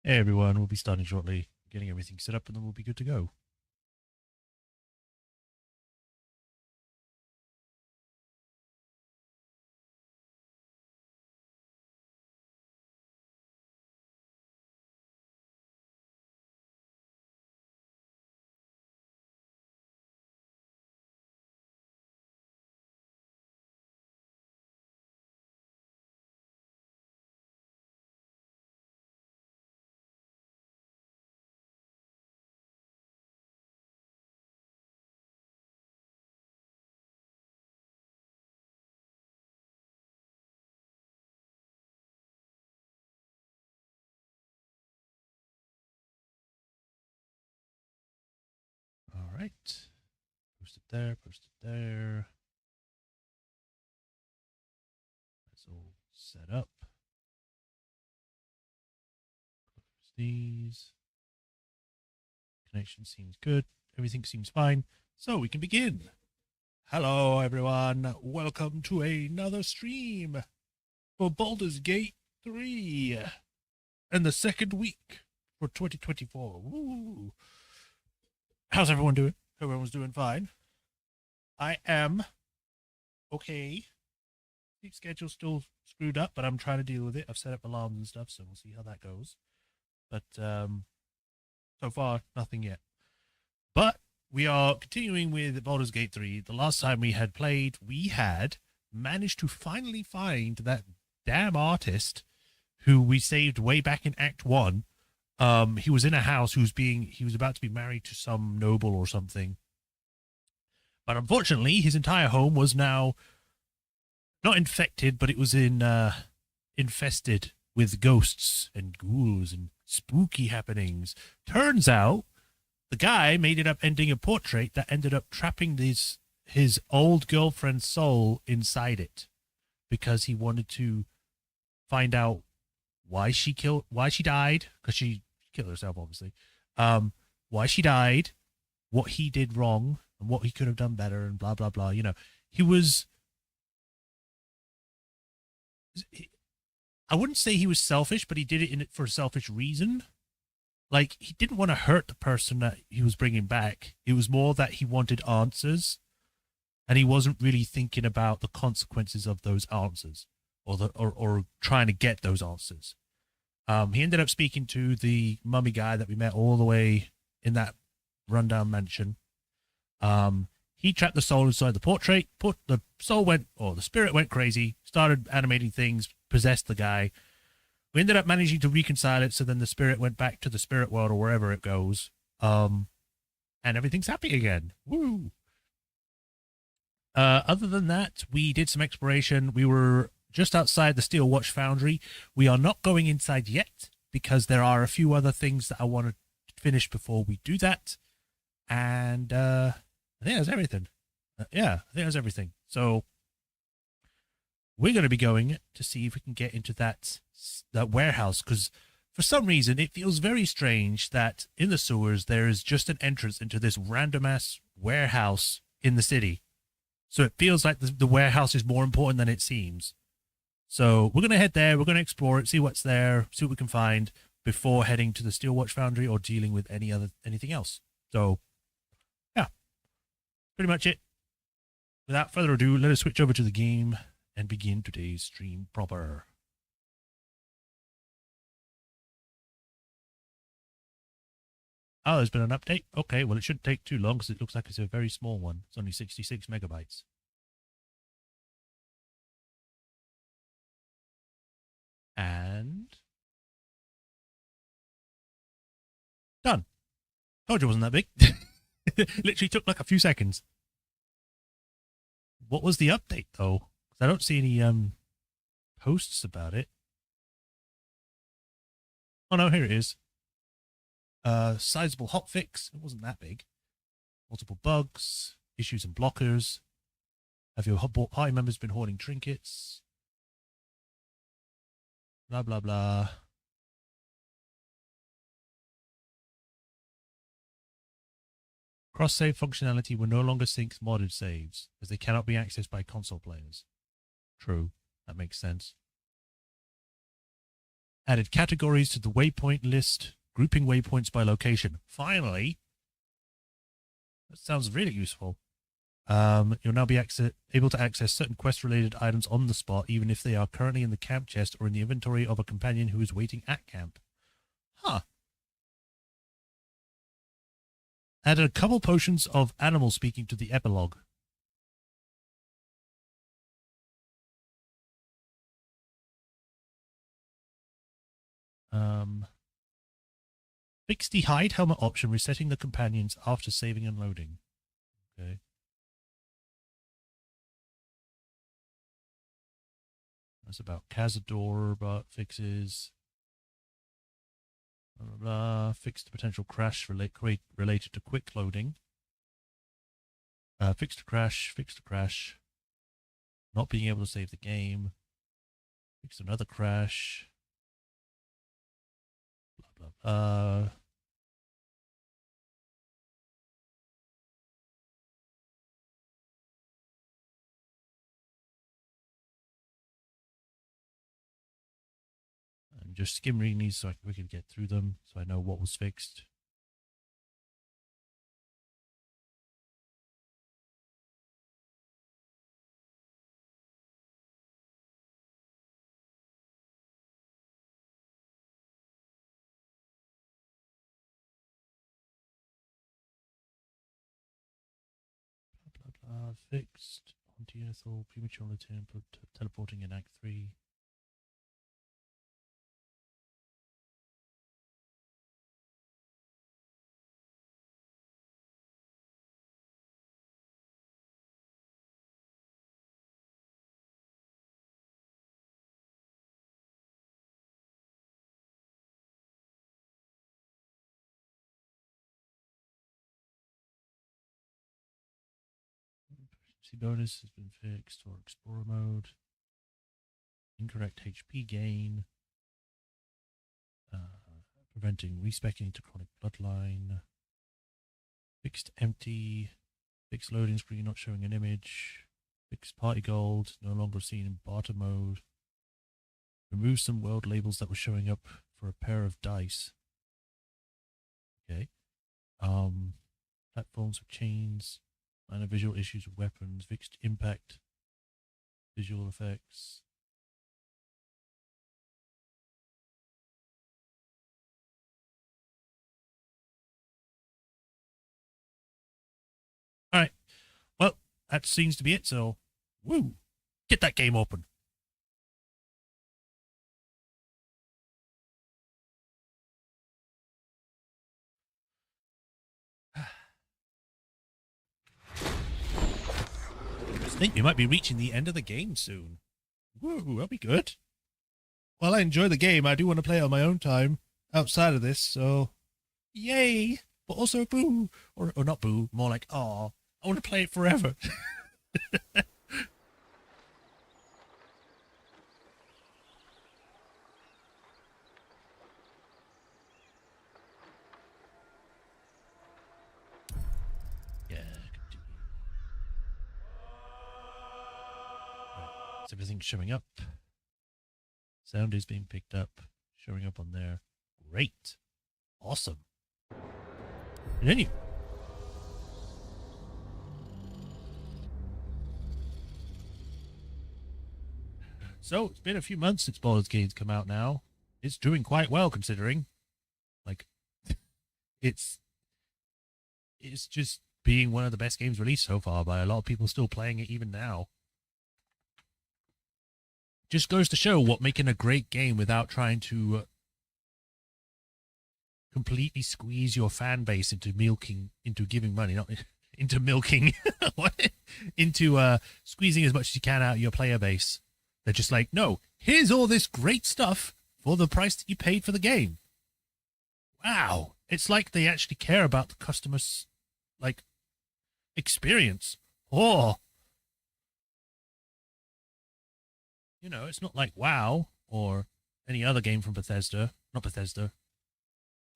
Hey everyone, we'll be starting shortly, getting everything set up, and then we'll be good to go. All right, post it there, post it there. That's all set up. Close these. Connection seems good. Everything seems fine, so we can begin. Hello everyone, welcome to another stream for Baldur's Gate 3 and the second week for 2024. Woo. How's everyone doing? Everyone's doing fine. I am okay. Sleep schedule's still screwed up, but I'm trying to deal with it. I've set up alarms and stuff, so we'll see how that goes. But so far, nothing yet. But we are continuing with Baldur's Gate 3. The last time we had played, we had managed to finally find that damn artist who we saved way back in Act 1. He was in a house he was about to be married to some noble or something. But unfortunately, his entire home was now not infected, but it was infested with ghosts and ghouls and spooky happenings. Turns out the guy made it up ending a portrait that ended up trapping his old girlfriend's soul inside it because he wanted to find out why she died, because she killed herself, obviously. Why she died, what he did wrong, and what he could have done better, and blah blah blah. He was. I wouldn't say he was selfish, but he did it for a selfish reason. Like, he didn't want to hurt the person that he was bringing back. It was more that he wanted answers, and he wasn't really thinking about the consequences of those answers or trying to get those answers. He ended up speaking to the mummy guy that we met all the way in that rundown mansion. He trapped the soul inside the portrait. The spirit went crazy, started animating things, possessed the guy. We ended up managing to reconcile it, so then the spirit went back to the spirit world or wherever it goes. And everything's happy again. Woo! Other than that, we did some exploration. We were just outside the Steel Watch Foundry. We are not going inside yet because there are a few other things that I want to finish before we do that. And I think that's everything. I think that's everything. So we're going to be going to see if we can get into that warehouse, because for some reason it feels very strange that in the sewers there is just an entrance into this random ass warehouse in the city. So it feels like the warehouse is more important than it seems. So we're going to head there. We're going to explore it, see what's there, see what we can find before heading to the Steel Watch Foundry or dealing with anything else. So yeah, pretty much it. Without further ado, let us switch over to the game and begin today's stream proper. Oh, there's been an update? Okay, well, it shouldn't take too long because it looks like it's a very small one. It's only 66 megabytes. And done. Told you it wasn't that big. Literally took like a few seconds. What was the update, though? Because I don't see any posts about it. Oh, no, here it is. Sizable hotfix. It wasn't that big. Multiple bugs, issues and blockers. Have your party members been hoarding trinkets? Blah, blah, blah. Cross-save functionality will no longer sync modded saves, as they cannot be accessed by console players. True. That makes sense. Added categories to the waypoint list, grouping waypoints by location. Finally, that sounds really useful. You'll now be able to access certain quest-related items on the spot, even if they are currently in the camp chest or in the inventory of a companion who is waiting at camp. Huh. Added a couple potions of animal speaking to the epilogue. Fix the hide helmet option, resetting the companions after saving and loading. Okay. That's about Cazador, but fixes. Blah, blah, blah. Fix the potential crash related to quick loading. Fix the crash. Not being able to save the game. Fix another crash. Blah, blah, blah. I'm just skim reading these so we can get through them, so I know what was fixed. Blah, blah, blah. Fixed. Anti-Ethel, premature return, teleporting in Act 3. Bonus has been fixed, or Explorer mode. Incorrect HP gain. Preventing respecking into chronic bloodline. Fixed empty. Fixed loading screen not showing an image. Fixed party gold no longer seen in barter mode. Remove some world labels that were showing up for a pair of dice. Okay. Platforms with chains. Minor visual issues with weapons. Fixed impact. Visual effects. Alright. Well, that seems to be it, so woo! Get that game open. I think we might be reaching the end of the game soon. Woo, that'll be good. While I enjoy the game, I do want to play it on my own time outside of this, so yay! But also boo! Or not boo, more like, aw, I want to play it forever. Yeah, continue. Right. Is everything showing up? Sound is being picked up, showing up on there. Great. Awesome. Continue. So, it's been a few months since Baldur's Gate's come out now. It's doing quite well, considering. Like, it's just being one of the best games released so far by a lot of people still playing it even now. Just goes to show what making a great game without trying to completely squeeze your fan base into giving money, not into milking, into squeezing as much as you can out of your player base. They're just like, no, here's all this great stuff for the price that you paid for the game. Wow. It's like they actually care about the customer's, like, experience. Oh. You know, it's not like WoW or any other game from Bethesda. Not Bethesda.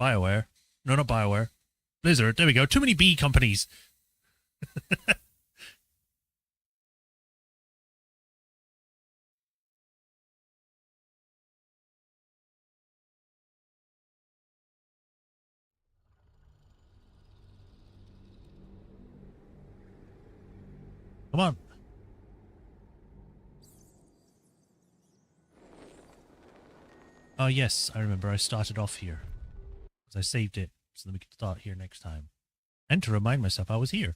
BioWare. No, not BioWare. Blizzard. There we go. Too many B companies. Come on. Oh, yes, I remember. I started off here. Because I saved it, so that we could start here next time. And to remind myself I was here.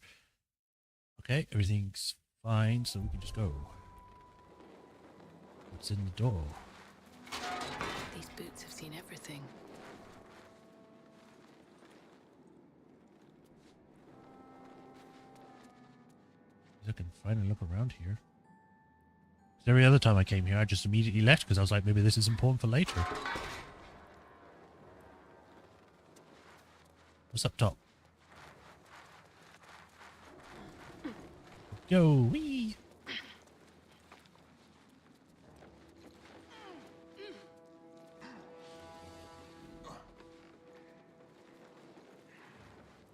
Okay, everything's fine, so we can just go. What's in the door? These boots have seen everything. I can finally look around here. Every other time I came here, I just immediately left because I was like, maybe this is important for later. What's up top? Go, wee!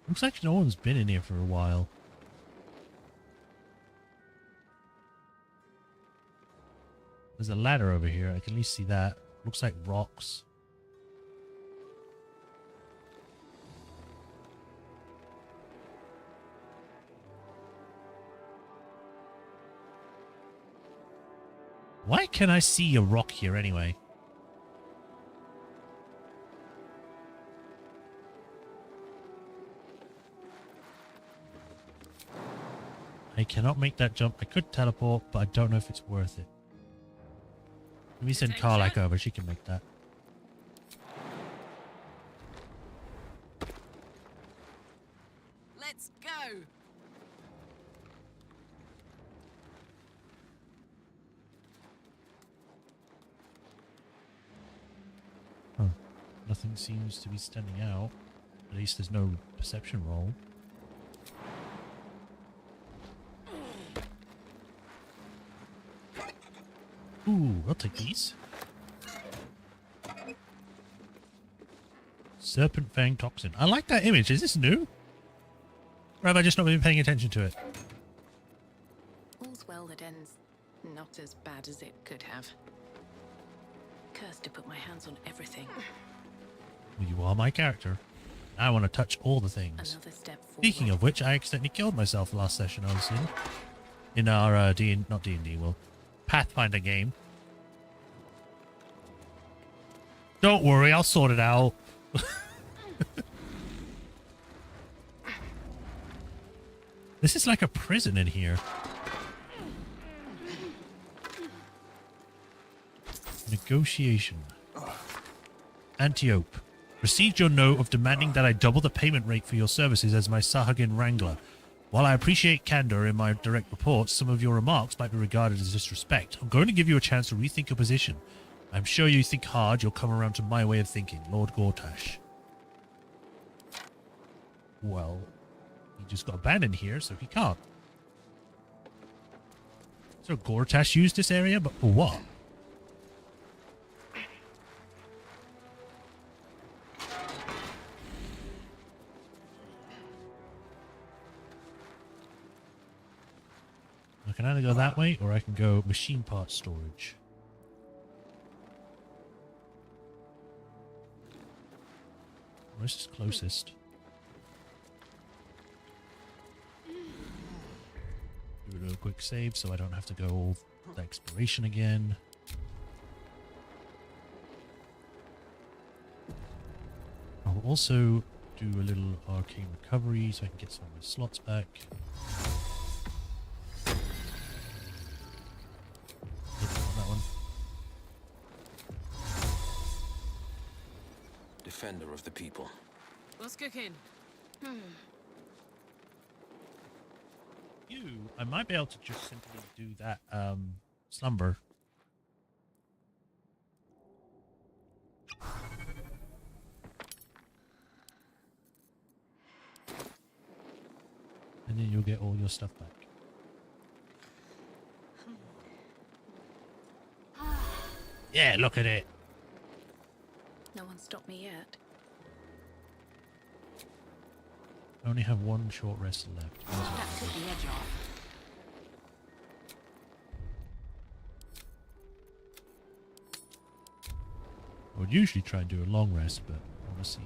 Looks like no one's been in here for a while. There's a ladder over here. I can at least see that. Looks like rocks. Why can I see a rock here anyway? I cannot make that jump. I could teleport, but I don't know if it's worth it. Let me send Karlak over. She can make that. Let's go. Huh. Nothing seems to be standing out. At least there's no perception roll. Ooh, I'll take these. Serpent Fang Toxin. I like that image. Is this new? Or have I just not been paying attention to it? All's well that ends not as bad as it could have. Cursed to put my hands on everything. Well, you are my character. I want to touch all the things. Another step forward. Speaking of which, I accidentally killed myself last session I was in our not D&D, well, Pathfinder game. Don't worry, I'll sort it out. This is like a prison in here. Negotiation. Antiope. Received your note of demanding that I double the payment rate for your services as my Sahagin Wrangler. While I appreciate candor in my direct reports, some of your remarks might be regarded as disrespect. I'm going to give you a chance to rethink your position. I'm sure you think hard, you'll come around to my way of thinking, Lord Gortash. Well, he just got abandoned here, so he can't. So Gortash used this area, but for what? I can either go that way, or I can go machine part storage. Where's this closest? Do a little quick save so I don't have to go all the exploration again. I'll also do a little arcane recovery so I can get some of my slots back. That one. Defender of the people. What's cooking? I might be able to just simply do that slumber. And then you'll get all your stuff back. Yeah, look at it. No one stopped me yet. I only have one short rest left. That took the edge off. I would usually try and do a long rest, but I want to see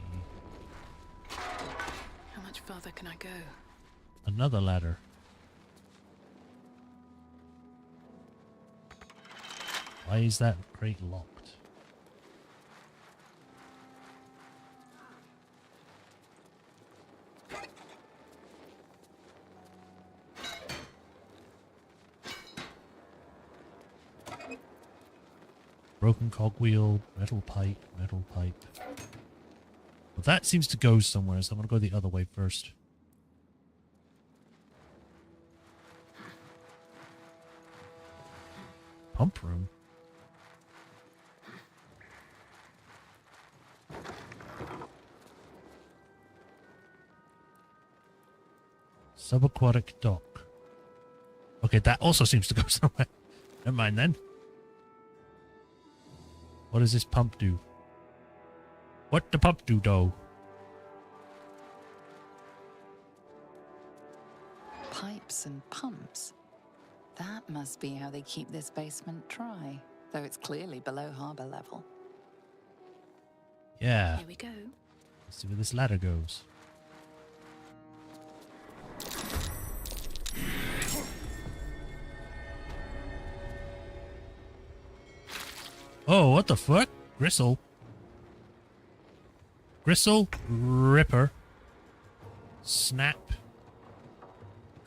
How much farther can I go? another ladder. Why is that crate locked? Broken cogwheel, metal pipe, metal pipe. Well, that seems to go somewhere, so I'm going to go the other way first. Pump room? Subaquatic dock. Okay, that also seems to go somewhere. Never mind then. What does this pump do? What the pump do, though? Pipes and pumps. That must be how they keep this basement dry, though it's clearly below harbour level. Yeah. Here we go. Let's see where this ladder goes. Oh, what the fuck? Gristle. Gristle, Ripper, Snap,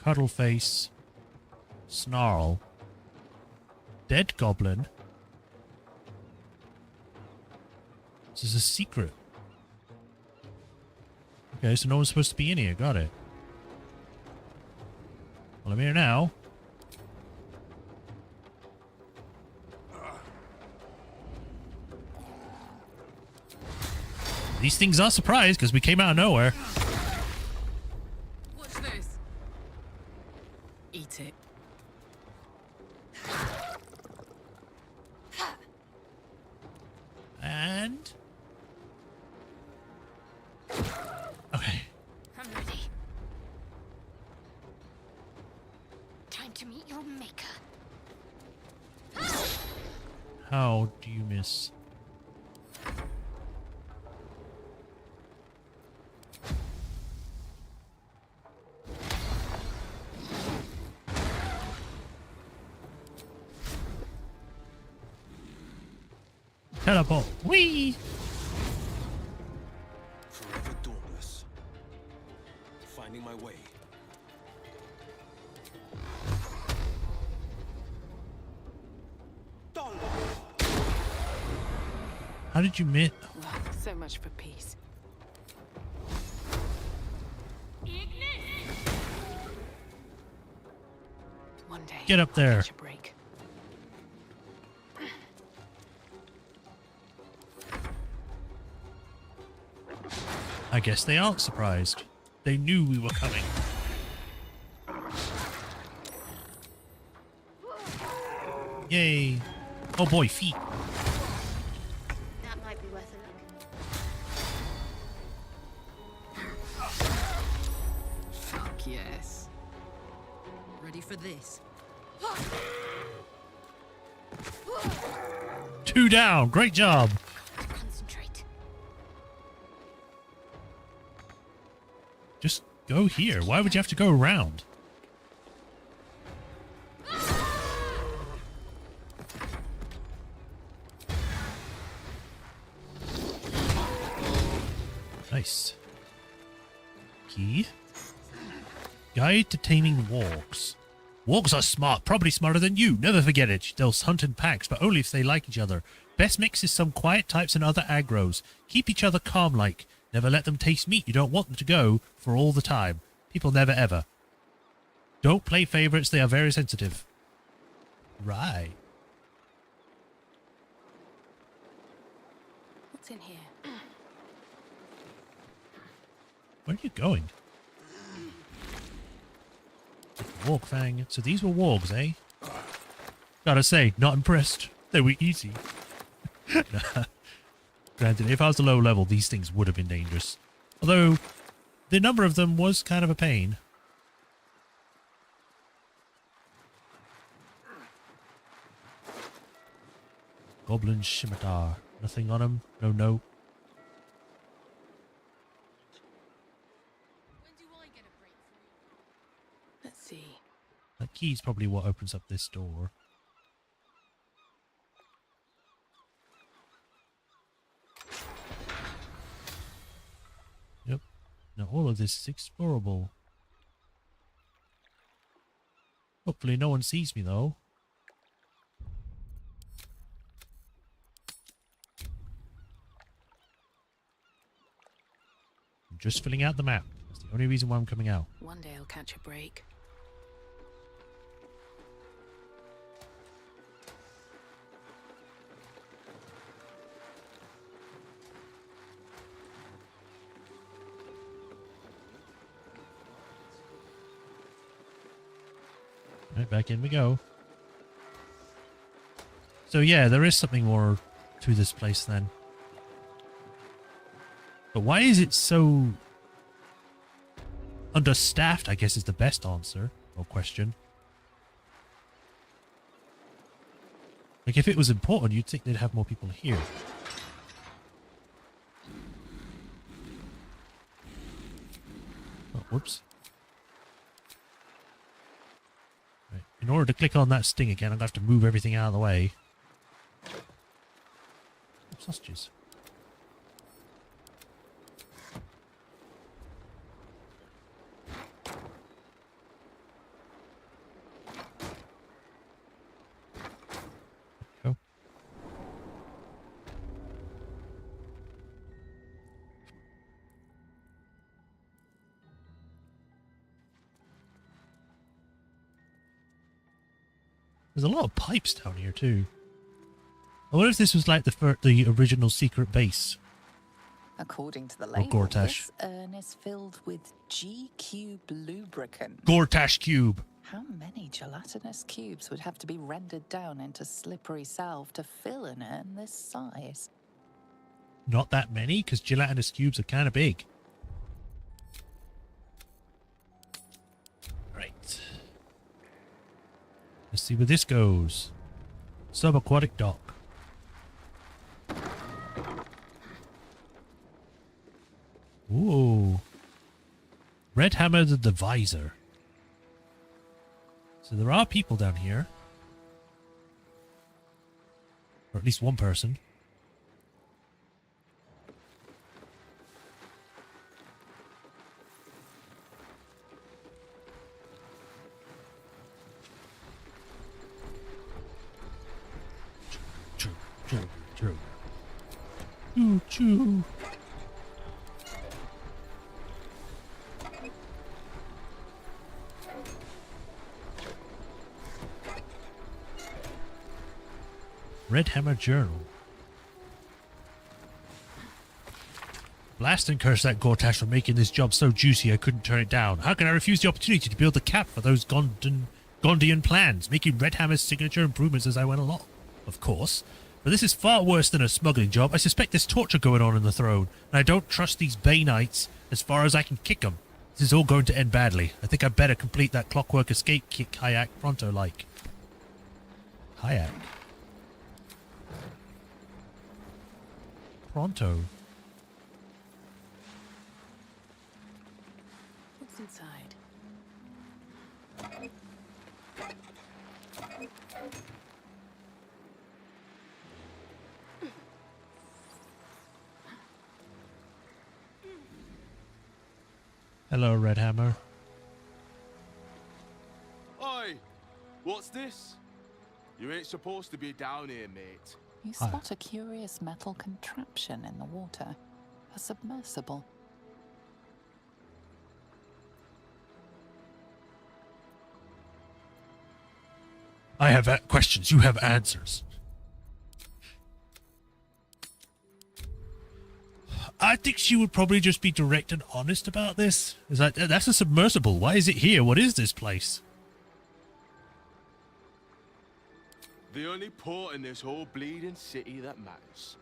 Cuddleface, Snarl, Dead Goblin. This is a secret. Okay, so no one's supposed to be in here. Got it. Well, I'm here now. These things are surprised because we came out of nowhere. What's this? Eat it. And... okay. I'm ready. Time to meet your maker. How do you miss? Teleport. Whee! Forever dauntless. Finding my way. How did you miss? So much for peace. One day. Get up I'll there. catch a break. I guess they aren't surprised. They knew we were coming. Yay. Oh boy, feet. That might be worth a look. Fuck yes. Ready for this? 2 down. Great job. Concentrate. Just go here. Why would you have to go around? Nice. Key. Guide to taming wargs. Wargs are smart, probably smarter than you. Never forget it. They'll hunt in packs, but only if they like each other. Best mix is some quiet types and other aggros. Keep each other calm-like. Never let them taste meat. You don't want them to go for all the time. People never ever. Don't play favorites. They are very sensitive. Right. What's in here? Where are you going? Warg Fang. So these were wargs, eh? Gotta say, not impressed. They were easy. Granted, if I was a low level, these things would have been dangerous. Although, the number of them was kind of a pain. Goblin Scimitar. Nothing on him? No, no. Let's see. That key's probably what opens up this door. Now all of this is explorable. Hopefully no one sees me though. I'm just filling out the map. That's the only reason why I'm coming out. One day I'll catch a break. Right, back in we go. So yeah, there is something more to this place then. But why is it so understaffed, I guess is the best answer or question. Like if it was important, you'd think they'd have more people here. Oh, whoops. Right. In order to click on that sting again, I'm going to have to move everything out of the way. Sausages. Go. There's a lot of pipes down here too. I wonder if this was like the original secret base. According to the label, Gortash. this urn is filled with G-cube lubricant. Gortash cube. How many gelatinous cubes would have to be rendered down into slippery salve to fill an urn this size? Not that many, because gelatinous cubes are kind of big. Right. Let's see where this goes. Subaquatic dock. Ooh. Red Hammer the Divisor. So there are people down here. Or at least one person. Choo. Choo choo. Red Hammer Journal. Blast and curse that Gortash for making this job so juicy I couldn't turn it down. How can I refuse the opportunity to build the cap for those Gondian plans, making Red Hammer's signature improvements as I went along? Of course. But this is far worse than a smuggling job. I suspect there's torture going on in the throne, and I don't trust these Bay Knights as far as I can kick them. This is all going to end badly. I think I better complete that clockwork escape kick kayak pronto-like. Kayak? Pronto. What's inside? Hello, Red Hammer. Oi! What's this? You ain't supposed to be down here, mate. You spot a curious metal contraption in the water. A submersible. I have questions. You have answers. I think she would probably just be direct and honest about this. Is that that's a submersible? Why is it here? What is this place? The only port in this whole bleeding city that matters.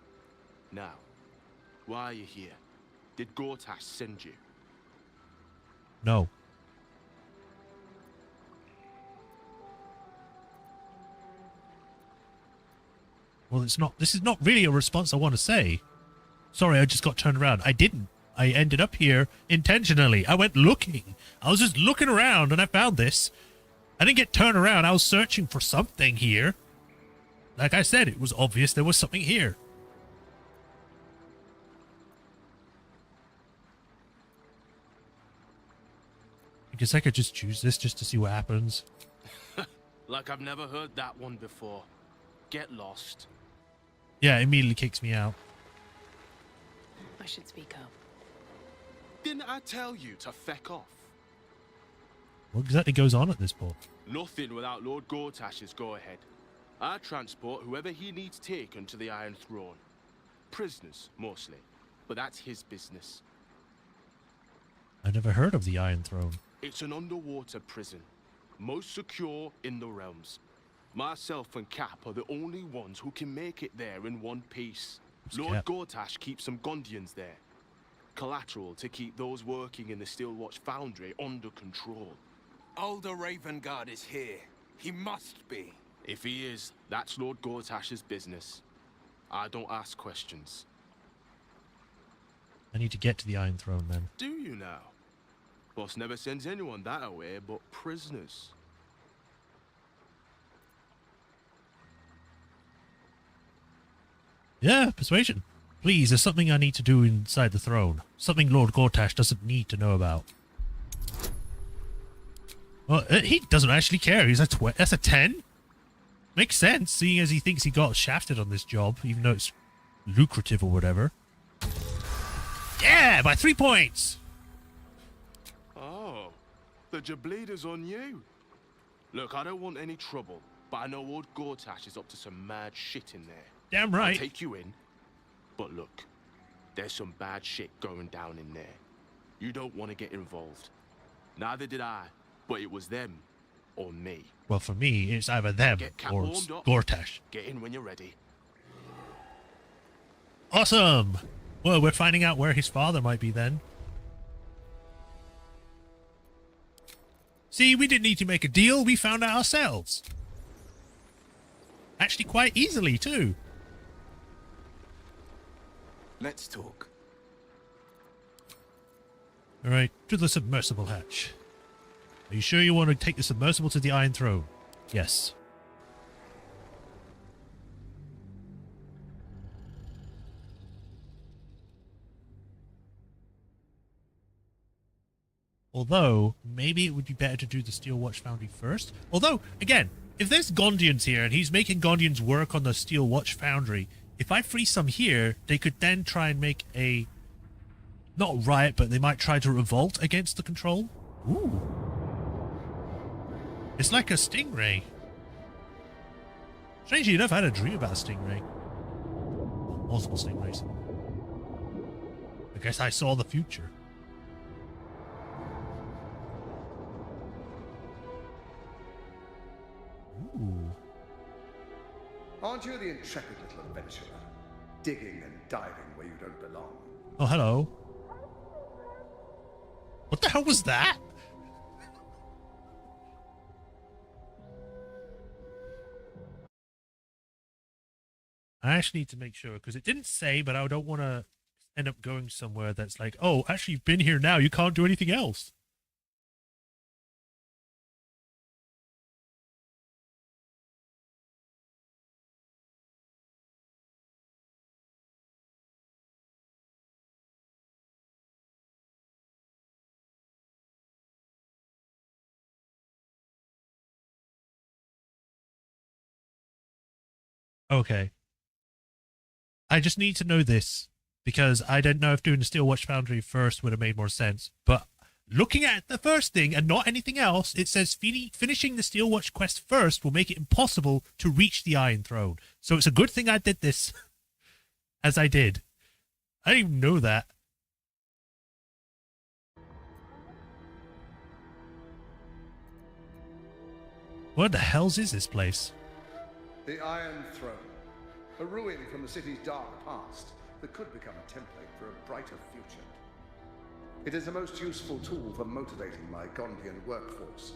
Now, why are you here? Did Gortash send you? No. Well, it's not. This is not really a response I want to say. Sorry, I just got turned around. I didn't. I ended up here intentionally. I went looking. I was just looking around and I found this. I didn't get turned around. I was searching for something here. Like I said, it was obvious there was something here. guess I could just choose this just to see what happens. Like I've never heard that one before. Get lost. Yeah, it immediately kicks me out. I should speak up. Didn't I tell you to feck off? What exactly goes on at this port? Nothing without Lord Gortash's go-ahead. I transport whoever he needs taken to the Iron Throne. Prisoners, mostly. But that's his business. I never heard of the Iron Throne. It's an underwater prison. Most secure in the realms. Myself and Cap are the only ones who can make it there in one piece. Who's Lord Cap? Gortash keeps some Gondians there. Collateral to keep those working in the Steelwatch Foundry under control. Older Ravenguard is here. He must be. If he is, that's Lord Gortash's business. I don't ask questions. I need to get to the Iron Throne then. Do you now? Boss never sends anyone that away but prisoners. Yeah, persuasion. Please, there's something I need to do inside the throne. Something Lord Gortash doesn't need to know about. Well, he doesn't actually care. He's that's a 10. Makes sense, seeing as he thinks he got shafted on this job, even though it's lucrative or whatever. Yeah, by 3 points! Oh, the Jableeder's on you. Look, I don't want any trouble, but I know Lord Gortash is up to some mad shit in there. Damn I'll right. take you in, but look, there's some bad shit going down in there. You don't want to get involved. Neither did I, but it was them or me. Well, for me, it's either them Get Cap or warmed up. Gortash. Get in when you're ready. Awesome! Well, we're finding out where his father might be then. See, we didn't need to make a deal. We found out ourselves. Actually, quite easily, too. Let's talk. All right, to the submersible hatch. Are you sure you want to take the submersible to the Iron Throne? Yes. Although, maybe it would be better to do the Steelwatch Foundry first. Although, again, if there's Gondians here and he's making Gondians work on the Steelwatch Foundry, if I free some here, they could then try and make a... not riot, but they might try to revolt against the control. Ooh. It's like a stingray. Strangely enough, I had a dream about a stingray. Multiple stingrays. I guess I saw the future. Ooh. Aren't you the intrepid little adventurer? Digging and diving where you don't belong. Oh, hello. What the hell was that? I actually need to make sure, because it didn't say, but I don't want to end up going somewhere that's like, oh, actually, you've been here now. You can't do anything else. Okay. I just need to know this, because I didn't know if doing the Steelwatch Foundry first would have made more sense. But looking at the first thing and not anything else, it says finishing the Steelwatch quest first will make it impossible to reach the Iron Throne. So it's a good thing I did this, as I did. I didn't even know that. What the hells is this place? The Iron Throne. A ruin from the city's dark past that could become a template for a brighter future. It is a most useful tool for motivating my Gondian workforce.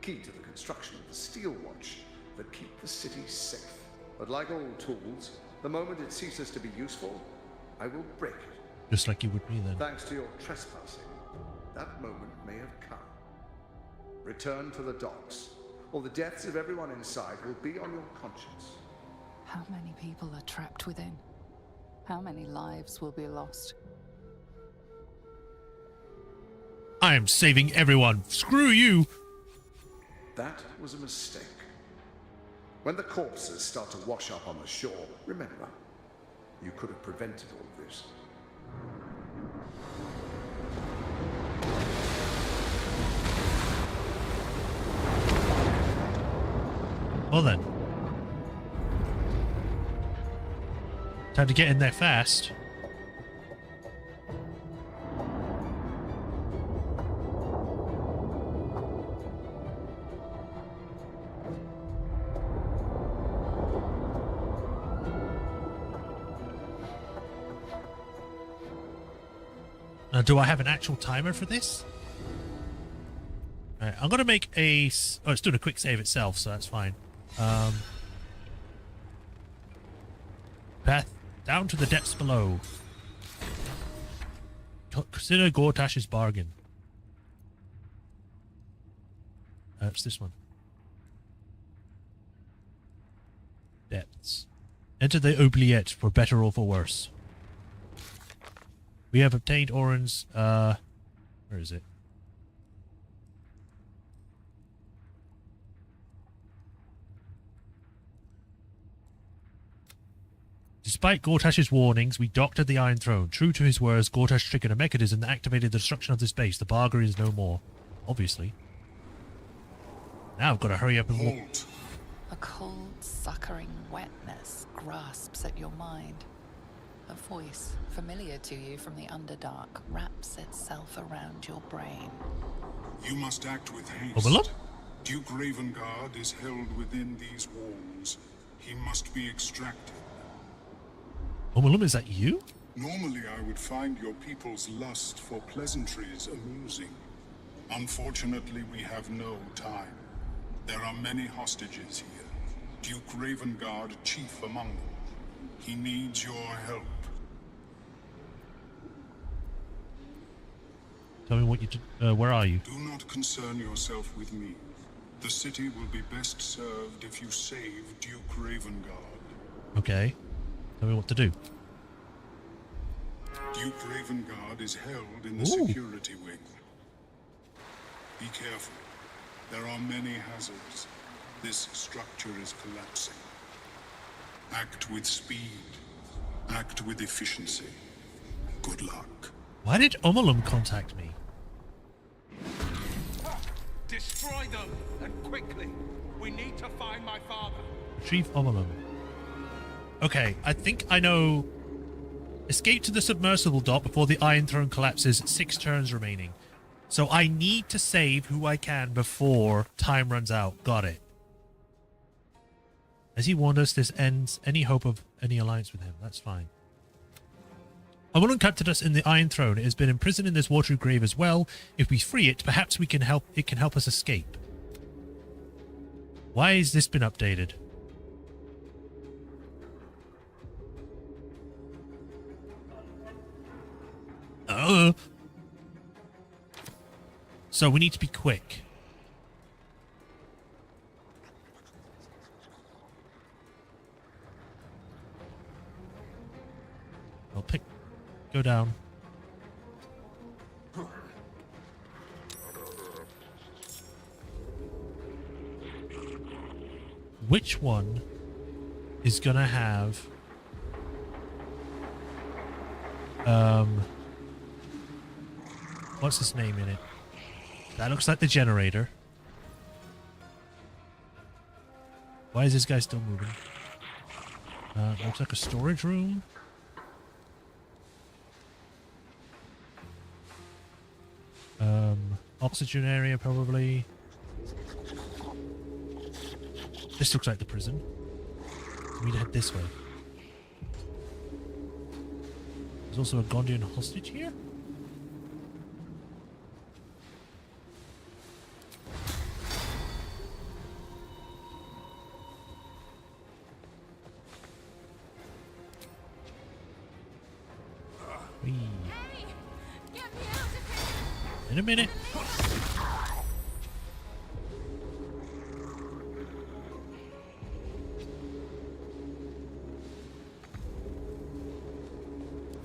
Key to the construction of the Steel Watch that keep the city safe. But like all tools, the moment it ceases to be useful, I will break it. Just like you would me then. Thanks to your trespassing, that moment may have come. Return to the docks, or the deaths of everyone inside will be on your conscience. How many people are trapped within? How many lives will be lost? I am saving everyone. Screw you. That was a mistake. When the corpses start to wash up on the shore, remember, you could have prevented all of this. Well then. Time to get in there fast. Now, do I have an actual timer for this? Alright, I'm gonna make a... Oh, it's doing a quick save itself, so that's fine. Path down to the depths below. Consider Gortash's bargain. It's this one. Depths. Enter the oubliette for better or for worse. We have obtained Orin's, where is it? Despite Gortash's warnings, we doctored the Iron Throne. True to his words, Gortash triggered a mechanism that activated the destruction of this base. The Barger is no more. Obviously. Now I've got to hurry up and walk. A cold, suckering wetness grasps at your mind. A voice, familiar to you from the Underdark, wraps itself around your brain. You must act with haste. Overlook? Duke Ravengard is held within these walls. He must be extracted. Omalum, is that you? Normally I would find your people's lust for pleasantries amusing. Unfortunately, we have no time. There are many hostages here. Duke Ravengard, chief among them. He needs your help. Tell me what you did. Where are you? Do not concern yourself with me. The city will be best served if you save Duke Ravengard. Okay. Tell me what to do. Duke Ravengard is held in the security wing. Be careful. There are many hazards. This structure is collapsing. Act with speed. Act with efficiency. Good luck. Why did Omalum contact me? Destroy them, and quickly. We need to find my father. Retrieve Omalum. Okay, I think I know. Escape to the submersible dock before the Iron Throne collapses. 6 turns remaining. So I need to save who I can before time runs out. Got it. As he warned us, this ends any hope of any alliance with him. That's fine. Omalum captured us in the Iron Throne. It has been imprisoned in this watery grave as well. If we free it, perhaps we can help. It can help us escape. Why has this been updated? So we need to be quick. I'll go down. Which one is gonna have what's his name in it? That looks like the generator. Why is this guy still moving? Looks like a storage room. Oxygen area, probably. This looks like the prison. We need to head this way. There's also a Gondian hostage here. Whee. Hey, get me out of here. In a minute.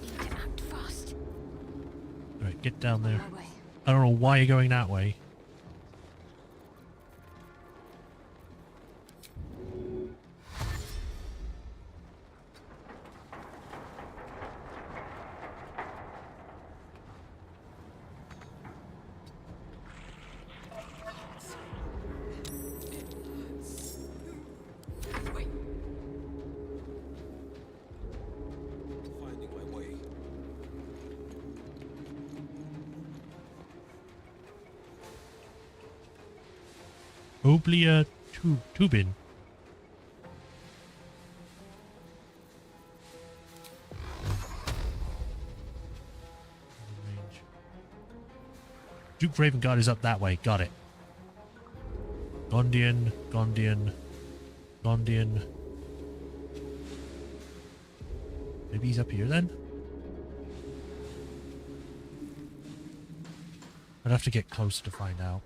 Need to act fast. Alright, get down there. My way. I don't know why you're going that way. Finding my way. Oblia Tubin. Duke Raven Guard is up that way. Got it. Gondian. Maybe he's up here then? I'd have to get closer to find out.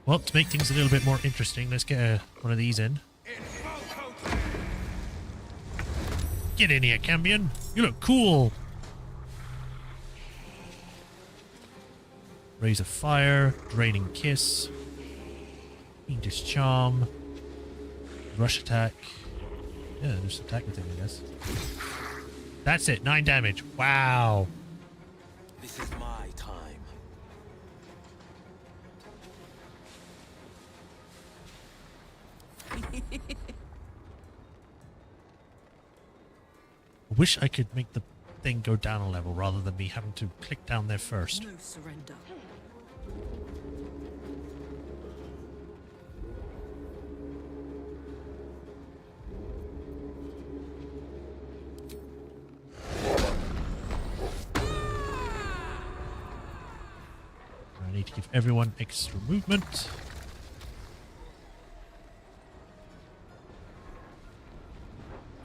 Well, to make things a little bit more interesting, let's get one of these in. Get in here, Cambion. You look cool. Raise of Fire, Draining Kiss, Fiendish Charm, Rush Attack. Yeah, just attack with it, I guess. That's it, 9 damage. Wow. This is my time. I wish I could make the thing go down a level rather than me having to click down there first. No surrender. I need to give everyone extra movement.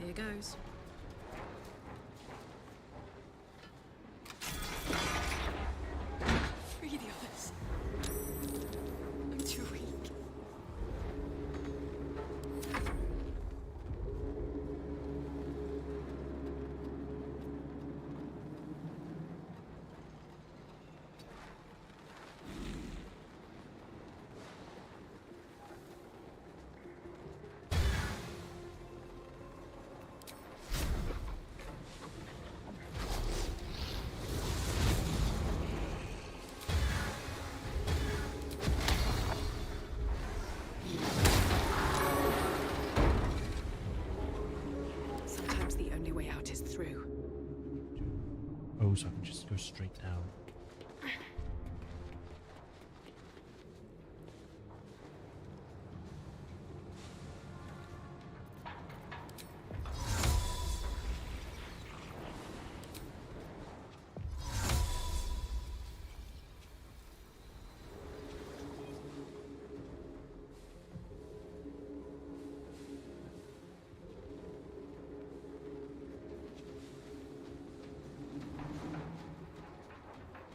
Here goes. Free the others. I'm too weak. Sometimes the only way out is through. Oh, so I can just go straight down.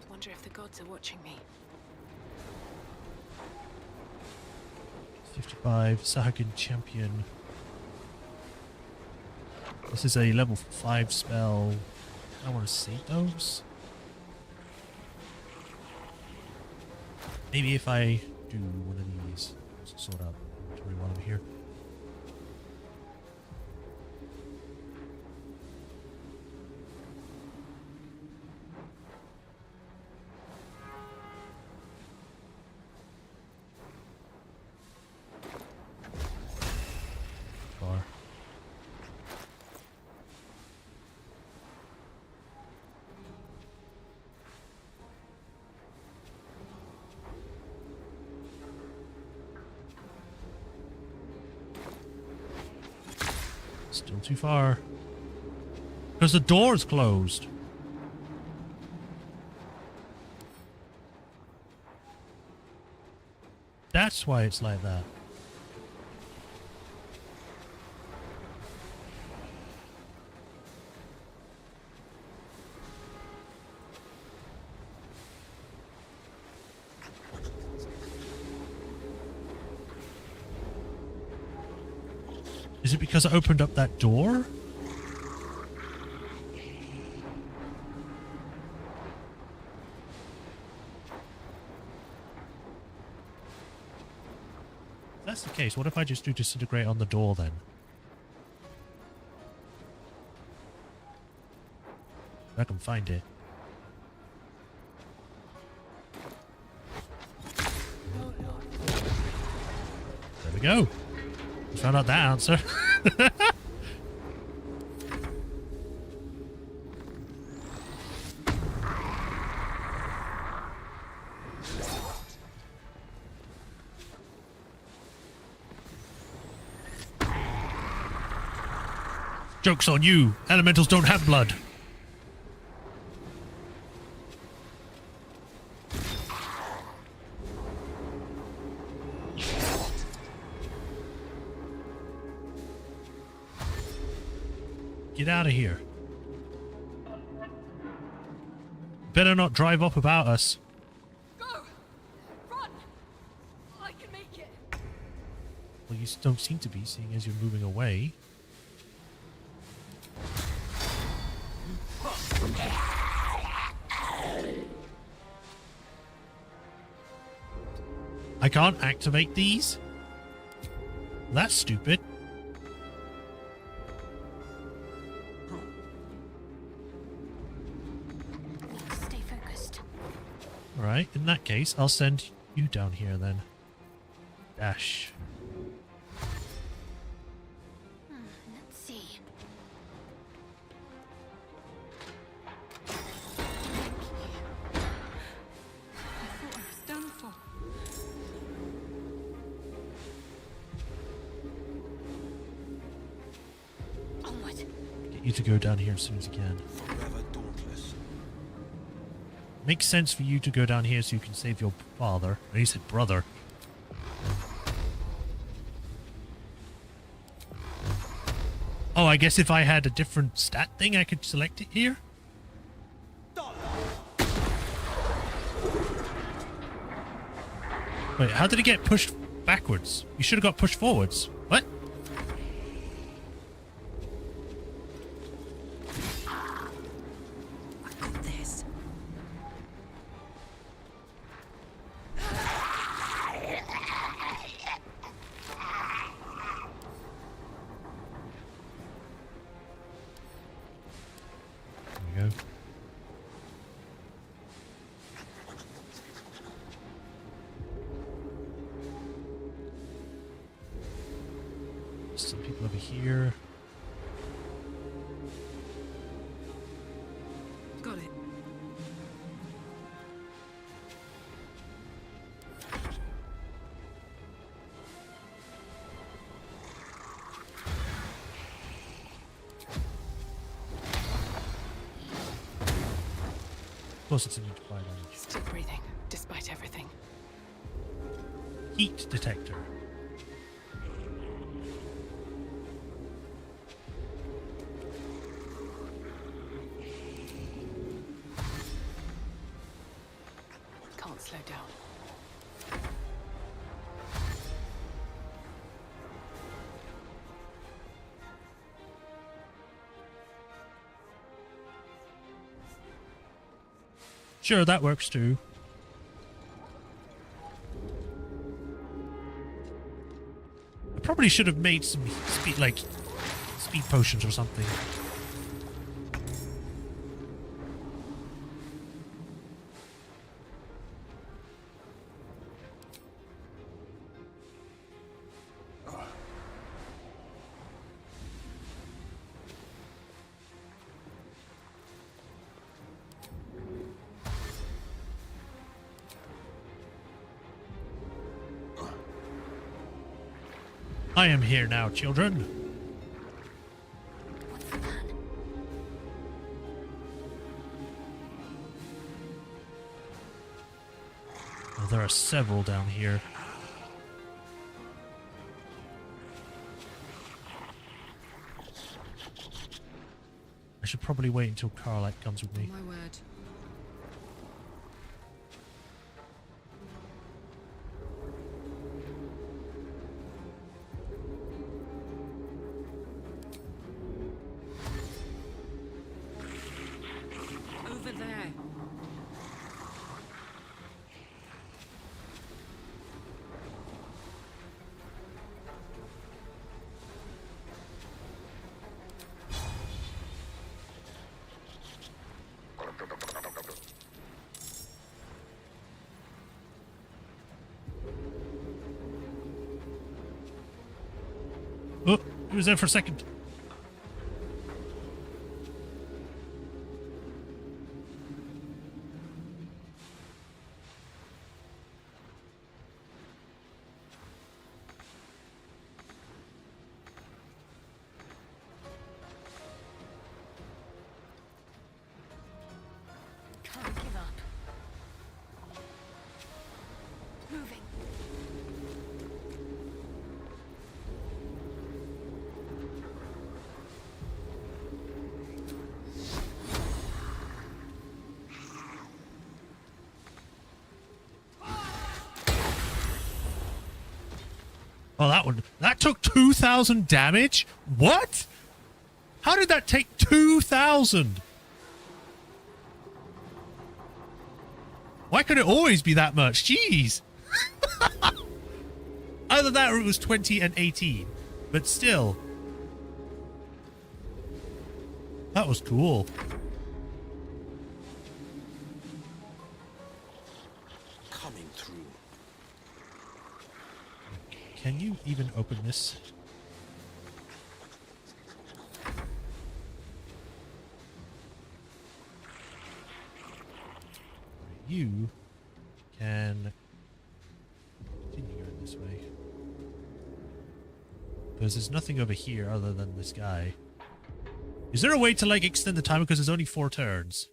Wonder if the gods are watching me. 55, Sahagin Champion. This is a level 5 spell. I want to see those. Maybe if I do one of these, sort out inventory while I'm here. Far. Still too far. Because the door's closed. That's why it's like that. Is it because I opened up that door? If that's the case, what if I just do disintegrate on the door then? I can find it. There we go. We found out that answer. Joke's on you. Elementals don't have blood. Get out of here. Better not drive up about us. Go! Run! I can make it. Well, you don't seem to be, seeing as you're moving away. I can't activate these? That's stupid. Stay focused. Alright, in that case, I'll send you down here then. Dash. Let's see. I thought I was done for. Onward. Get you to go down here as soon as you can. Forever dauntless. Makes sense for you to go down here so you can save your father. Oh, he said brother. Oh, I guess if I had a different stat thing, I could select it here? Wait, how did it get pushed backwards? You should have got pushed forwards. What? I got this. There we go. Some people over here. Got it. Of course it's a need to find on Still breathing, despite everything. heat detector. Can't slow down. Sure, that works too. I probably should have made some speed potions or something. I am here now, children. What's the plan? Oh, there are several down here. I should probably wait until Carlite comes with me. My word. Over there. Oh, he was there for a second. Can't give up. Moving. Oh, that took 2,000 damage? What? How did that take 2,000? Why could it always be that much? Jeez. Either that or it was 20 and 18. But still. That was cool. Coming through. Can you even open this? You can continue going this way. Because there's nothing over here other than this guy. Is there a way to, like, extend the timer? Because there's only 4 turns.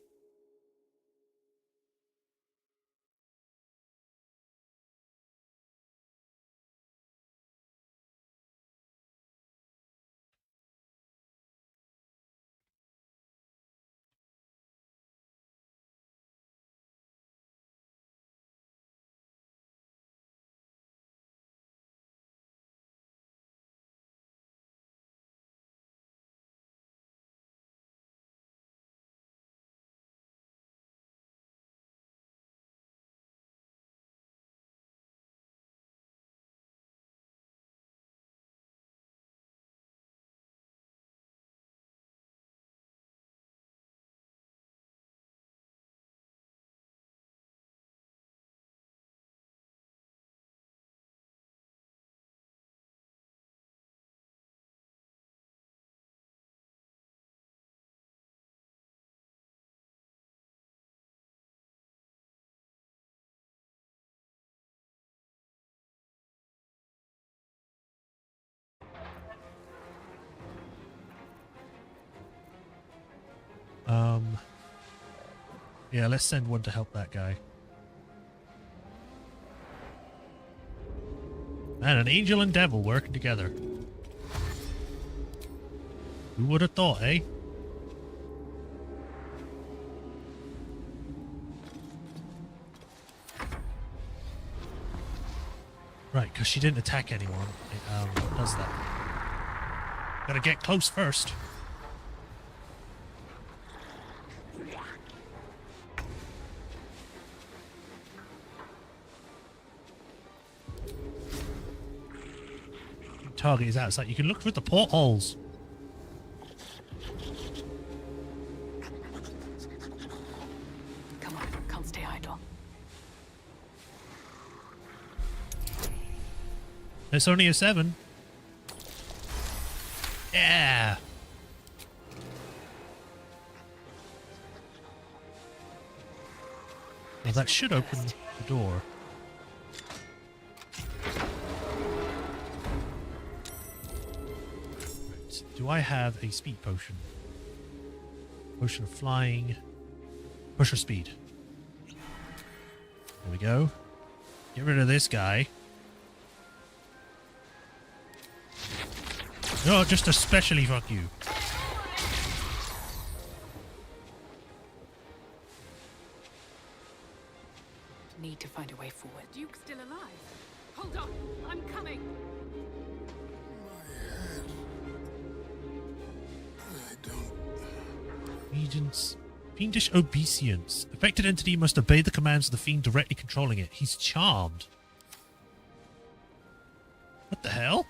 Yeah, let's send one to help that guy. Man, an angel and devil working together. Who would have thought, eh? Right, because she didn't attack anyone. It does that. Gotta get close first. Target is outside. You can look through the portholes. Come on, can't stay idle. It's only a 7. Yeah. Well, that should open the door. Do I have a speed potion? Potion of flying. Pusher speed. There we go. Get rid of this guy. No, just especially fuck you. Need to find a way forward. Duke's still alive. Hold on, I'm coming. Fiendish obeisance. Affected entity must obey the commands of the fiend directly controlling it. He's charmed. What the hell?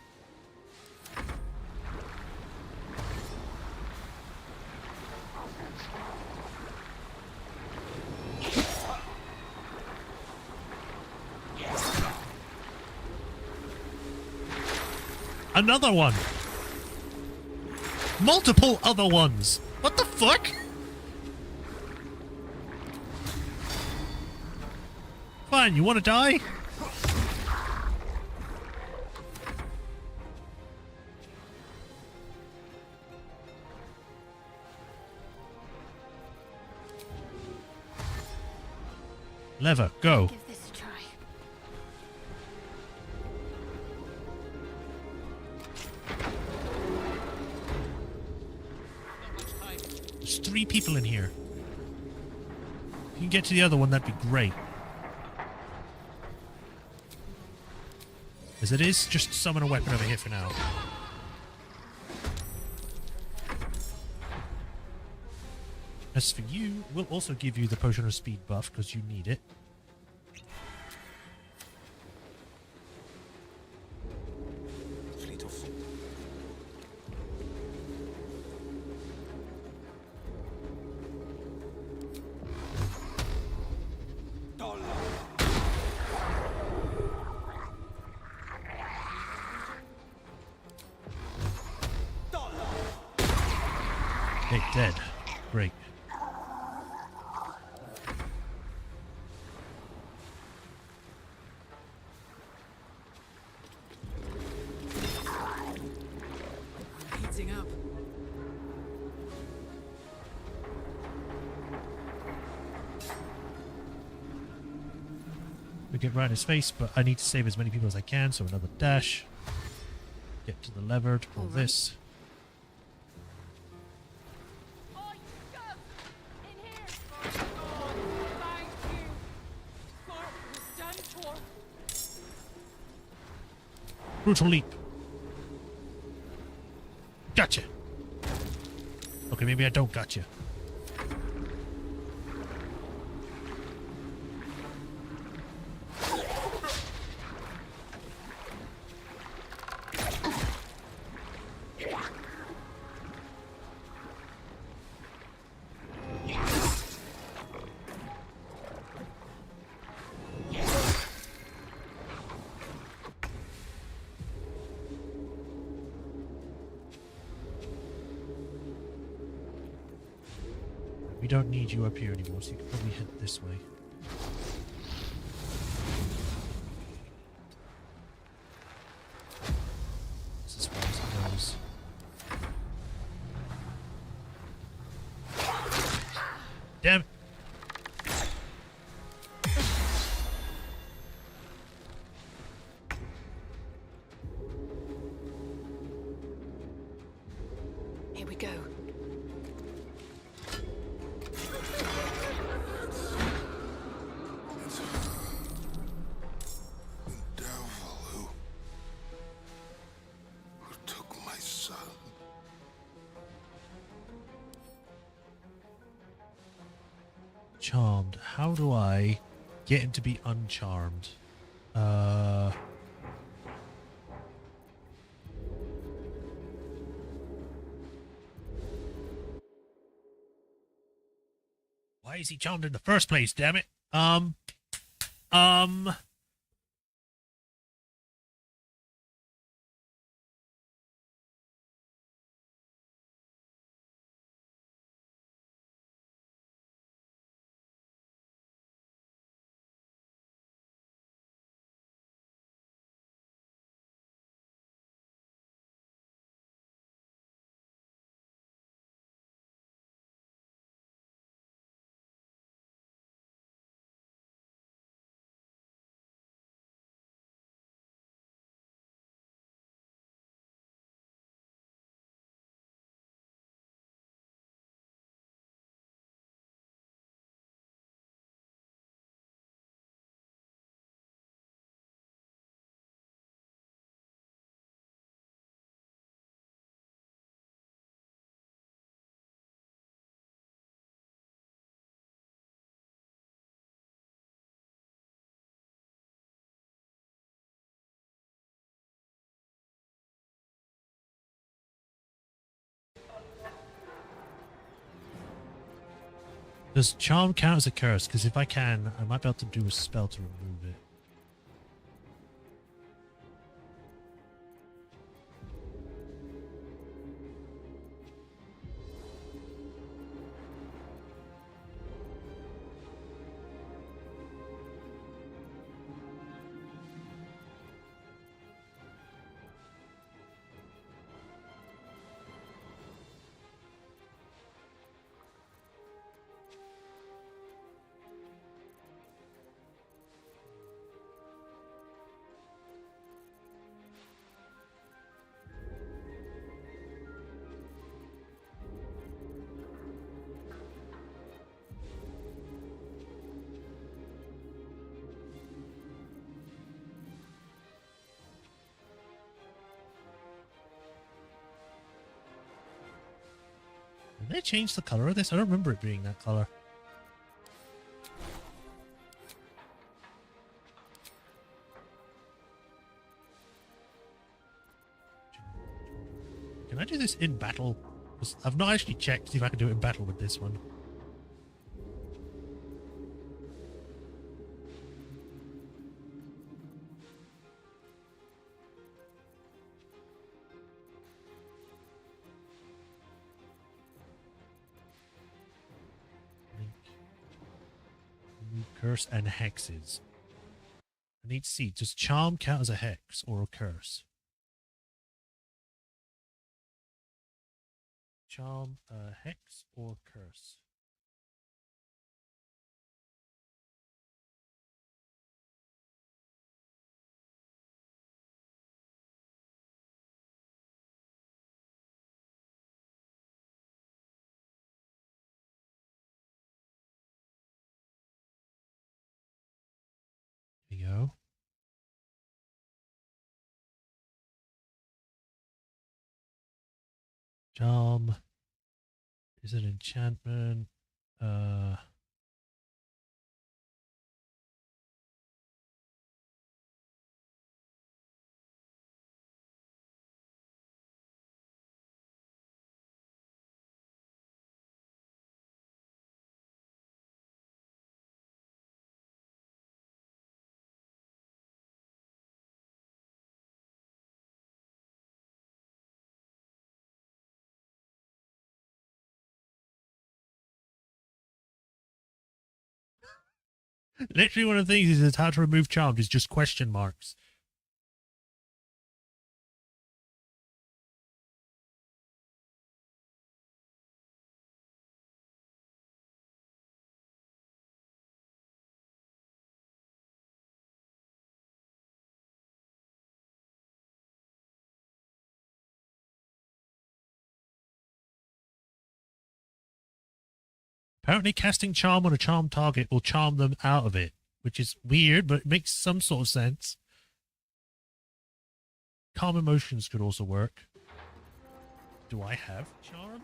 Another one! multiple other ones. What the fuck? Fine, you want to die? Lever, go. Give this a try. There's 3 people in here. If you can get to the other one, that'd be great. As it is, just summon a weapon over here for now. As for you, we'll also give you the potion of speed buff because you need it. Fleet of foot. Hey, dead. Great. Heating up. We get right in his face, but I need to save as many people as I can, so another dash. Get to the lever to pull this. Oh, yes! In here! Oh, thank you! Thought it was done for. Brutal leap. Gotcha. Okay, maybe I don't gotcha. We don't need you up here anymore, so you can probably head this way. This is as far as it goes. Damn it! Here we go. Who took my son? Charmed. How do I get him to be uncharmed? Why is he charmed in the first place, damn it? Does charm count as a curse? Because if I can, I might be able to do a spell to remove it. Did they change the color of this? I don't remember it being that color. Can I do this in battle? 'Cause I've not actually checked to see if I can do it in battle with this one. Curse and hexes. I need to see. Does charm count as a hex or a curse? Charm, hex or curse? There you go. Charm. Is it enchantment? Literally one of the things is how to remove charms is just question marks. Apparently casting charm on a charmed target will charm them out of it, which is weird, but it makes some sort of sense. Calm emotions could also work. Do I have charm?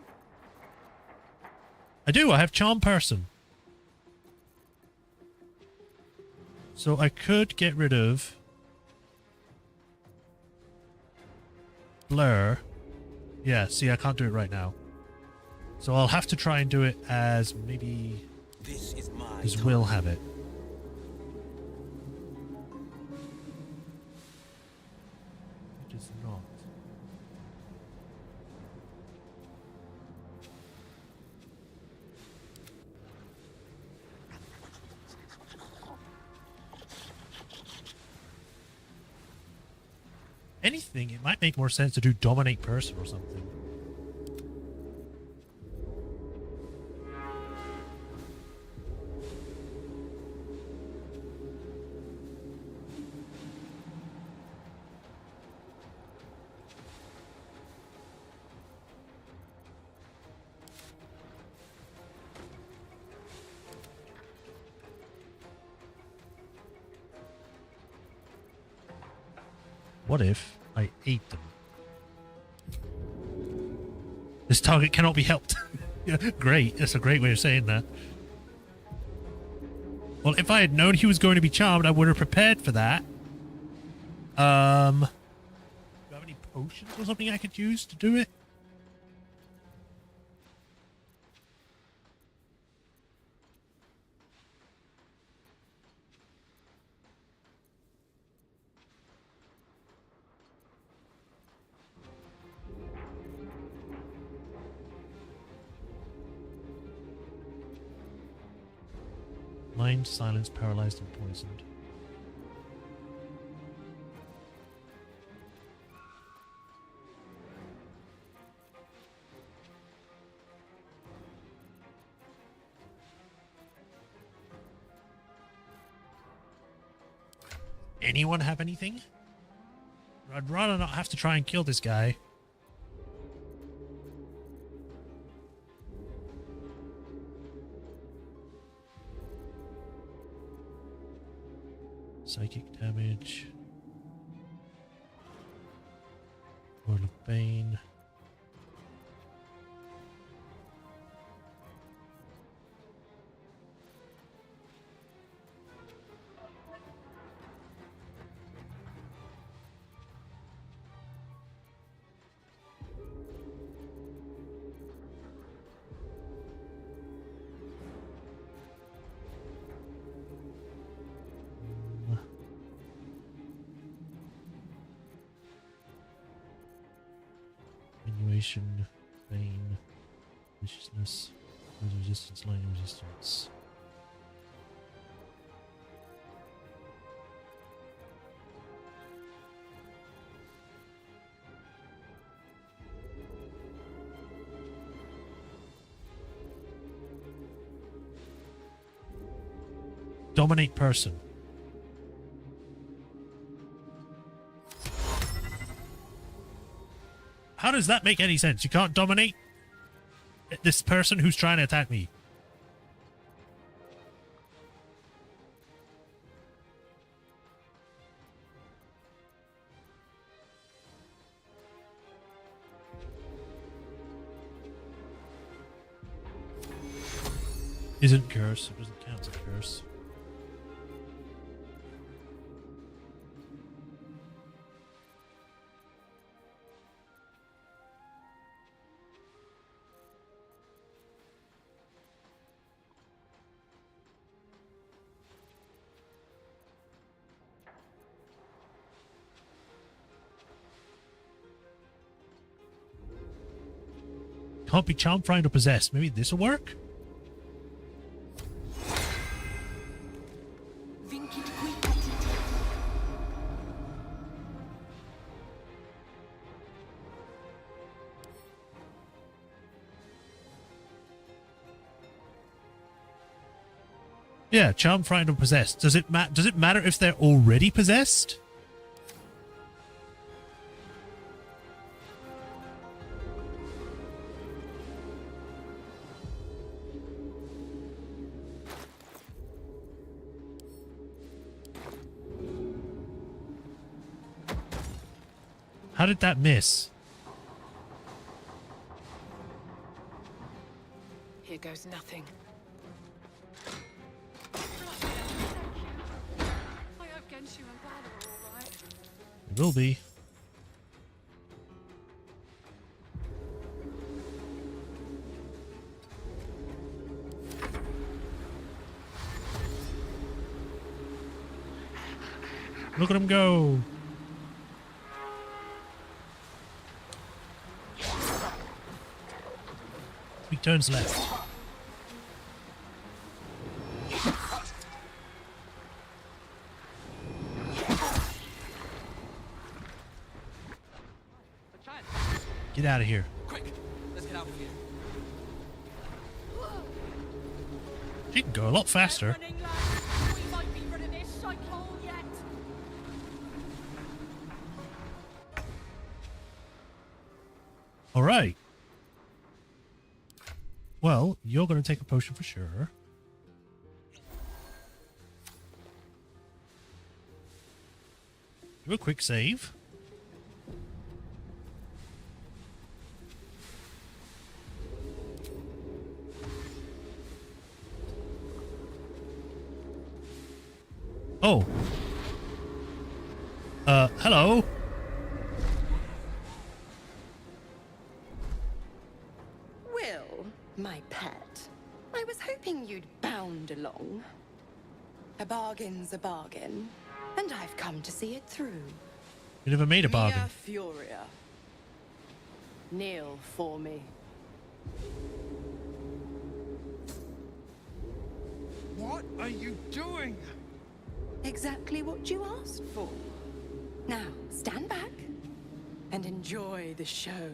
I do, I have charm person. So I could get rid of blur. Yeah, see, I can't do it right now. So I'll have to try and do it as maybe as Will have it. It is not. Anything, it might make more sense to do dominate person or something. What if I ate them? This target cannot be helped. Yeah, great. That's a great way of saying that. Well, if I had known he was going to be charmed, I would have prepared for that. Do you have any potions or something I could use to do it? Mind, silenced, paralyzed, and poisoned. Anyone have anything? I'd rather not have to try and kill this guy. Psychic damage. Word of Bane. Continuation, pain, viciousness, resistance, lightning resistance. Dominate person. How does that make any sense? You can't dominate this person who's trying to attack me. Isn't curse. It doesn't count as a curse. Can't be charmed, frightened, or possessed. Maybe this will work? Yeah, charmed, frightened, or possessed. Does it matter if they're already possessed? How did that miss? Here goes nothing. I hope Genshu and Baldur are all right. It will be. Look at him go. He turns left. Get out of here. Quick, let's get out of here. She can go a lot faster. Running, lads. We might be rid of this cyclone yet. All right. Well, you're going to take a potion for sure. Do a quick save. Oh. Hello. Will, my pet, I was hoping you'd bound along. A bargain's a bargain, and I've come to see it through. You never made a bargain. Mia Furia. Kneel for me. What are you doing? Exactly what you asked for. Now, stand back and enjoy the show.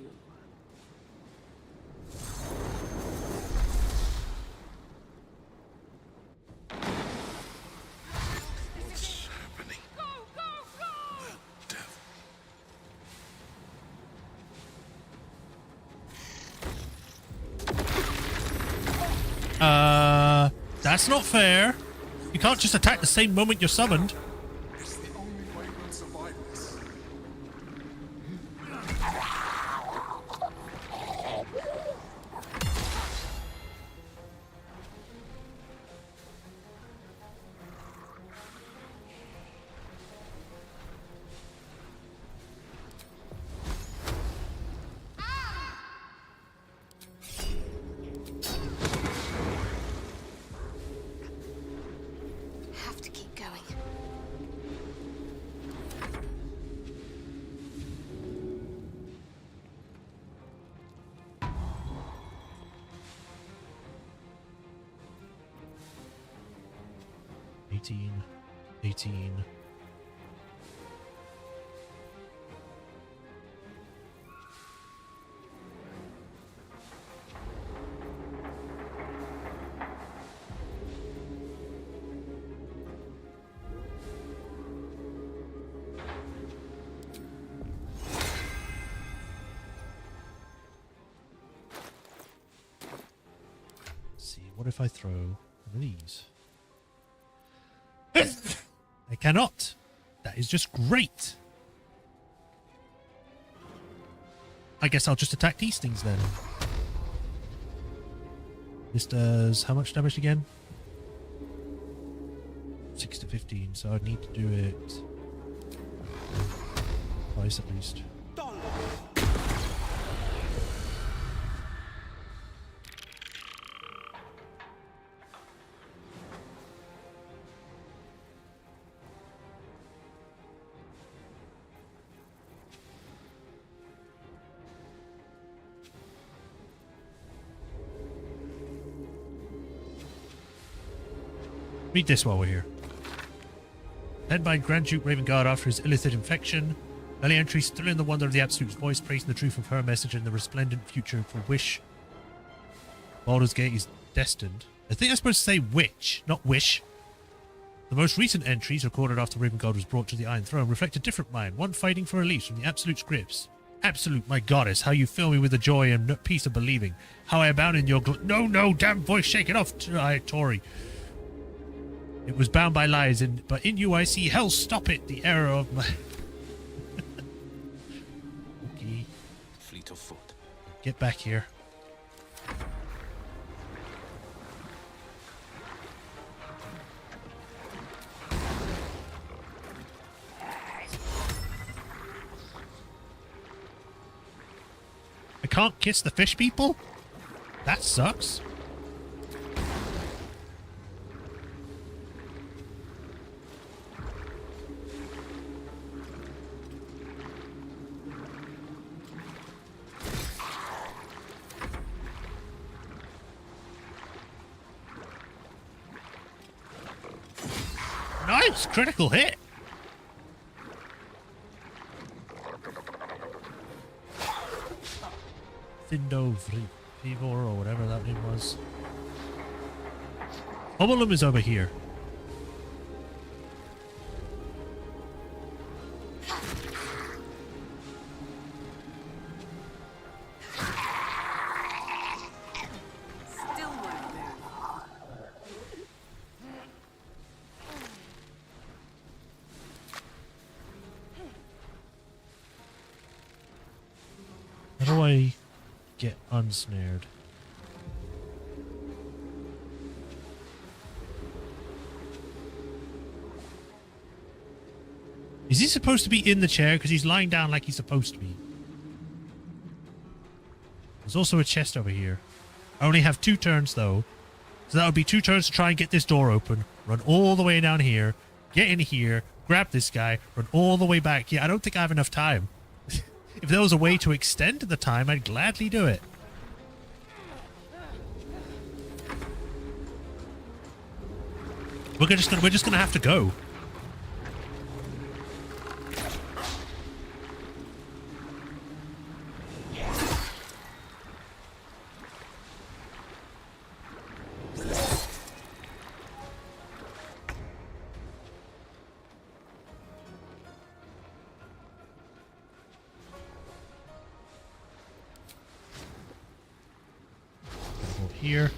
What's happening? Go, go, go! Death. That's not fair. You can't just attack the same moment you're summoned. It's the only way we'll survive this. Have to keep going. 18, 18. What if I throw one of these? I cannot. That is just great. I guess I'll just attack these things then. This does how much damage again? 6 to 15, so I'd need to do it twice at least. Read this while we're here. Led by Grand Duke Ravengard after his illicit infection, early entries still in the wonder of the Absolute's voice, praising the truth of her message and the resplendent future for which Baldur's Gate is destined. I think I'm supposed to say which, not wish. The most recent entries, recorded after Ravengard was brought to the Iron Throne, reflect a different mind, one fighting for release from the Absolute's grips. Absolute, my goddess, how you fill me with the joy and peace of believing. How I abound in your no, damn voice, shake it off, Tori. It was bound by lies, but in you I see hell. Stop it, the error of my... Okay. Fleet of foot. Get back here. I can't kiss the fish people? That sucks. Nice critical hit. Thindo Vivor or whatever that name was. Obolum is over here. How do I get unsnared? Is he supposed to be in the chair? Because he's lying down like he's supposed to be. There's also a chest over here. I only have 2 turns though. So that would be 2 turns to try and get this door open. Run all the way down here. Get in here. Grab this guy. Run all the way back. Yeah, I don't think I have enough time. If there was a way to extend the time, I'd gladly do it. We're just gonna have to go. Here.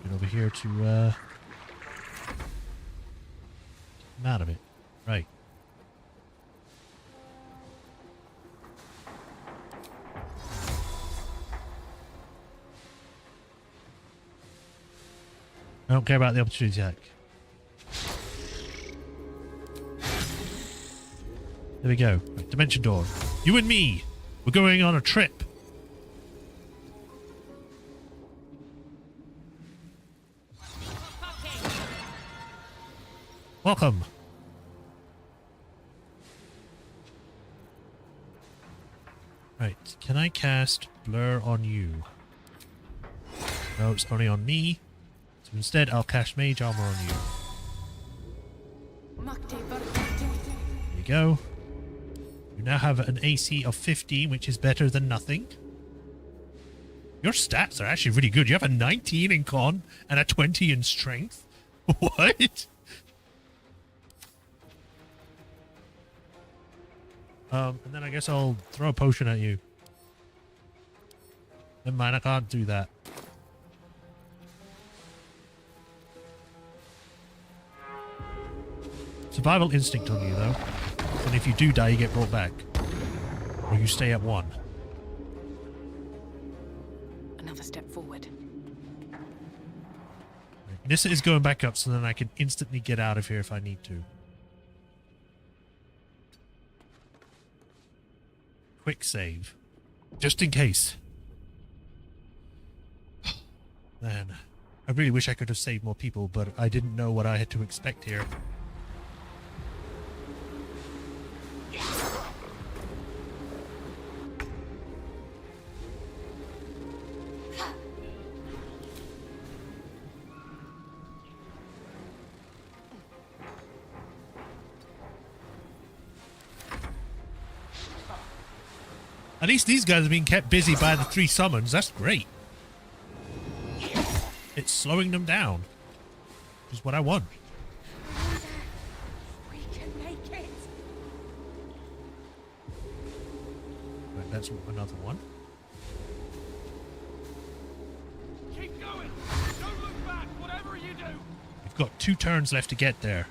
Get over here to get him out of it. Right. I don't care about the opportunity attack. There we go. Right, Dimension Door. You and me. We're going on a trip. Welcome. Right, can I cast Blur on you? No, it's only on me. So instead, I'll cast Mage Armor on you. There you go. You now have an AC of 15, which is better than nothing. Your stats are actually really good. You have a 19 in con and a 20 in strength. What? And then I guess I'll throw a potion at you. Never mind, I can't do that. Survival instinct on you, though. And if you do die, you get brought back. Or you stay at 1. Another step forward. Nissa is going back up so then I can instantly get out of here if I need to. Quick save. Just in case. Man, I really wish I could have saved more people, but I didn't know what I had to expect here. At least these guys are being kept busy by the 3 summons. That's great. It's slowing them down. Which is what I want. We can make it. Right, that's another one. Keep going! Don't look back, whatever you do! We've got 2 turns left to get there.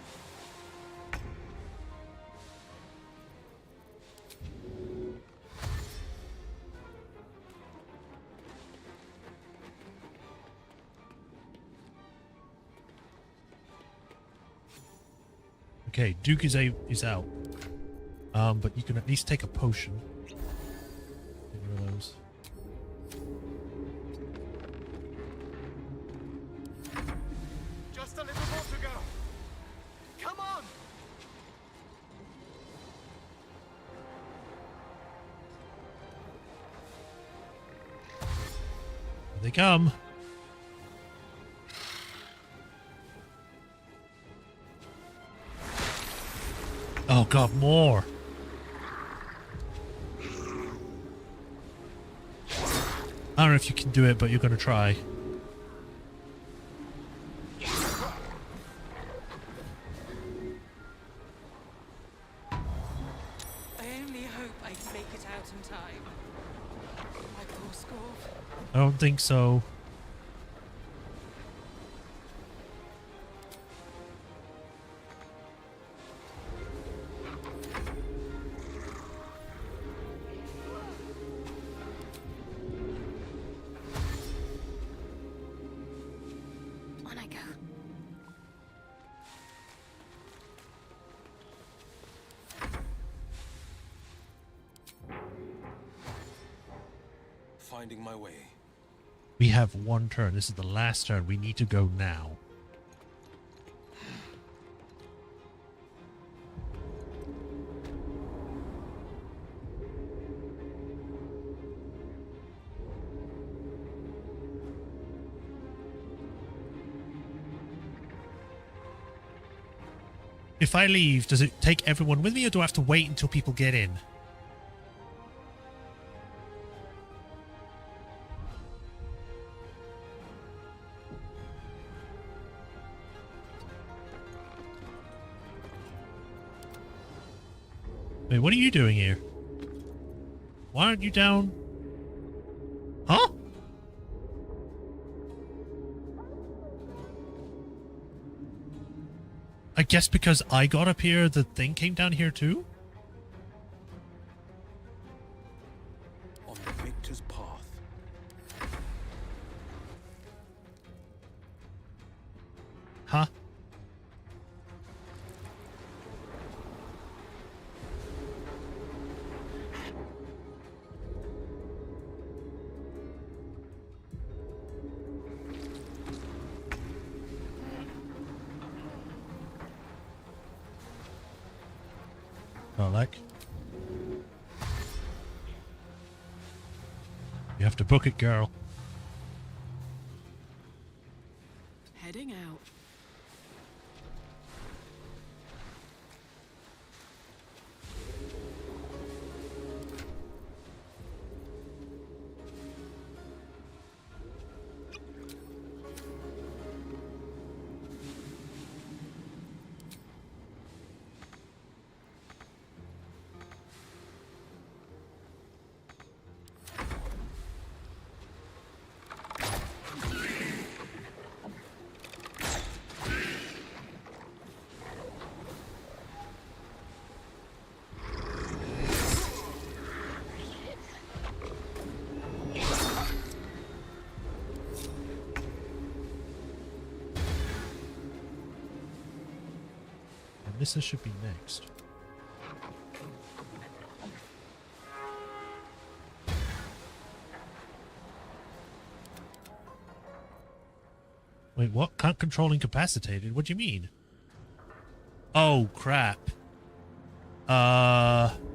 Okay, Duke is out. But you can at least take a potion. Get rid of those. Just a little more to go! Come on! Here they come. Oh god, more! I don't know if you can do it, but you're gonna try. I only hope I can make it out in time. My poor Scorp. I don't think so. On I go. Finding my way. We have 1 turn. This is the last turn. We need to go now. If I leave, does it take everyone with me, or do I have to wait until people get in? Wait, what are you doing here? Why aren't you down? Huh? I guess because I got up here, the thing came down here too? On the victor's path. Huh? Oh, like. You have to book it, girl. Heading out. This should be next. Wait, what? Can't control incapacitated? What do you mean? Oh, crap. Uh-oh.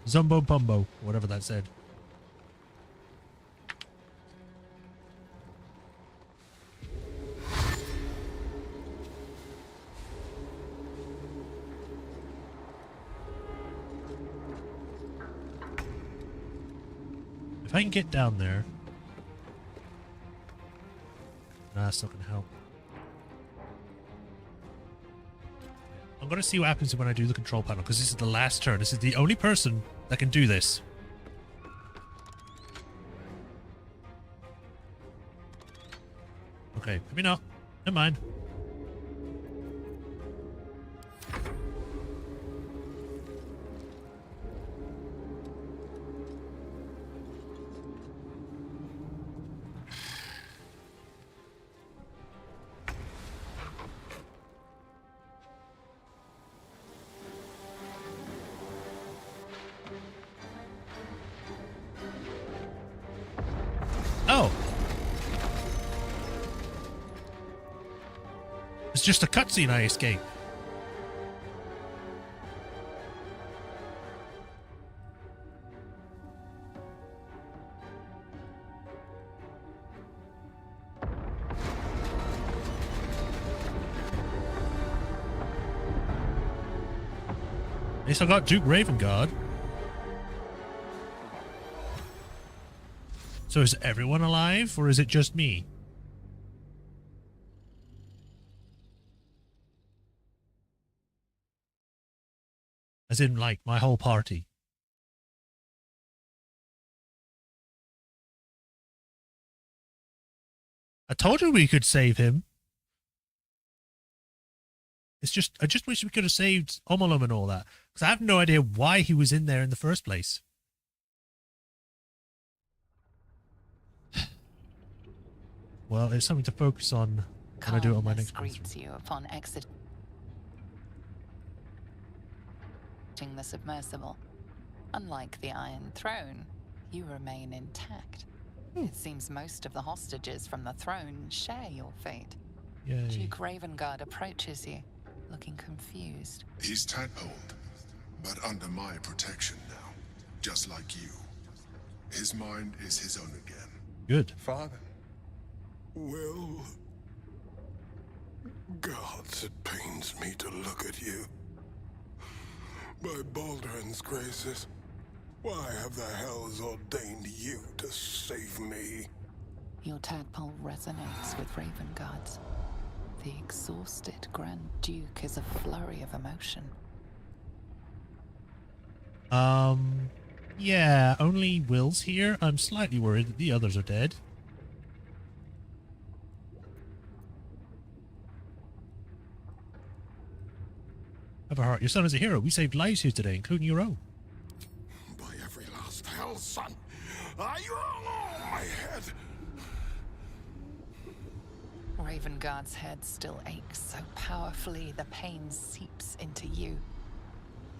Zumbo Bumbo, whatever that said. If I can get down there... Nah, that's not going to help. I'm going to see what happens when I do the control panel, because this is the last turn. This is the only person that can do this. Okay, maybe not. Never mind. Oh. It's just a cutscene I escape. At least I got Duke Ravengard. So is everyone alive, or is it just me? As in, like, my whole party. I told you we could save him. It's just, I just wish we could have saved Omolum and all that. Because I have no idea why he was in there in the first place. Well, it's something to focus on when I do it on my next greets you upon exiting the submersible. Unlike the Iron Throne, you remain intact. It seems most of the hostages from the throne share your fate. Yay. Duke Ravengard approaches you, looking confused. He's tadpoled, but under my protection now, just like you. His mind is his own again. Good. Father. Will... Gods, it pains me to look at you. By Baldur's graces, why have the hells ordained you to save me? Your tadpole resonates with Ravengard's. The exhausted Grand Duke is a flurry of emotion. Yeah, only Will's here. I'm slightly worried that the others are dead. Have a heart. Your son is a hero. We saved lives here today, including your own. By every last hell, son, my head. Ravenguard's head still aches so powerfully the pain seeps into you.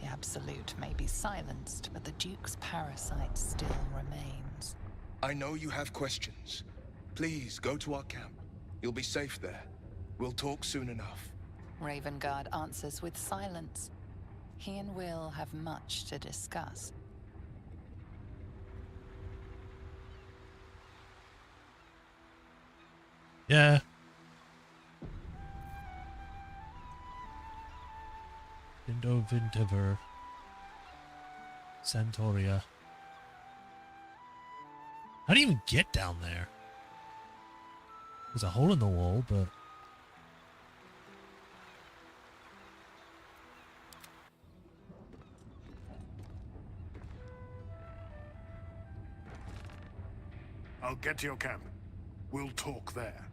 The Absolute may be silenced, but the Duke's parasite still remains. I know you have questions. Please, go to our camp. You'll be safe there. We'll talk soon enough. Ravenguard answers with silence. He and Will have much to discuss. Yeah. Vindovintiver. Santoria. How do you even get down there? There's a hole in the wall, but... I'll get to your camp. We'll talk there.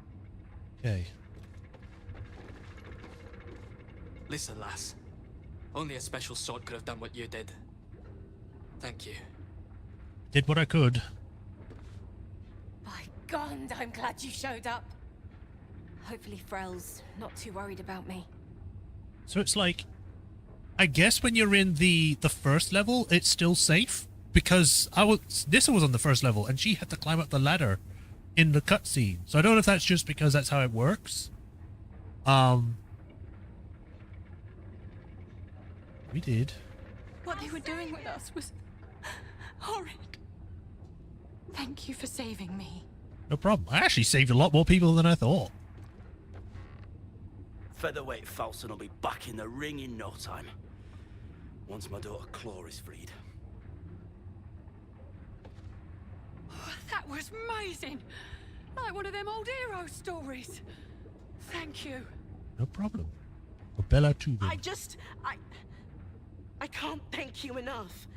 Okay. Listen, lass. Only a special sort could have done what you did. Thank you. Did what I could. By God, I'm glad you showed up. Hopefully Frel's not too worried about me. So it's like, I guess when you're in the first level, it's still safe because Nissa was on the first level and she had to climb up the ladder in the cutscene. So I don't know if that's just because that's how it works. We did. What they were doing with us was horrid. Thank you for saving me. No problem. I actually saved a lot more people than I thought. Featherweight Falson will be back in the ring in no time. Once my daughter Claw is freed. Oh, that was amazing. Like one of them old hero stories. Thank you. No problem. Bella too. I can't thank you enough.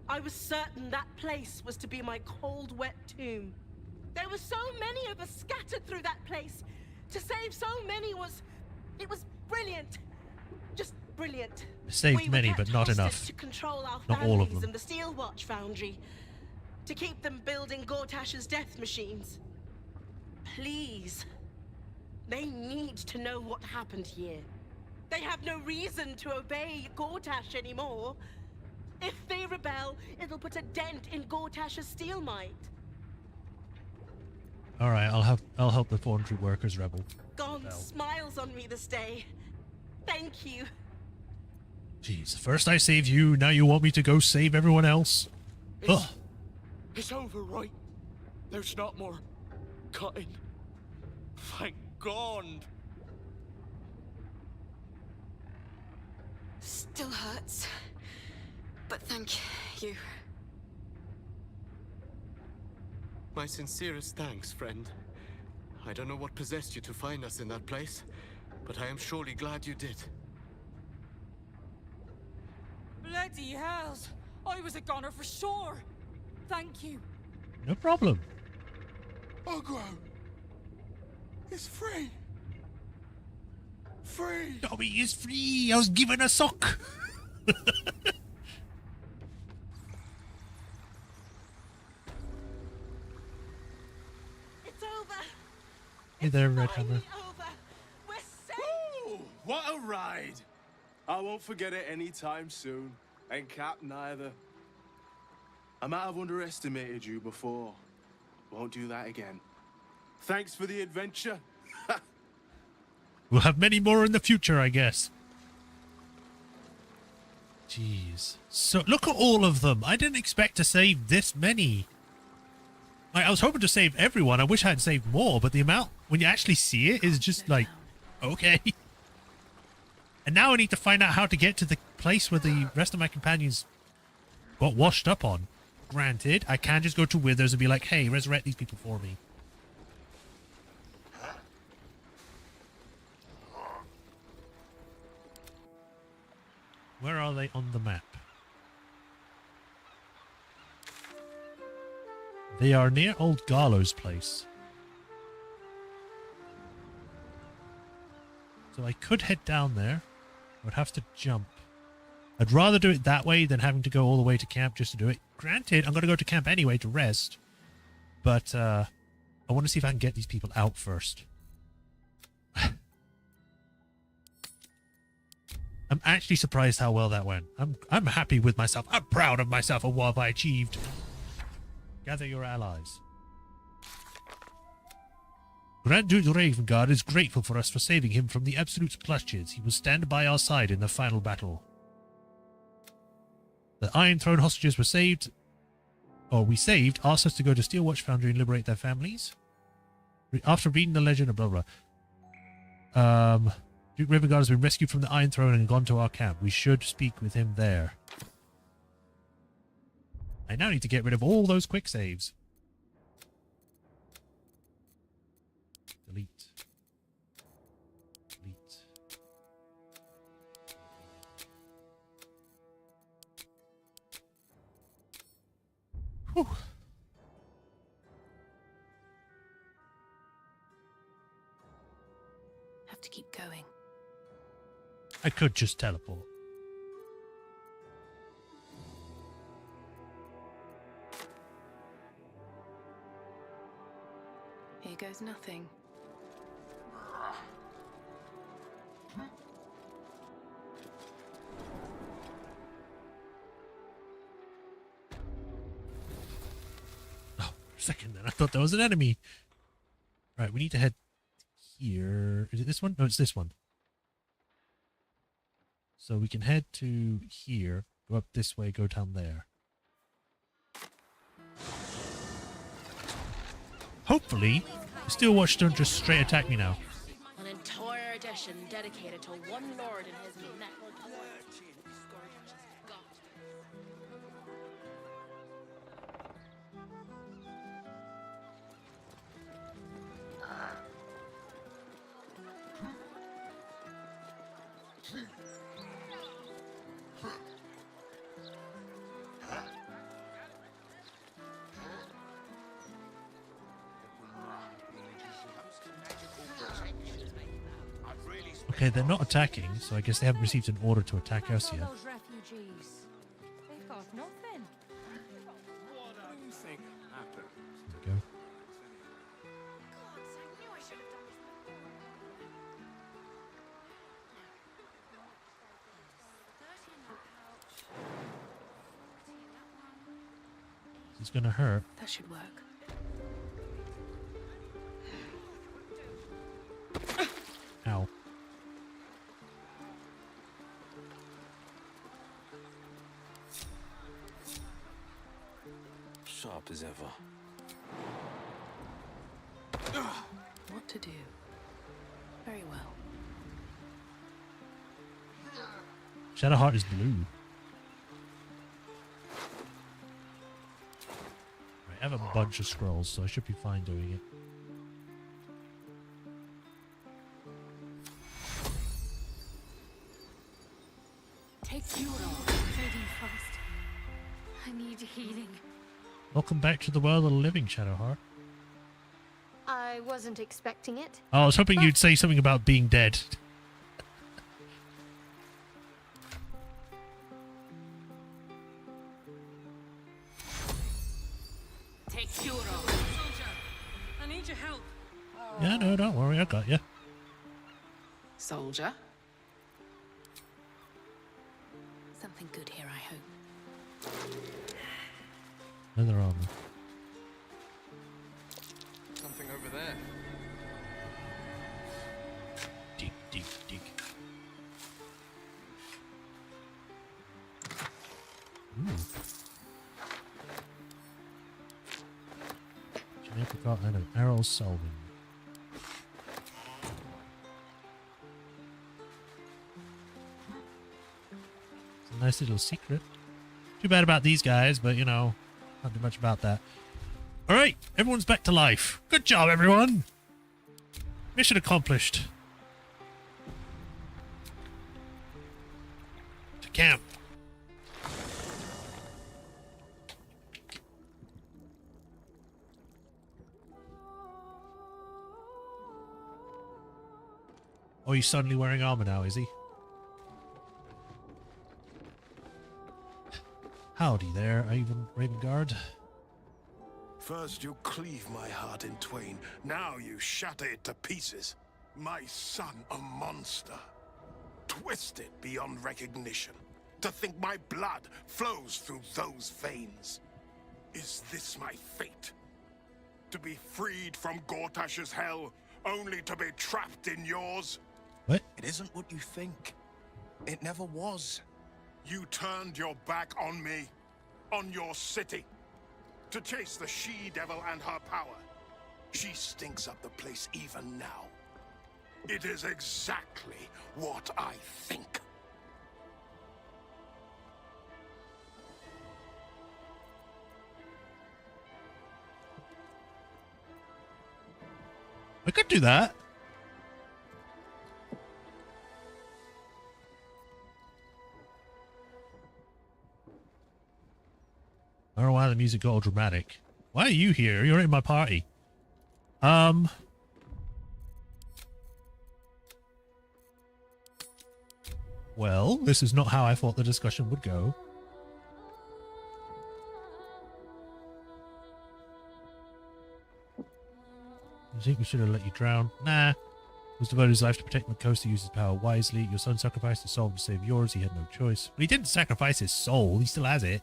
I was certain that place was to be my cold, wet tomb. There were so many of us scattered through that place. To save so many it was brilliant. Just brilliant. Saved many, but not enough. To control our not all of families them. and the Steel Watch Foundry. To keep them building Gortash's death machines. Please. They need to know what happened here. They have no reason to obey Gortash anymore. If they rebel, it'll put a dent in Gortash's steel might. All right, I'll help the foundry workers rebel. God smiles on me this day. Thank you. Jeez, first I saved you, now you want me to go save everyone else? Ugh. It's over, right? There's not more cutting. Thank God. Still hurts. But thank you. My sincerest thanks, friend. I don't know what possessed you to find us in that place, but I am surely glad you did. Bloody hells. I was a goner for sure. Thank you. No problem. Ogro is free. Free. Dobby is free. I was given a sock. It's over. Hey there, Red Hammer. Woo! What a ride! I won't forget it anytime soon. And Cap neither. I might have underestimated you before. Won't do that again. Thanks for the adventure. We'll have many more in the future, I guess. Jeez. So, look at all of them. I didn't expect to save this many. Like, I was hoping to save everyone. I wish I had saved more, but the amount, when you actually see it, is just like, okay. And now I need to find out how to get to the place where the rest of my companions got washed up on. Granted, I can just go to Withers and be like, hey, resurrect these people for me. Where are they on the map? They are near Old Garlow's place. So I could head down there. I would have to jump. I'd rather do it that way than having to go all the way to camp just to do it. Granted, I'm going to go to camp anyway to rest. But I want to see if I can get these people out first. I'm actually surprised how well that went. I'm happy with myself. I'm proud of myself and what I achieved. Gather your allies. Grand Duke Ravengard is grateful for us for saving him from the Absolute's clutches. He will stand by our side in the final battle. The Iron Throne hostages were saved, or we saved, asked us to go to Steelwatch Foundry and liberate their families. After reading the legend of blah blah. Duke Ravengard has been rescued from the Iron Throne and gone to our camp. We should speak with him there. I now need to get rid of all those quick saves. Delete. Delete. Whew. Have to keep going. I could just teleport. Here goes nothing. Oh, for a second then I thought there was an enemy. Right, we need to head here. Is it this one? No, it's this one. So we can head to here, go up this way, go down there. Hopefully, the Steelwatch don't just straight attack me now. An entire edition dedicated to one lord and his metal toy. Okay, they're not attacking, so I guess they haven't received an order to attack us yet. Those refugees. They've got nothing. What do you think happened? There we go. It's gonna hurt. That should work. Ow. Sharp as ever. What to do? Very well. Shadowheart is blue. Right, I have a bunch of scrolls, so I should be fine doing it. Take Euro. Fading fast. I need healing. Welcome back to the world of the living, Shadowheart. I wasn't expecting it. Oh, I was hoping you'd say something about being dead. Take Euro. Soldier, I need your help. Yeah, no, don't worry, I got you. Soldier? Something good here, I hope. Leather armor. Something over there. Dig, dig, dig. Ooh. Apricot and an arrow salving. It's a nice little secret. Too bad about these guys, but you know, can't do much about that. Alright, everyone's back to life. Good job, everyone! Mission accomplished. To camp. Oh, he's suddenly wearing armor now, is he? Howdy there, Ivan Ravengard. First you cleave my heart in twain, now you shatter it to pieces. My son, a monster. Twisted beyond recognition. To think my blood flows through those veins. Is this my fate? To be freed from Gortash's hell, only to be trapped in yours? What? It isn't what you think. It never was. You turned your back on me, on your city, to chase the she-devil and her power. She stinks up the place even now. It is exactly what I think. I could do that. I don't know why the music got all dramatic. Why are you here? You're in my party. Well, this is not how I thought the discussion would go. I think we should have let you drown. Nah. He was devoted his life to protect the coast. He used his power wisely. Your son sacrificed his soul to save yours. He had no choice. But he didn't sacrifice his soul. He still has it.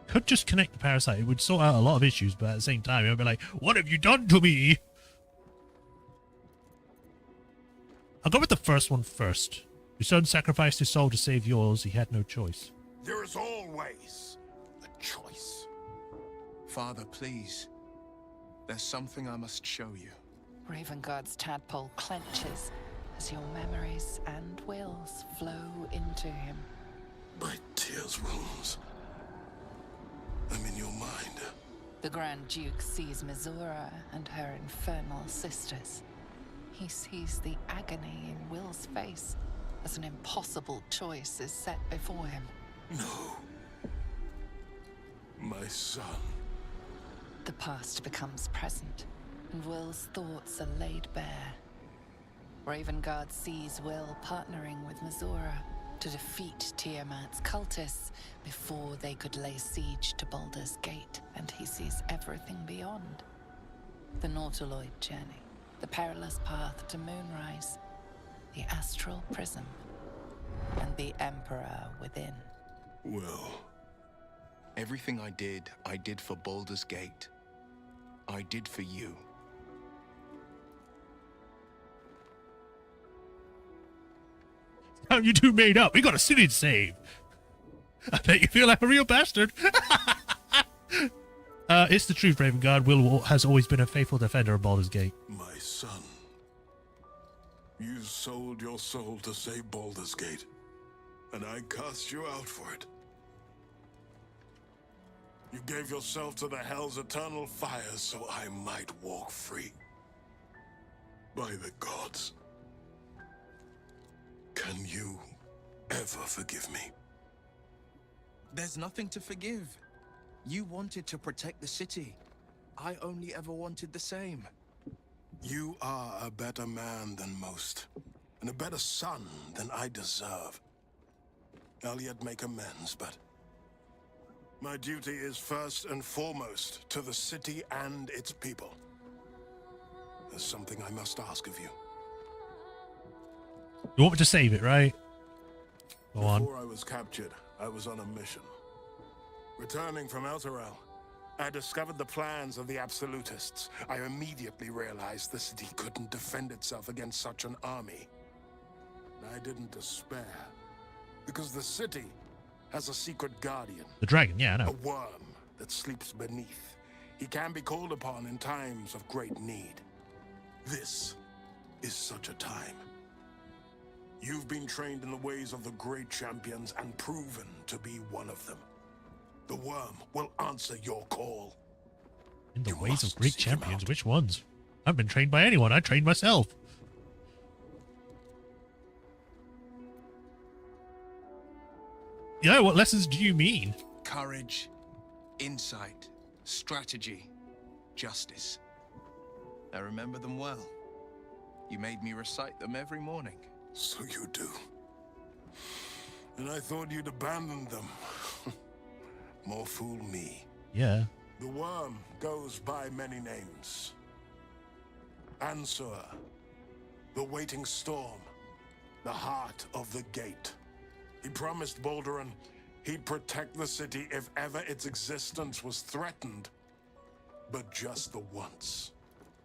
Could just connect the parasite. It would sort out a lot of issues, but at the same time, it would be like, what have you done to me? I'll go with the first one first. Your son sacrificed his soul to save yours. He had no choice. There is always a choice. Father, please. There's something I must show you. Ravengard's tadpole clenches as your memories and wills flow into him. My tears wounds. I'm in your mind. The Grand Duke sees Mizora and her infernal sisters. He sees the agony in Will's face as an impossible choice is set before him. No. My son. The past becomes present, and Will's thoughts are laid bare. Ravengard sees Will partnering with Mizora to defeat Tiamat's cultists before they could lay siege to Baldur's Gate, and he sees everything beyond. The Nautiloid journey, the perilous path to Moonrise, the astral prism, and the Emperor within. Well, everything I did for Baldur's Gate. I did for you. You two made up. We got a city to save. I bet you feel like a real bastard. It's the truth, Ravengard. Will has always been a faithful defender of Baldur's Gate. My son. You sold your soul to save Baldur's Gate, and I cast you out for it. You gave yourself to the Hell's eternal fire so I might walk free. By the gods. Can you ever forgive me? There's nothing to forgive. You wanted to protect the city. I only ever wanted the same. You are a better man than most, and a better son than I deserve. I'll yet make amends, but my duty is first and foremost to the city and its people. There's something I must ask of you. You want me to save it, right? Go on. Before I was captured, I was on a mission. Returning from Elturel, I discovered the plans of the Absolutists. I immediately realized the city couldn't defend itself against such an army. I didn't despair, because the city has a secret guardian. The dragon, yeah, I know. A worm that sleeps beneath. He can be called upon in times of great need. This is such a time. You've been trained in the ways of the great champions and proven to be one of them. The worm will answer your call. In the ways of great champions, which ones? I haven't been trained by anyone. I trained myself. Yeah, what lessons do you mean? Courage, insight, strategy, justice. I remember them well. You made me recite them every morning. So you do. And I thought you'd abandoned them. More fool me. Yeah. The worm goes by many names. Answer, the waiting storm, the heart of the gate. He promised Baldur he'd protect the city if ever its existence was threatened. But just the once.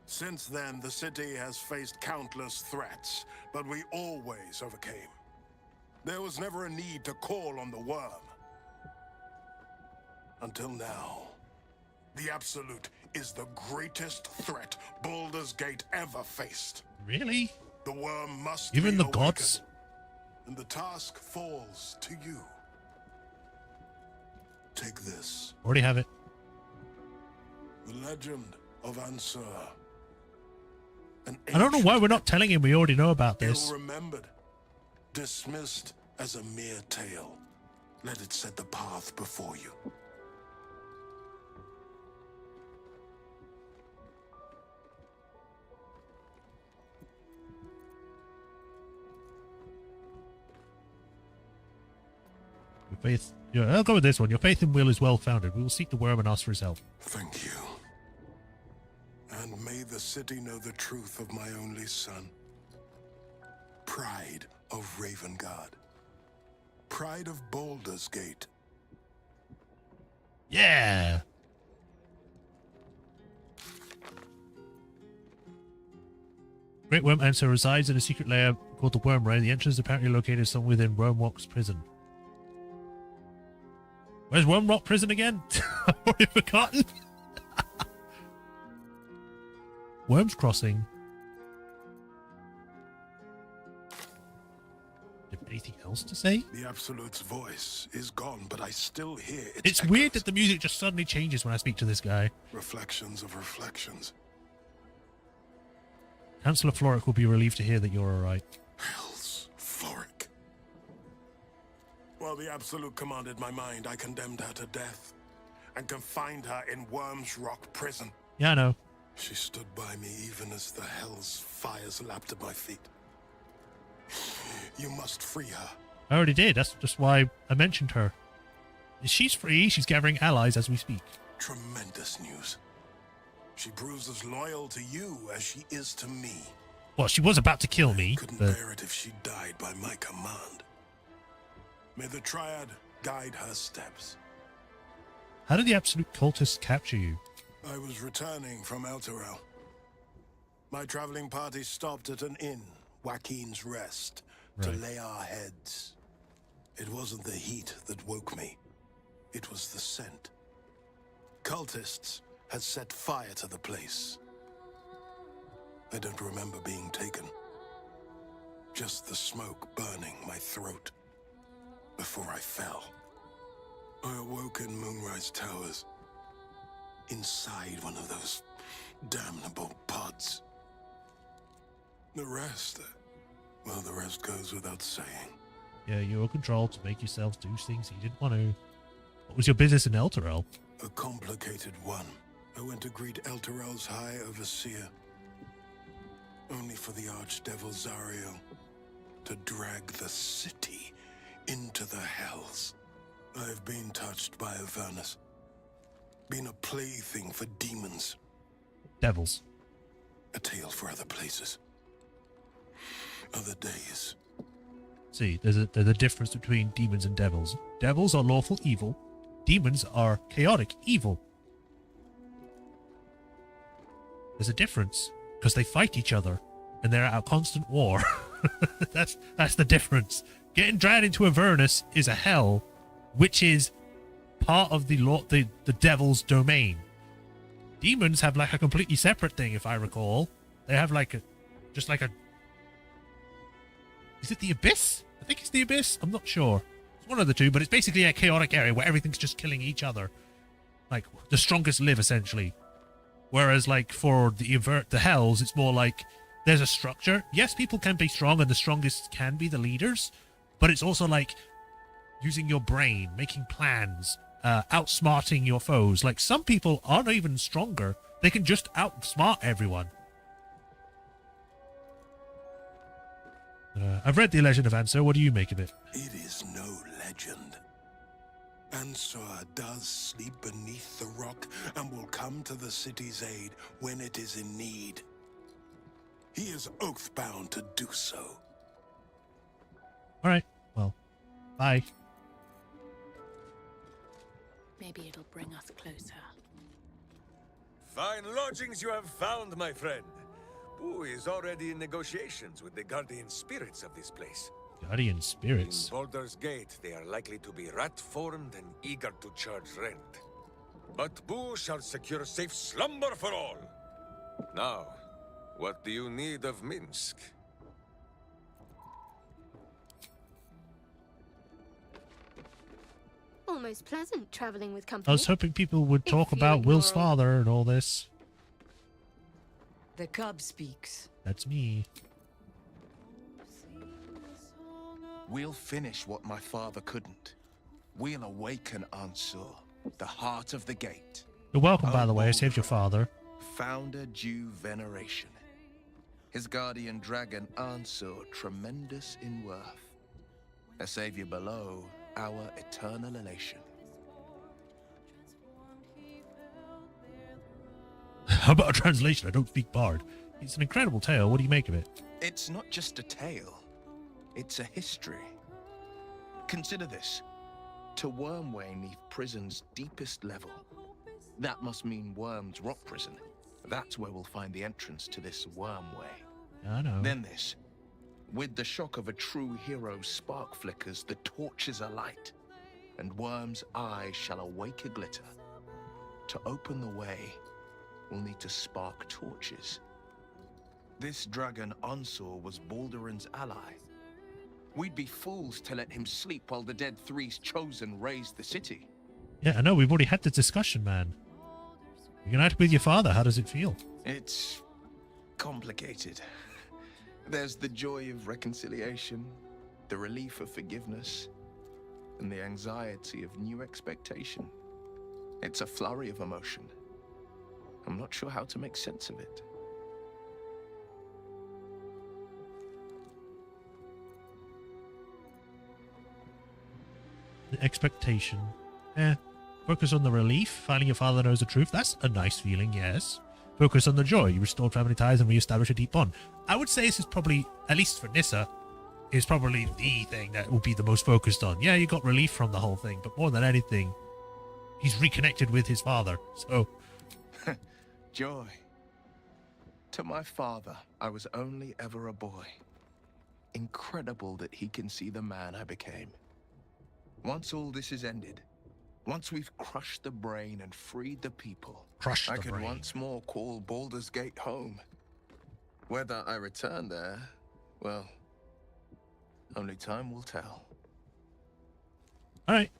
Since then, the city has faced countless threats, but we always overcame. There was never a need to call on the worm. Until now. The Absolute is the greatest threat Baldur's Gate ever faced. Really? The worm must Even be the gods? And the task falls to you. Take this. Already have it. The legend of Ansur. I don't know why we're not telling him we already know about this. Ill-remembered. Dismissed as a mere tale. Let it set the path before you. Your faith... Yeah, I'll go with this one. Your faith in Will is well founded. We will seek the worm and ask for his help. Thank you. And may the city know the truth of my only son. Pride of Ravengard. Pride of Baldur's Gate. Yeah! Great Worm Answer resides in a secret lair called the Worm Ray. The entrance is apparently located somewhere within Wormrock's prison. Where's Wormrock prison again? I've already forgotten. Worm's Crossing. Do you have anything else to say? The Absolute's voice is gone, but I still hear its It's weird that the music just suddenly changes when I speak to this guy. reflections of reflections. Councillor Floric will be relieved to hear that you're alright. Hells, Floric. While the Absolute commanded my mind, I condemned her to death and confined her in Worm's Rock prison. Yeah, I know. She stood by me even as the Hell's fires lapped at my feet. You must free her. I already did. That's just why I mentioned her. She's free. She's gathering allies as we speak. Tremendous news. She proves as loyal to you as she is to me. Well, she was about to kill me. Couldn't but... bear it if she died by my command. May the Triad guide her steps. How did the Absolute cultists capture you? I was returning from Elturel. My traveling party stopped at an inn, Joaquin's Rest, to lay our heads. It wasn't the heat that woke me. It was the scent. Cultists had set fire to the place. I don't remember being taken. Just the smoke burning my throat before I fell. I awoke in Moonrise Towers, inside one of those damnable pods. The rest goes without saying. Yeah, you were controlled to make yourselves do things you didn't want to. What was your business in Elturel? A complicated one. I went to greet Elturel's High Overseer, only for the Archdevil Zariel to drag the city into the Hells. I've been touched by Avernus, been a plaything for demons. Devils. A tale for other places. Other days. See, there's a difference between demons and devils. Devils are lawful evil. Demons are chaotic evil. There's a difference because they fight each other and they're at a constant war. That's the difference. Getting dragged into Avernus is a hell, which is part of the devil's domain. Demons have like a completely separate thing, if I recall. They have like just like a. Is it the Abyss? I think it's the Abyss. I'm not sure. It's one of the two, but it's basically a chaotic area where everything's just killing each other. Like the strongest live, essentially. Whereas, like, for the Hells, it's more like there's a structure. Yes, people can be strong, and the strongest can be the leaders, but it's also like using your brain, making plans, outsmarting your foes. Like, some people aren't even stronger. They can just outsmart everyone. I've read The Legend of Ansur. What do you make of it? It is no legend. Ansur does sleep beneath the rock and will come to the city's aid when it is in need. He is oath-bound to do so. All right. Well, bye. Maybe it'll bring us closer. Fine lodgings you have found, my friend. Boo is already in negotiations with the guardian spirits of this place. Guardian spirits? In Baldur's Gate, they are likely to be rat-formed and eager to charge rent. But Boo shall secure safe slumber for all. Now, what do you need of Minsk? Almost pleasant traveling with company. I was hoping people would talk about Will's father and all this. The cub speaks. That's me. We'll finish what my father couldn't. We'll awaken Ansur, the heart of the gate. You're welcome, by the way. I saved your father. Founder due veneration. His guardian dragon Ansur, tremendous in worth. A savior below, our eternal elation. How about a translation? I don't speak Bard. It's an incredible tale. What do you make of it? It's not just a tale. It's a history. Consider this. To Wormway 'neath prison's deepest level. That must mean Worm's rock prison. That's where we'll find the entrance to this Wormway. I know. Then this. With the shock of a true hero's spark flickers, the torches alight, and Worm's eyes shall awake a glitter. To open the way, we'll need to spark torches. This dragon Ansur was Balduran's ally. We'd be fools to let him sleep while the Dead Three's chosen raised the city. Yeah, I know. We've already had the discussion, man. You're united with your father. How does it feel? It's complicated. There's the joy of reconciliation, the relief of forgiveness, and the anxiety of new expectation. It's a flurry of emotion. I'm not sure how to make sense of it. The expectation. Focus on the relief. Finding your father knows the truth. That's a nice feeling, yes. Focus on the joy. You restore family ties and reestablish a deep bond. I would say this is probably, at least for Nissa, is probably the thing that will be the most focused on. Yeah, you got relief from the whole thing, but more than anything, he's reconnected with his father, so... Joy. To my father, I was only ever a boy. Incredible that he can see the man I became. Once all this is ended, once we've crushed the brain and freed the people, I could once more call Baldur's Gate home. Whether I return there, well, only time will tell. All right.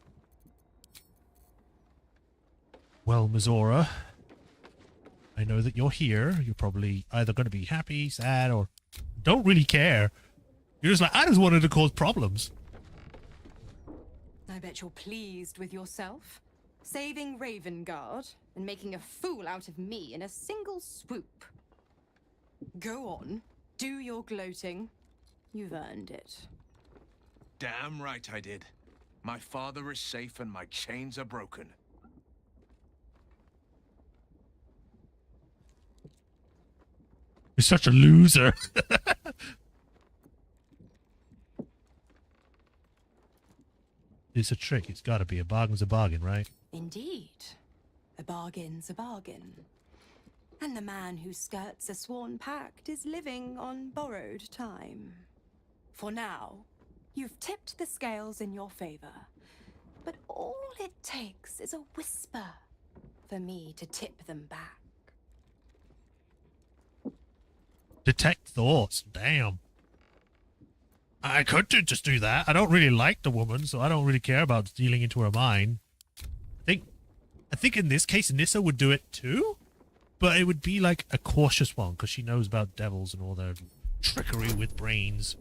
Well, Mizora, I know that you're here. You're probably either going to be happy, sad, or don't really care. You're just like, I just wanted to cause problems. I bet you're pleased with yourself. Saving Ravengard and making a fool out of me in a single swoop. Go on. Do your gloating. You've earned it. Damn right I did. My father is safe and my chains are broken. You're such a loser. It's a trick. It's got to be. A bargain's a bargain, right? Indeed. A bargain's a bargain. And the man who skirts a sworn pact is living on borrowed time. For now, you've tipped the scales in your favor. But all it takes is a whisper for me to tip them back. Detect thoughts. Damn. I could just do that. I don't really like the woman, so I don't really care about stealing into her mind. I think in this case, Nissa would do it too? But it would be like a cautious one, because she knows about devils and all their trickery with brains.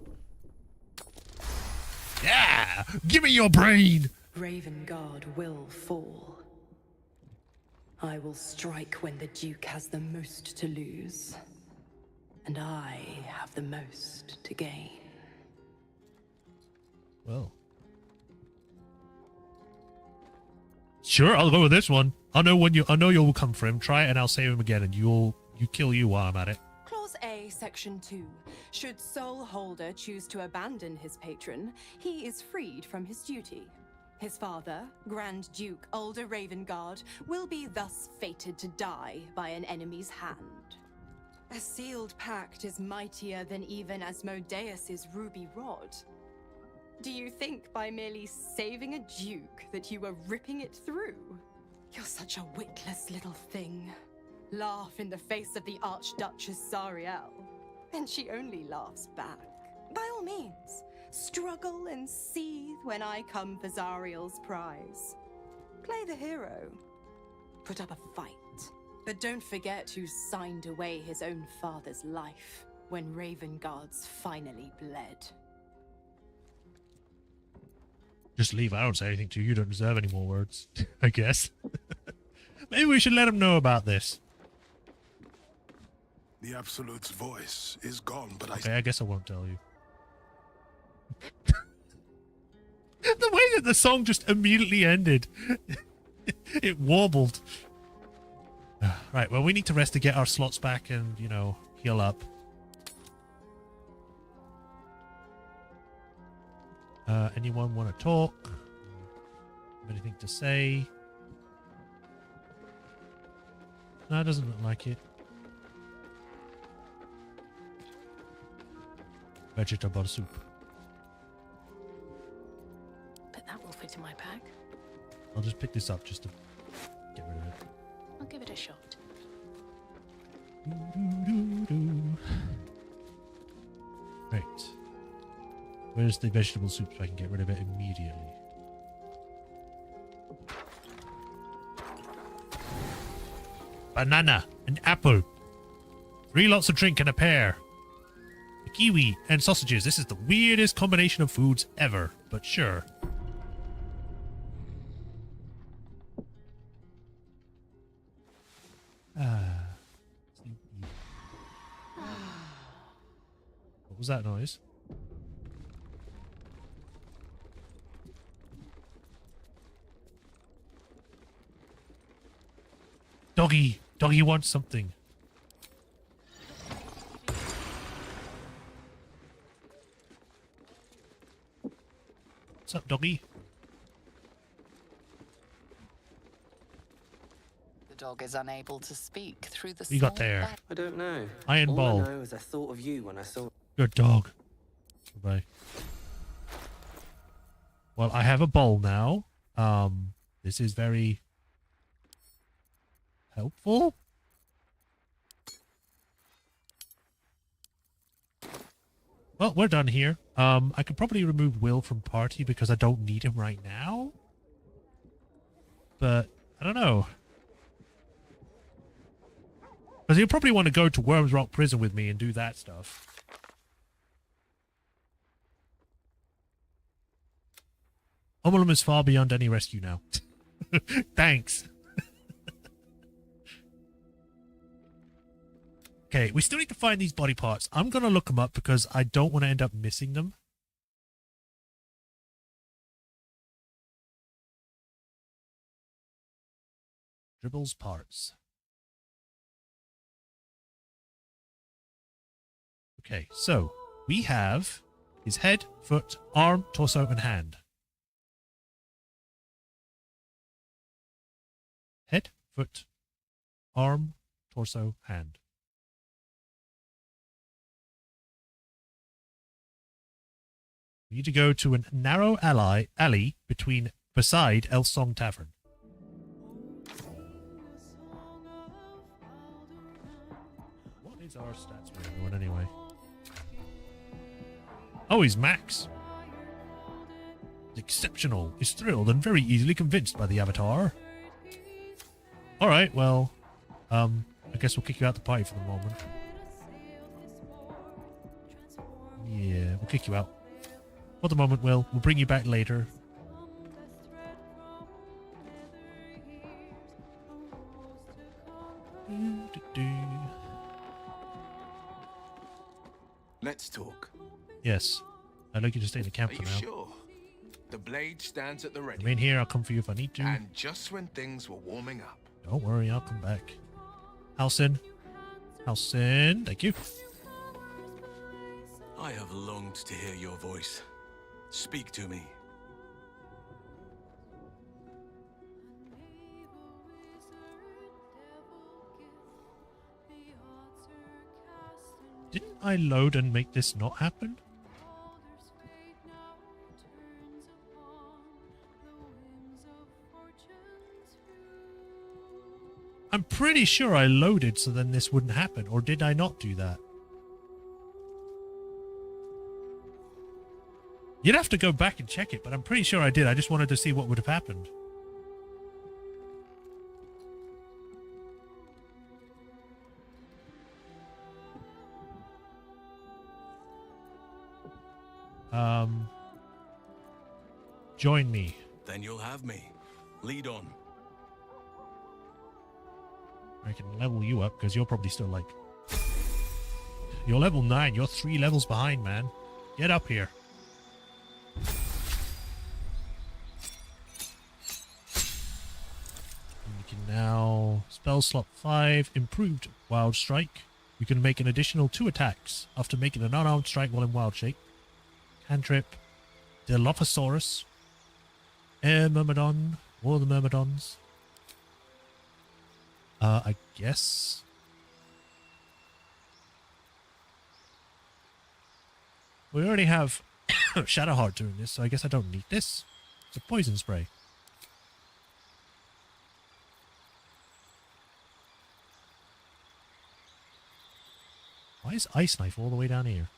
Yeah! Give me your brain! Ravengard will fall. I will strike when the Duke has the most to lose. And I have the most to gain. Well. Sure, I'll go with this one. I know you'll come for him. Try it and I'll save him again, and you kill you while I'm at it. Clause A, Section 2. Should Soul Holder choose to abandon his patron, he is freed from his duty. His father, Grand Duke Ulder Ravengard, will be thus fated to die by an enemy's hand. A sealed pact is mightier than even Asmodeus's ruby rod. Do you think by merely saving a duke that you were ripping it through? You're such a witless little thing. Laugh in the face of the Archduchess Zariel, and she only laughs back. By all means, struggle and seethe when I come for Zariel's prize. Play the hero. Put up a fight. But don't forget who signed away his own father's life when Ravengard's finally bled. Just leave. I don't say anything to you. You don't deserve any more words, I guess. Maybe we should let him know about this. The Absolute's voice is gone, but I guess I won't tell you. The way that the song just immediately ended. It warbled. Right, well, we need to rest to get our slots back and, you know, heal up. Anyone want to talk? Anything to say? No, it doesn't look like it. Vegetable soup. But that will fit in my pack. I'll just pick this up just to get rid of it. I'll give it a shot. Right. Where's the vegetable soup so I can get rid of it immediately? Banana, an apple, 3 lots of drink and a pear, a kiwi and sausages. This is the weirdest combination of foods ever, but sure. What was that noise? Doggy! Doggy wants something. What's up, doggy? The dog is unable to speak through the You got there. I don't know. Iron All ball. I know is I thought of you when I saw. Good dog. Bye. Well, I have a bowl now. This is very helpful. Well, we're done here. I could probably remove Will from party because I don't need him right now. But I don't know. Because he'll probably want to go to Worms Rock Prison with me and do that stuff. Omulum is far beyond any rescue now. Thanks. Okay, we still need to find these body parts. I'm going to look them up because I don't want to end up missing them. Dribbles parts. Okay, so we have his head, foot, arm, torso, and hand. Head, foot, arm, torso, hand. We need to go to a narrow alley beside El Song Tavern. What is our stats for everyone anyway? Oh, he's Max. Exceptional. Is thrilled and very easily convinced by the avatar. Alright, well, I guess we'll kick you out the party for the moment. Yeah, we'll kick you out. For the moment, we'll bring you back later. Let's talk. Yes. I'd like you to stay in the camp Are for you now. sure? The blade stands at the ready. Remain here, I'll come for you if I need to. And just when things were warming up. Don't worry, I'll come back. Halsin. Halsin, thank you. I have longed to hear your voice. Speak to me. Didn't I load and make this not happen? I'm pretty sure I loaded so then this wouldn't happen, or did I not do that? You'd have to go back and check it, but I'm pretty sure I did. I just wanted to see what would have happened. Join me. Then you'll have me. Lead on. I can level you up because you're probably still like... You're level 9. You're 3 levels behind, man. Get up here. And you can now... Spell slot 5. Improved Wild Strike. You can make an additional 2 attacks after making an unarmed strike while in wild shape. Cantrip. Dilophosaurus. Air Myrmidon. War of the Myrmidons. I guess. We already have Shadowheart doing this, so I guess I don't need this. It's a poison spray. Why is Ice Knife all the way down here?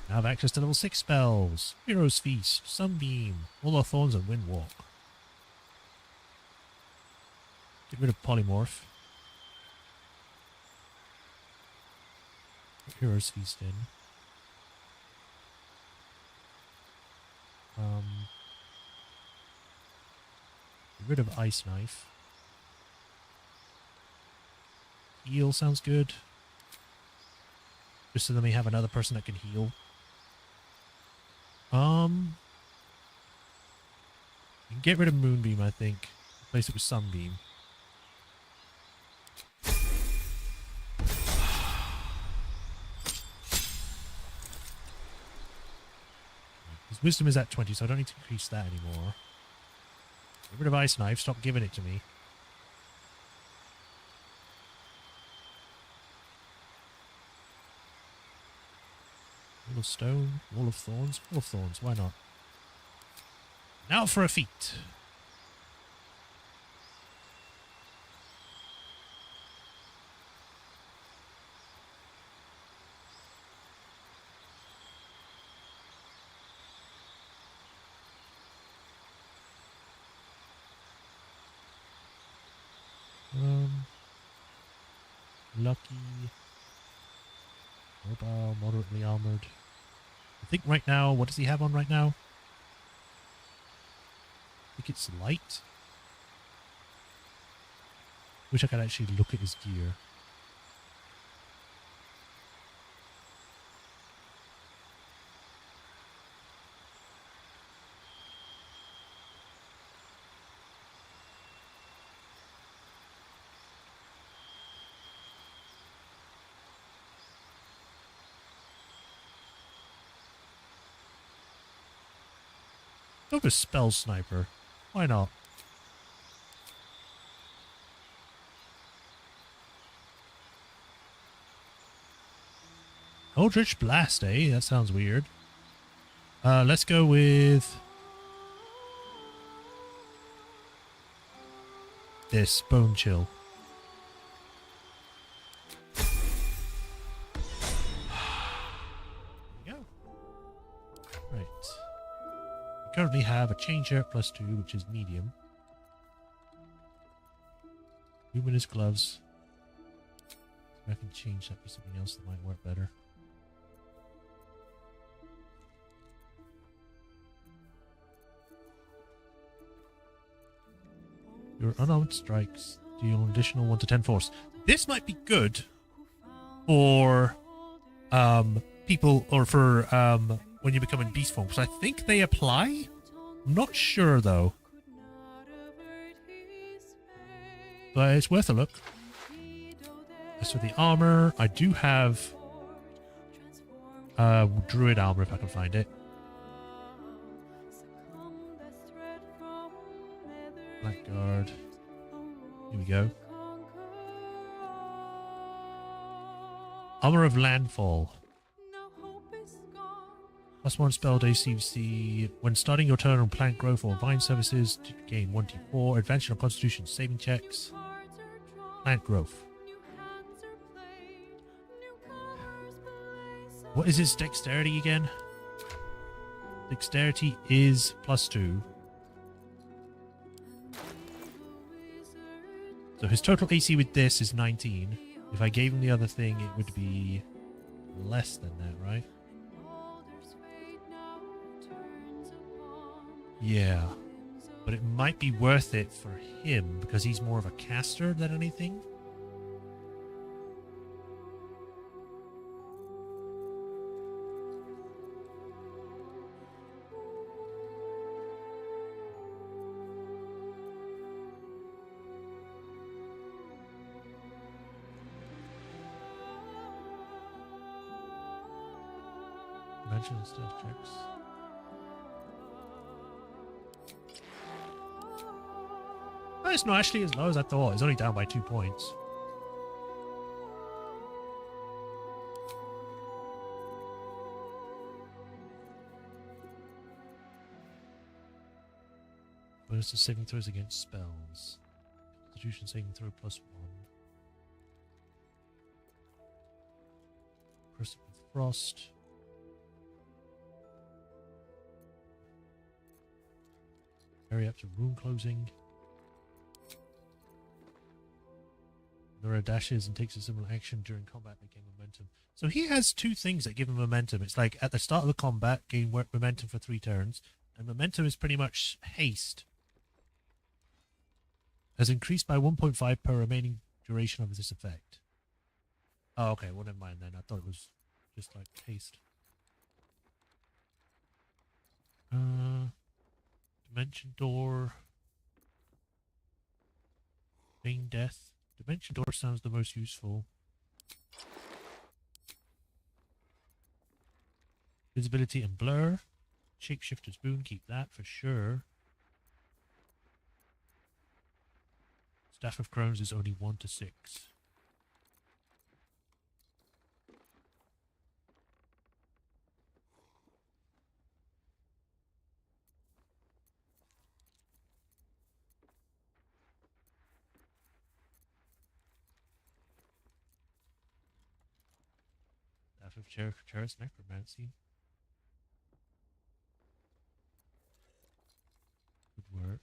Now have access to level 6 spells. Hero's Feast, Sunbeam, Wall of Thorns and Windwalk. Get rid of Polymorph. Put Hero's Feast in. Get rid of Ice Knife. Heal sounds good. Just so then we have another person that can heal. You can get rid of Moonbeam, I think. Replace it with Sunbeam. His Wisdom is at 20, so I don't need to increase that anymore. Get rid of Ice Knife, stop giving it to me. Wall of Stone, Wall of Thorns, Wall of Thorns, why not? Now for a feat. Lucky. Mobile, moderately armored. I think right now, what does he have on right now? I think it's light. Wish I could actually look at his gear. Go for Spell Sniper. Why not? Eldritch Blast, eh? That sounds weird. Let's go with this Bone Chill. There we go. currently have a chain shirt +2, which is medium. Luminous gloves. I can change that for something else that might work better. Your unarmed strikes deal an additional 1 to 10 force. This might be good for people, or for when you become in beast form, because I think they apply. I'm not sure though, but it's worth a look. As for the armor, I do have druid armor if I can find it. Blackguard. Here we go. Armor of Landfall. +1 spell AC. When starting your turn on plant growth or vine services, to gain 1d4. Advantage on Constitution saving checks. Plant growth. What is his dexterity again? Dexterity is +2. So his total AC with this is 19. If I gave him the other thing, it would be less than that, right? Yeah. But it might be worth it for him because he's more of a caster than anything. Dimensional stealth checks. Oh, it's not actually as low as I thought. It's only down by 2 points. Bonus to saving throws against spells. Constitution saving throw +1. Crystal with Frost. Hurry up to room closing. Nora dashes and takes a similar action during combat to gain momentum. So he has 2 things that give him momentum. It's like at the start of the combat, gain momentum for 3 turns. And momentum is pretty much haste. Has increased by 1.5 per remaining duration of this effect. Oh, okay. Well, never mind then. I thought it was just like haste. Dimension Door. Feign Death. Dimension Door sounds the most useful. Visibility and Blur. Shapeshifter's Boon, keep that for sure. Staff of Crones is only 1 to 6. Staff of Cheris Necromancy. Good work.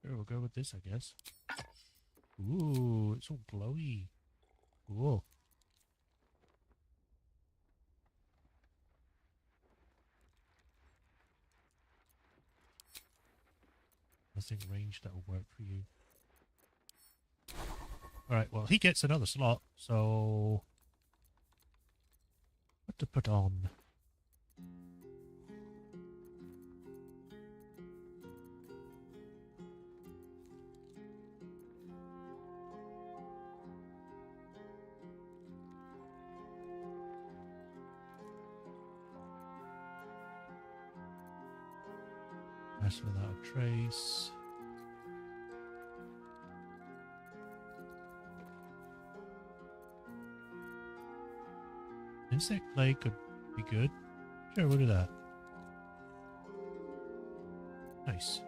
Sure, we'll go with this, I guess. Ooh, it's all glowy. Cool. Nothing ranged that'll work for you. Alright, well, he gets another slot, so... what to put on? Pass without a trace. Insect play could be good. Sure, we'll do that. Nice.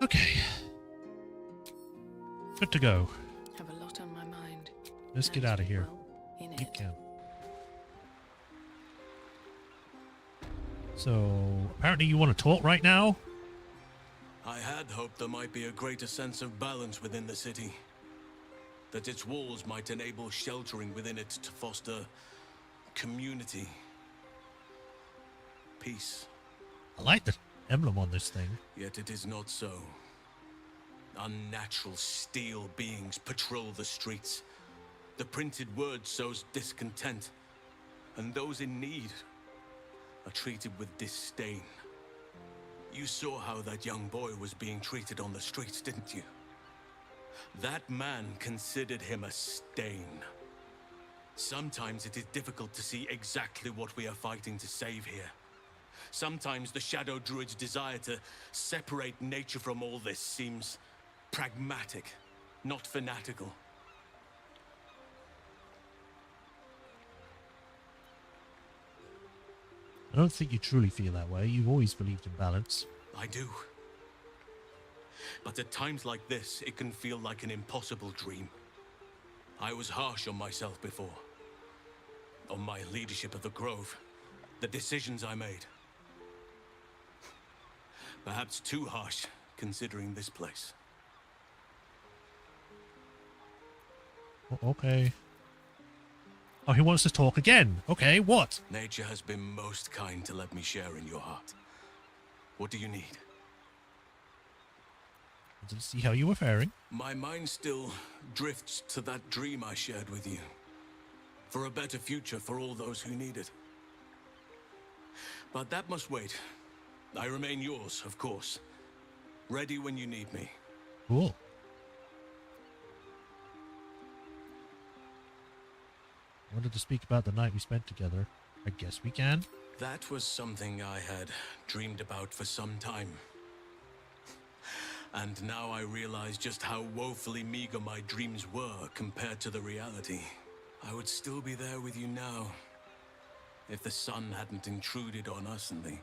Okay. Good to go. Let's get out of here. in You it. can. So, apparently you want to talk right now? I had hoped there might be a greater sense of balance within the city. That its walls might enable sheltering within it to foster community. Peace. I like the emblem on this thing. Yet it is not so. Unnatural steel beings patrol the streets. The printed word sows discontent, and those in need are treated with disdain. You saw how that young boy was being treated on the streets, didn't you? That man considered him a stain. Sometimes it is difficult to see exactly what we are fighting to save here. Sometimes the Shadow Druid's desire to separate nature from all this seems pragmatic, not fanatical. I don't think you truly feel that way. You've always believed in balance. I do. But at times like this, it can feel like an impossible dream. I was harsh on myself before. On my leadership of the Grove. The decisions I made. Perhaps too harsh, considering this place. Okay. Oh, he wants to talk again. Okay, what? Nature has been most kind to let me share in your heart. What do you need? To see how you were faring. My mind still drifts to that dream I shared with you. For a better future for all those who need it. But that must wait. I remain yours, of course. Ready when you need me. Cool. Wanted to speak about the night we spent together. I guess we can. That was something I had dreamed about for some time. And now I realize just how woefully meager my dreams were compared to the reality. I would still be there with you now. If the sun hadn't intruded on us and the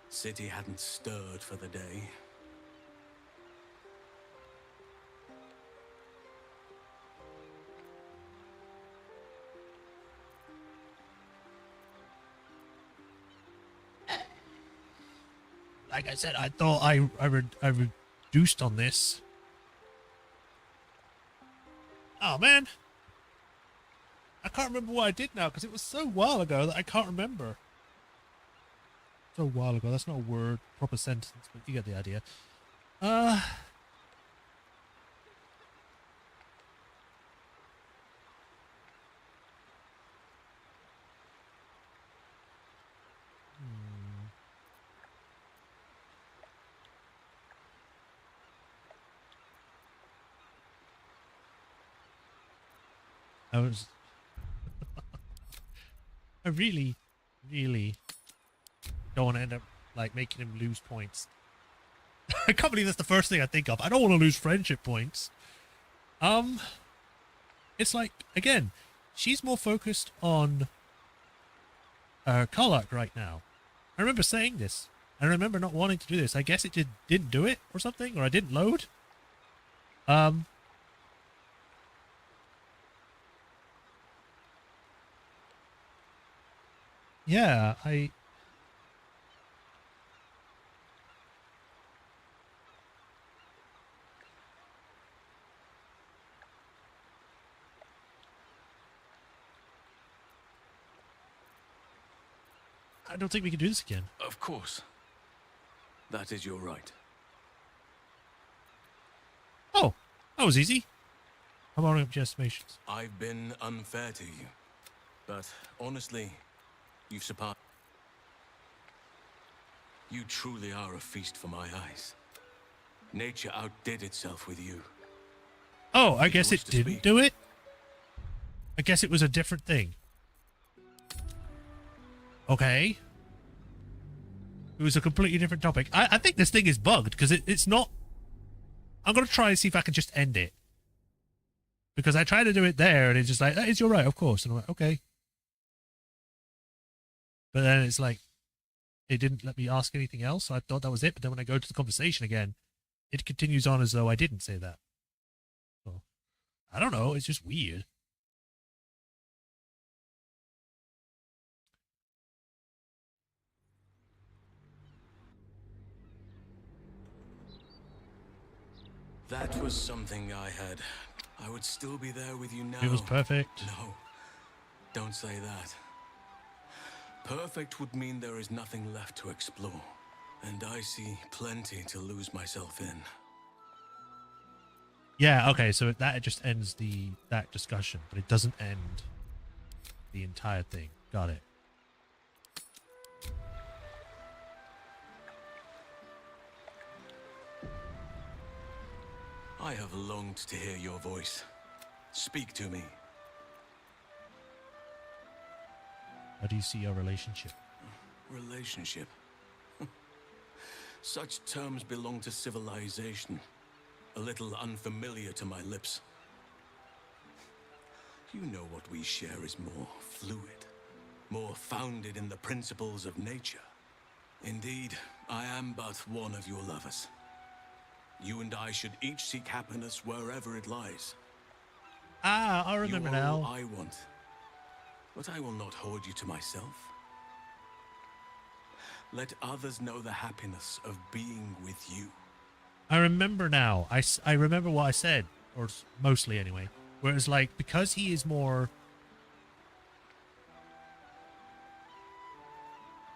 city hadn't stirred for the day. Like I said, I thought I reduced on this. Oh, man. I can't remember what I did now, because it was so while ago that I can't remember. So while ago, that's not a word, proper sentence, but you get the idea. I really don't want to end up like making him lose points. I can't believe that's the first thing I think of. I don't want to lose friendship points. It's like, again, she's more focused on Karlach right now. I remember saying this. I remember not wanting to do this. I guess it didn't do it or something, or I didn't load. Yeah, I don't think we can do this again. Of course. That is your right. Oh, that was easy. I'm rounding up your estimations. I've been unfair to you. But honestly, you've surpassed. You truly are a feast for my eyes. Nature outdid itself with you. Oh, I guess it didn't do it? I guess it was a different thing. Okay. It was a completely different topic. I think this thing is bugged, because it's not... I'm going to try and see if I can just end it. Because I tried to do it there, and it's just like, it's your right, of course. And I'm like, okay. But then it's like, it didn't let me ask anything else, so I thought that was it. But then when I go to the conversation again, it continues on as though I didn't say that. So, I don't know, it's just weird. That was something I had. I would still be there with you now. It was perfect. No, don't say that. Perfect would mean there is nothing left to explore, and I see plenty to lose myself in. Yeah, okay, so that just ends that discussion, but it doesn't end the entire thing. Got it. I have longed to hear your voice. Speak to me. How do you see our relationship? Relationship? Such terms belong to civilization. A little unfamiliar to my lips. You know what we share is more fluid, more founded in the principles of nature. Indeed, I am but one of your lovers. You and I should each seek happiness wherever it lies. Ah, I remember you are now. all I want, but I will not hoard you to myself. Let others know the happiness of being with you. I remember now. I remember what I said, or mostly anyway. Whereas, like, because he is more...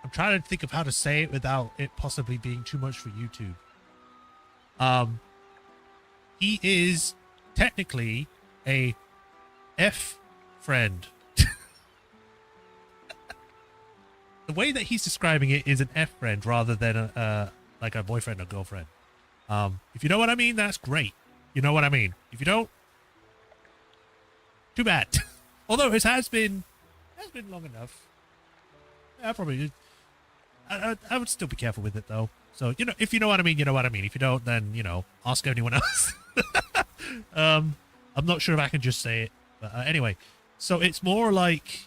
I'm trying to think of how to say it without it possibly being too much for YouTube. He is technically a F friend. The way that he's describing it is an F friend rather than like a boyfriend or girlfriend. If you know what I mean, that's great. You know what I mean. If you don't, too bad. Although it has been long enough. I probably I would still be careful with it though. So, you know, if you know what I mean, you know what I mean. If you don't, then, you know, ask anyone else. I'm not sure if I can just say it. But anyway, so it's more like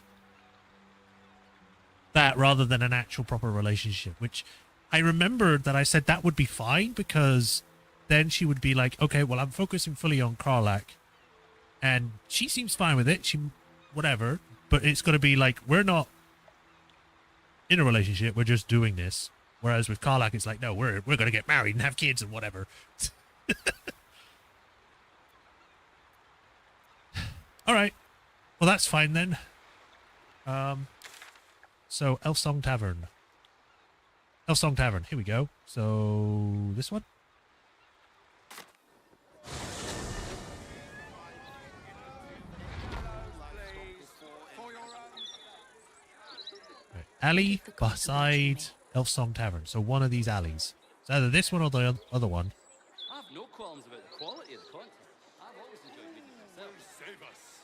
that rather than an actual proper relationship, which I remembered that I said that would be fine because then she would be like, okay, well, I'm focusing fully on Karlach. And she seems fine with it. Whatever. But it's going to be like, we're not in a relationship. We're just doing this. Whereas with Karlach, it's like, no, we're going to get married and have kids and whatever. All right. Well, that's fine then. So Elfsong Tavern. Elfsong Tavern. Here we go. So this one. Right. Alley beside Elfsong Tavern. So one of these alleys. It's either this one or the other one. I have no qualms about the quality of the content. I've always enjoyed reading it myself. Save us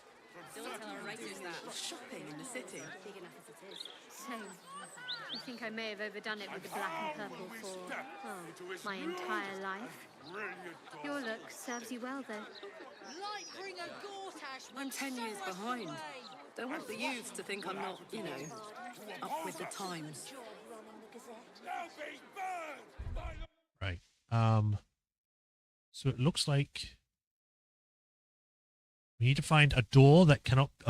from Don't tell our writers that. Shopping in the city. Big enough as it is. So, I think I may have overdone it with the black and purple for, my entire life. Your look serves you well, though. I'm 10 years behind. Don't want the youths to think I'm not, you know, up with the times. Right. So it looks like we need to find a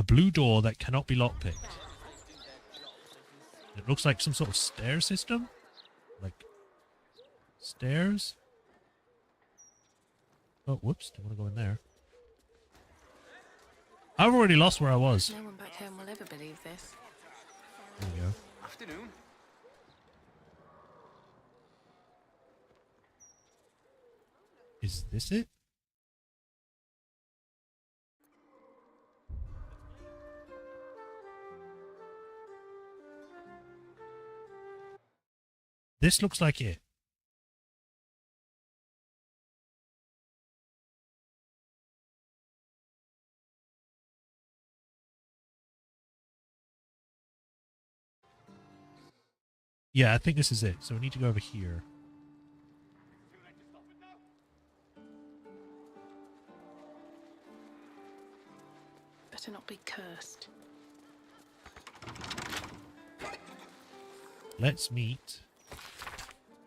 blue door that cannot be lockpicked. It looks like some sort of stair system. Like stairs. Oh, whoops! Don't want to go in there. I've already lost where I was. No one back home will ever believe this. There we go. Afternoon. Is this it? This looks like it. Yeah, I think this is it. So we need to go over here. Better not be cursed. Let's meet.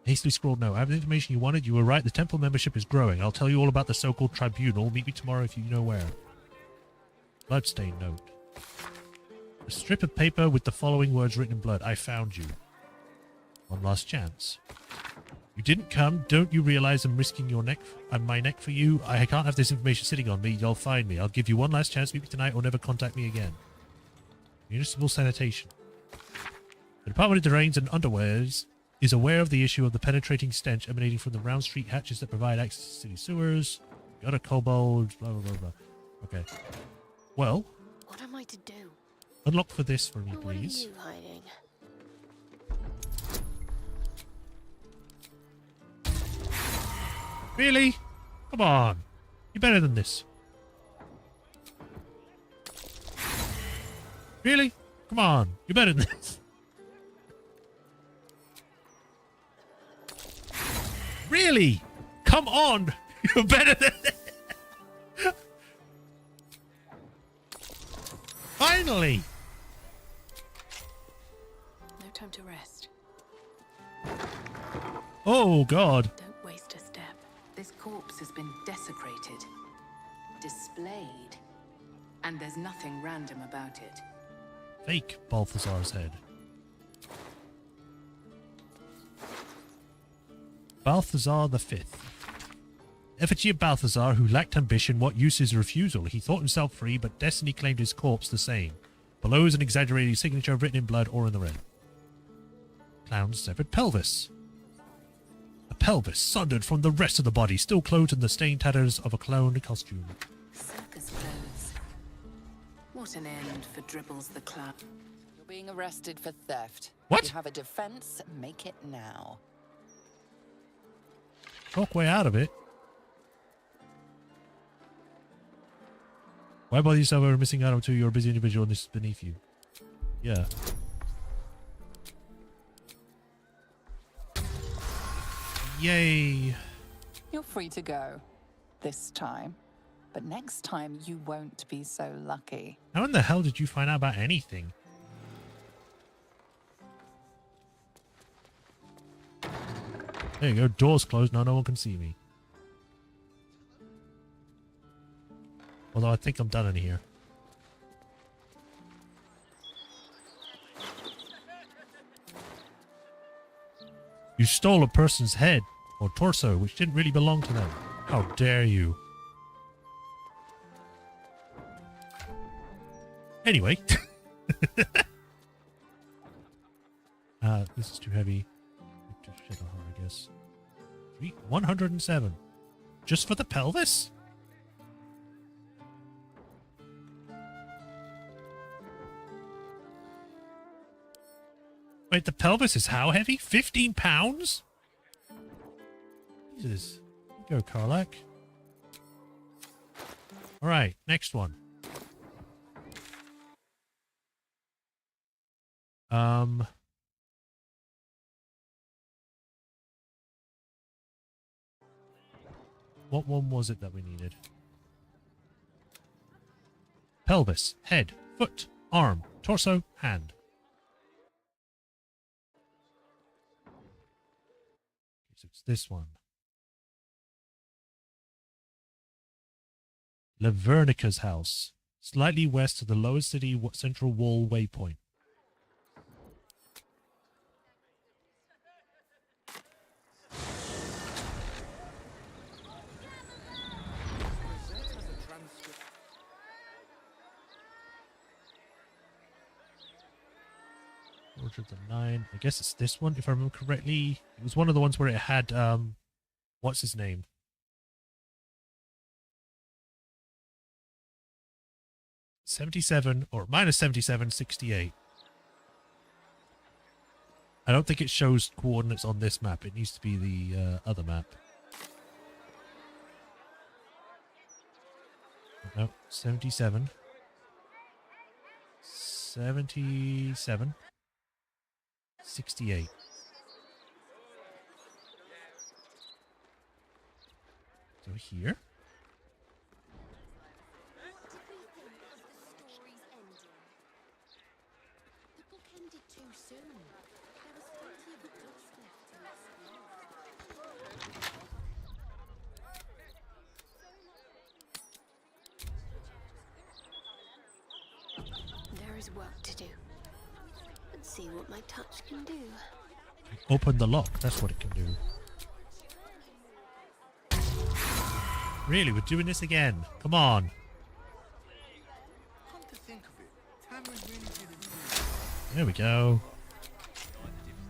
Hastily scrawled note. I have the information you wanted. You were right. The temple membership is growing. I'll tell you all about the so-called tribunal. Meet me tomorrow if you know where. Bloodstained note. A strip of paper with the following words written in blood. I found you. One last chance. You didn't come. Don't you realize I'm risking your neck and my neck for you? I can't have this information sitting on me. You'll find me. I'll give you one last chance to meet me tonight or never contact me again. Municipal sanitation. The Department of Drains and Underwears is aware of the issue of the penetrating stench emanating from the round street hatches that provide access to city sewers. Got a kobold, blah, blah, blah, blah. Okay. Well. What am I to do? Unlock for this for me, What are please. you hiding? Really? Come on. You're better than this. Really? Come on. You're better than this. Really? Come on. You're better than this. Finally. No time to rest. Oh, God. Don't waste a step. This corpse has been desecrated, displayed, and there's nothing random about it. Fake Balthazar's head. Balthazar the Fifth. Effigy of Balthazar, who lacked ambition, what use is refusal? He thought himself free, but destiny claimed his corpse the same. Below is an exaggerated signature written in blood or in the red. Clown's severed pelvis. A pelvis sundered from the rest of the body, still clothed in the stained tatters of a cloned costume. Circus clothes. What an end for Dribbles the Clown. You're being arrested for theft. What? You have a defense, make it now. Talk way out of it. Why bother yourself over missing out until you're a busy individual and this is beneath you? Yeah. Yay. You're free to go. This time. But next time you won't be so lucky. How in the hell did you find out about anything? There you go. Door's closed. Now no one can see me. Although I think I'm done in here. You stole a person's head or torso, which didn't really belong to them. How dare you? Anyway. This is too heavy. I guess. 107. Just for the pelvis? Wait, the pelvis is how heavy? 15 pounds? Jesus. Go, Karlak. Alright, next one. What one was it that we needed? Pelvis, head, foot, arm, torso, hand. So it's this one. Lavernica's house, slightly west of the lower city central wall waypoint. Order of the Nine. I guess it's this one, if I remember correctly. It was one of the ones where it had, what's his name? -77 or -77, 68. I don't think it shows coordinates on this map. It needs to be the other map. No, 77. 77. 68. So here. There is work to do. Let's see what my touch can do. Open the lock. That's what it can do. Really, we're doing this again. Come on. Come to think of it, Tamara really didn't. There we go.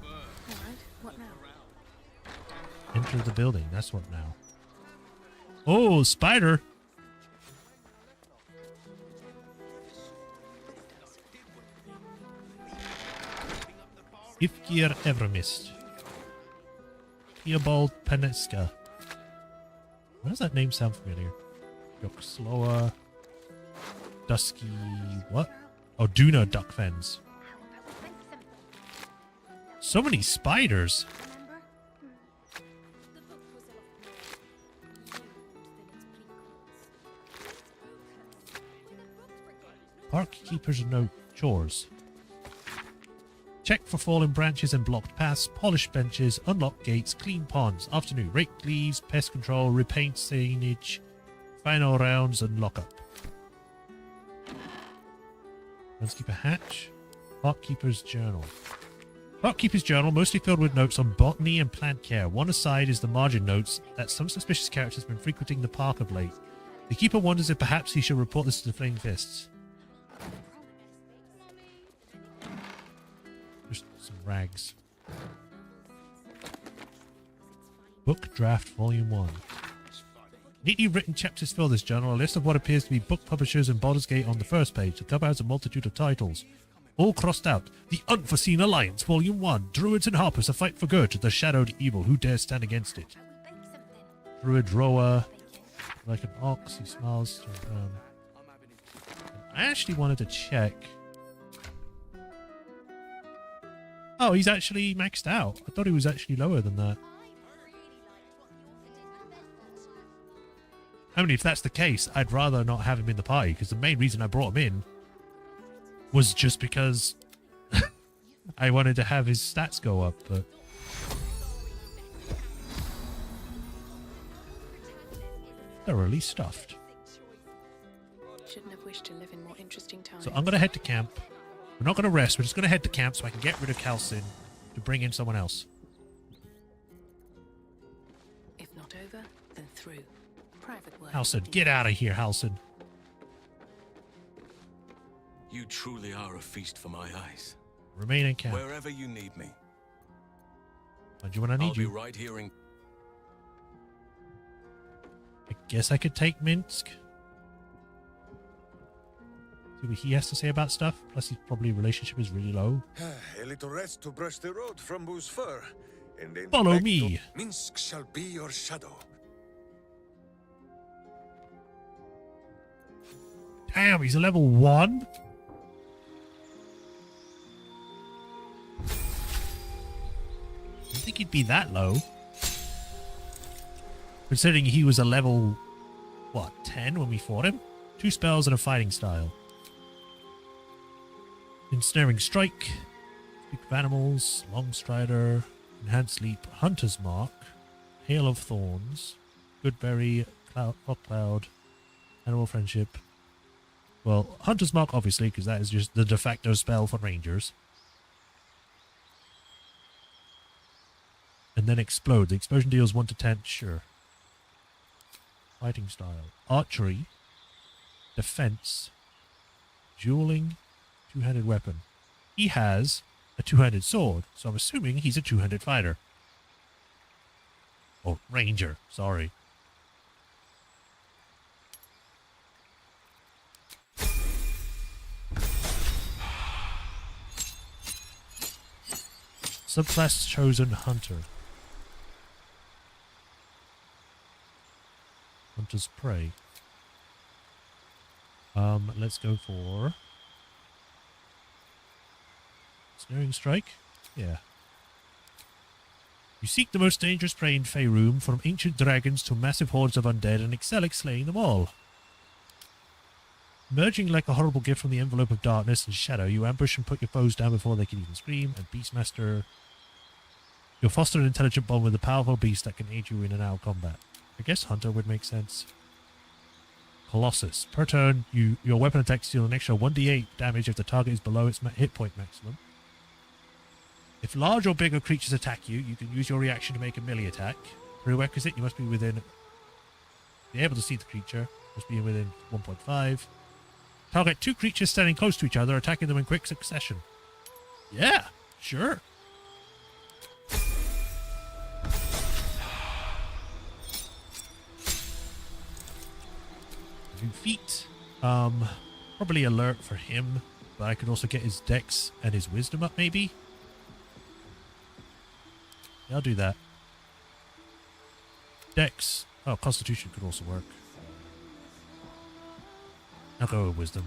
Alright, what now? Enter the building. That's what now. Oh, spider. If gear ever missed. Theobald Peneska. Why does that name sound familiar? Yoksloa. Dusky. What? Oh, Duna Duckfens. So many spiders. Park keepers note chores. Check for fallen branches and blocked paths, polish benches, unlock gates, clean ponds. Afternoon, rake leaves, pest control, repaint signage, final rounds, and lock up. Groundskeeper hatch. Parkkeeper's journal. Parkkeeper's journal, mostly filled with notes on botany and plant care. One aside is the margin notes that some suspicious character has been frequenting the park of late. The keeper wonders if perhaps he should report this to the Flaming Fists. Just some rags. Book Draft Volume 1. Neatly written chapters fill this journal. A list of what appears to be book publishers in Baldur's Gate on the first page. The cover has a multitude of titles, all crossed out. The Unforeseen Alliance, Volume 1. Druids and Harpers, a fight for good. The Shadowed Evil, who dares stand against it? Druid Rower, like an ox, he smiles. I actually wanted to check. Oh, he's actually maxed out. I thought he was actually lower than that. I mean, if that's the case, I'd rather not have him in the party, because the main reason I brought him in was just because I wanted to have his stats go up, but... thoroughly stuffed. Shouldn't have wished to live in more interesting times. So I'm going to head to camp. We're not going to rest. We're just going to head to camp so I can get rid of Halsin to bring in someone else. If not over, then through. Private work. Halsin, get out of here, Halsin. You truly are a feast for my eyes. Remain in camp. Wherever you need me. Find you when I need you. I'll be right here in... I guess I could take Minsk. See what he has to say about stuff. Plus, his probably relationship is really low. A little rest to brush the road from Boo's fur. And then Follow back me. to Minsk shall be your shadow. Damn, he's a level 1? I didn't think he'd be that low. Considering he was a level, what, 10 when we fought him? 2 spells and a fighting style. Ensnaring Strike, Speak of Animals, Long Strider, Enhanced Leap, Hunter's Mark, Hail of Thorns, Goodberry, Fog Cloud, Animal Friendship. Well, Hunter's Mark, obviously, because that is just the de facto spell for Rangers. And then Explode. The explosion deals 1 to 10, sure. Fighting style. Archery. Defense. Dueling. Two-handed weapon. He has a two-handed sword, so I'm assuming he's a two-handed fighter. Or ranger, sorry. Subclass chosen hunter. Hunter's prey. Let's go for Snaring Strike? Yeah. You seek the most dangerous prey in Faerûn, from ancient dragons to massive hordes of undead, and excel at slaying them all. Emerging like a horrible gift from the envelope of darkness and shadow, you ambush and put your foes down before they can even scream, and Beastmaster... You'll foster an intelligent bond with a powerful beast that can aid you in and out of combat. I guess Hunter would make sense. Colossus. Per turn, your weapon attacks deal an extra 1d8 damage if the target is below its hit point maximum. If large or bigger creatures attack you, you can use your reaction to make a melee attack. Prerequisite, you must be within Be able to see the creature. Must be within 1.5. Target 2 creatures standing close to each other, attacking them in quick succession. Yeah, sure. New feat. Probably alert for him, but I could also get his dex and his wisdom up, maybe. Yeah, I'll do that. Dex. Oh, Constitution could also work. I'll go with wisdom.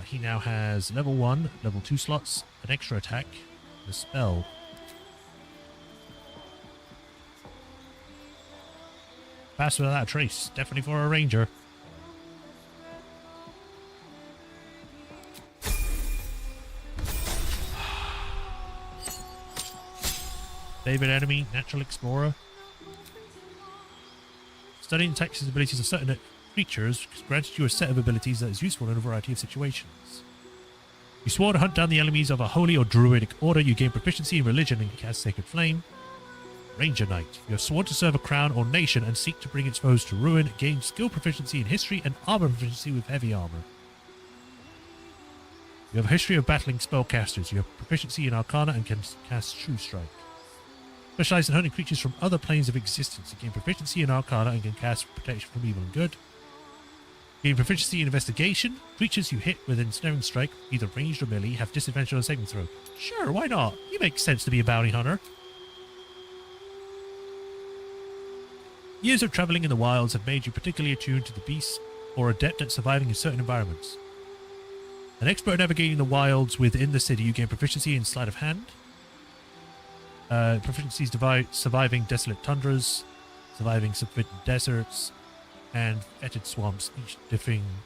He now has level 1, level 2 slots, an extra attack, and a spell. Pass without a trace. Definitely for a ranger. Favorite enemy, Natural Explorer. Studying the tactics and abilities of certain creatures granted you a set of abilities that is useful in a variety of situations. You swore to hunt down the enemies of a holy or druidic order. You gain proficiency in religion and cast Sacred Flame. Ranger Knight. You have sworn to serve a crown or nation and seek to bring its foes to ruin. Gain skill proficiency in history and armor proficiency with heavy armor. You have a history of battling spellcasters. You have proficiency in Arcana and can cast True Strike. Specialize in hunting creatures from other planes of existence. You gain proficiency in Arcana and can cast Protection from Evil and Good. Gain proficiency in Investigation. Creatures you hit with Ensnaring Strike, either ranged or melee, have disadvantage on a saving throw. Sure, why not? You make sense to be a bounty hunter. Years of travelling in the wilds have made you particularly attuned to the beasts or adept at surviving in certain environments. An expert at navigating the wilds within the city, you gain proficiency in Sleight of Hand. Proficiencies surviving desolate tundras, surviving forbidden deserts, and fetid swamps, each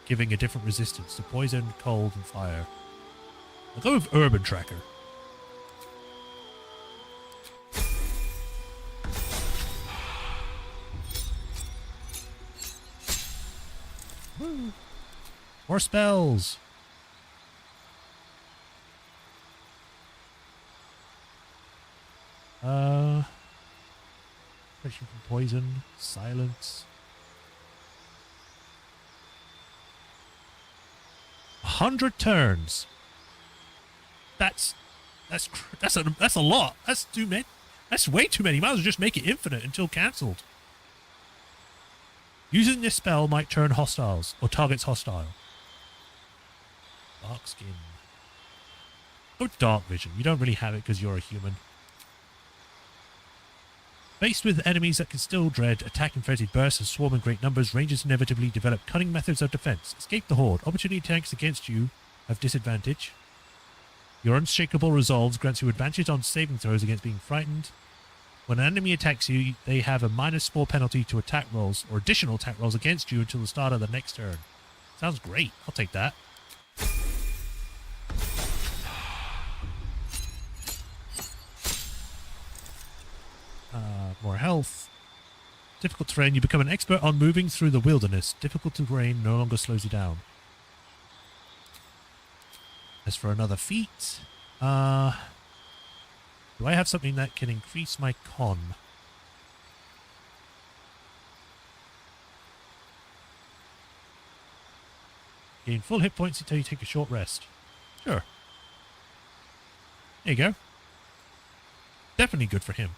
giving a different resistance to poison, cold, and fire. I'll go with Urban Tracker. Woo. More spells! Protection from poison, silence. 100 turns. That's a lot. That's too many. That's way too many. Might as well just make it infinite until cancelled. Using this spell might turn hostiles or targets hostile. Dark skin. Or dark vision. You don't really have it because you're a human. Faced with enemies that can still dread attack in frenzied bursts and swarm in great numbers, rangers inevitably develop cunning methods of defense. Escape the horde. Opportunity attacks against you have disadvantage. Your unshakable resolves grants you advantage on saving throws against being frightened. When an enemy attacks you, they have a -4 penalty to attack rolls or additional attack rolls against you until the start of the next turn. Sounds great. I'll take that. More health. Difficult terrain. You become an expert on moving through the wilderness. Difficult terrain no longer slows you down. As for another feat, do I have something that can increase my con? Gain full hit points until you take a short rest. Sure. There you go. Definitely good for him.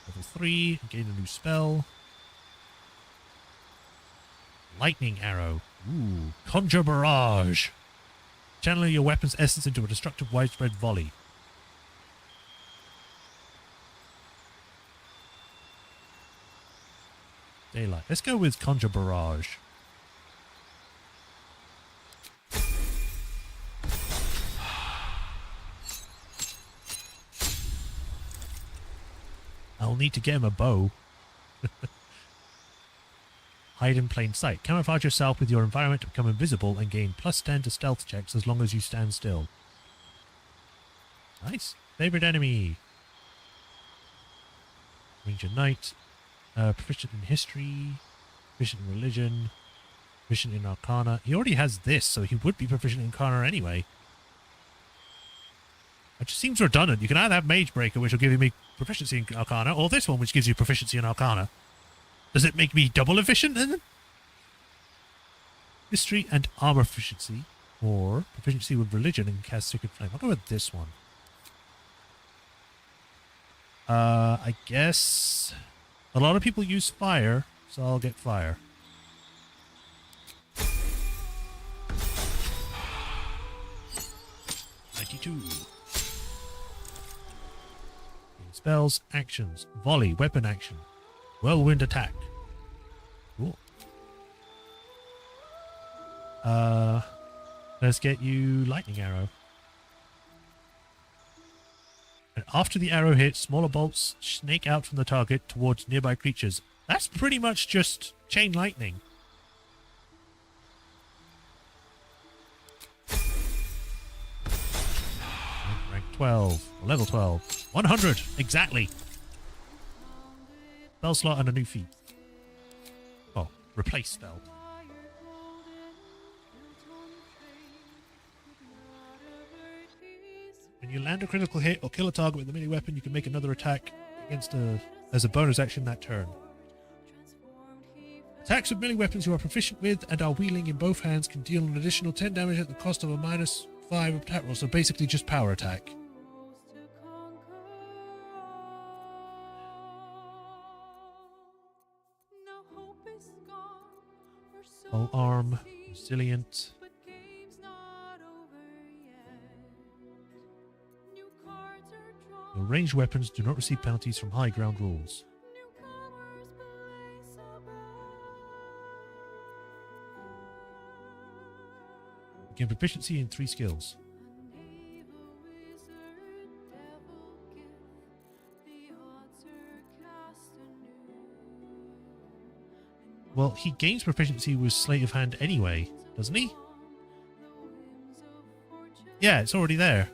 Level 3, gain a new spell. Lightning Arrow. Ooh. Conjure Barrage. Channel your weapon's essence into a destructive widespread volley. Daylight. Let's go with Conjure Barrage. I'll need to get him a bow. Hide in plain sight. Camouflage yourself with your environment to become invisible and gain +10 to stealth checks as long as you stand still. Nice. Favorite enemy. Ranger Knight. Proficient in history. Proficient in religion. Proficient in arcana. He already has this, so he would be proficient in arcana anyway. It just seems redundant. You can either have Magebreaker, which will give me proficiency in arcana, or this one, which gives you proficiency in arcana. Does it make me double efficient then? History and armor proficiency, or proficiency with religion and cast Sacred Flame. I'll go with this one. I guess a lot of people use fire, so I'll get fire. Spells, actions, volley, weapon action, whirlwind attack. Cool. Let's get you lightning arrow. And after the arrow hits, smaller bolts snake out from the target towards nearby creatures. That's pretty much just chain lightning. Rank 12, or level 12. 100, exactly. Spell slot and a new feat. Oh, replace spell. When you land a critical hit or kill a target with a melee weapon, you can make another attack against as a bonus action that turn. Attacks with melee weapons you are proficient with and are wielding in both hands can deal an additional 10 damage at the cost of a -5 attack roll, so basically just power attack. All arm, resilient. Your ranged weapons do not receive penalties from high ground rules. Gain proficiency in 3 skills. Well, he gains proficiency with Sleight of Hand anyway, doesn't he? Yeah, it's already there.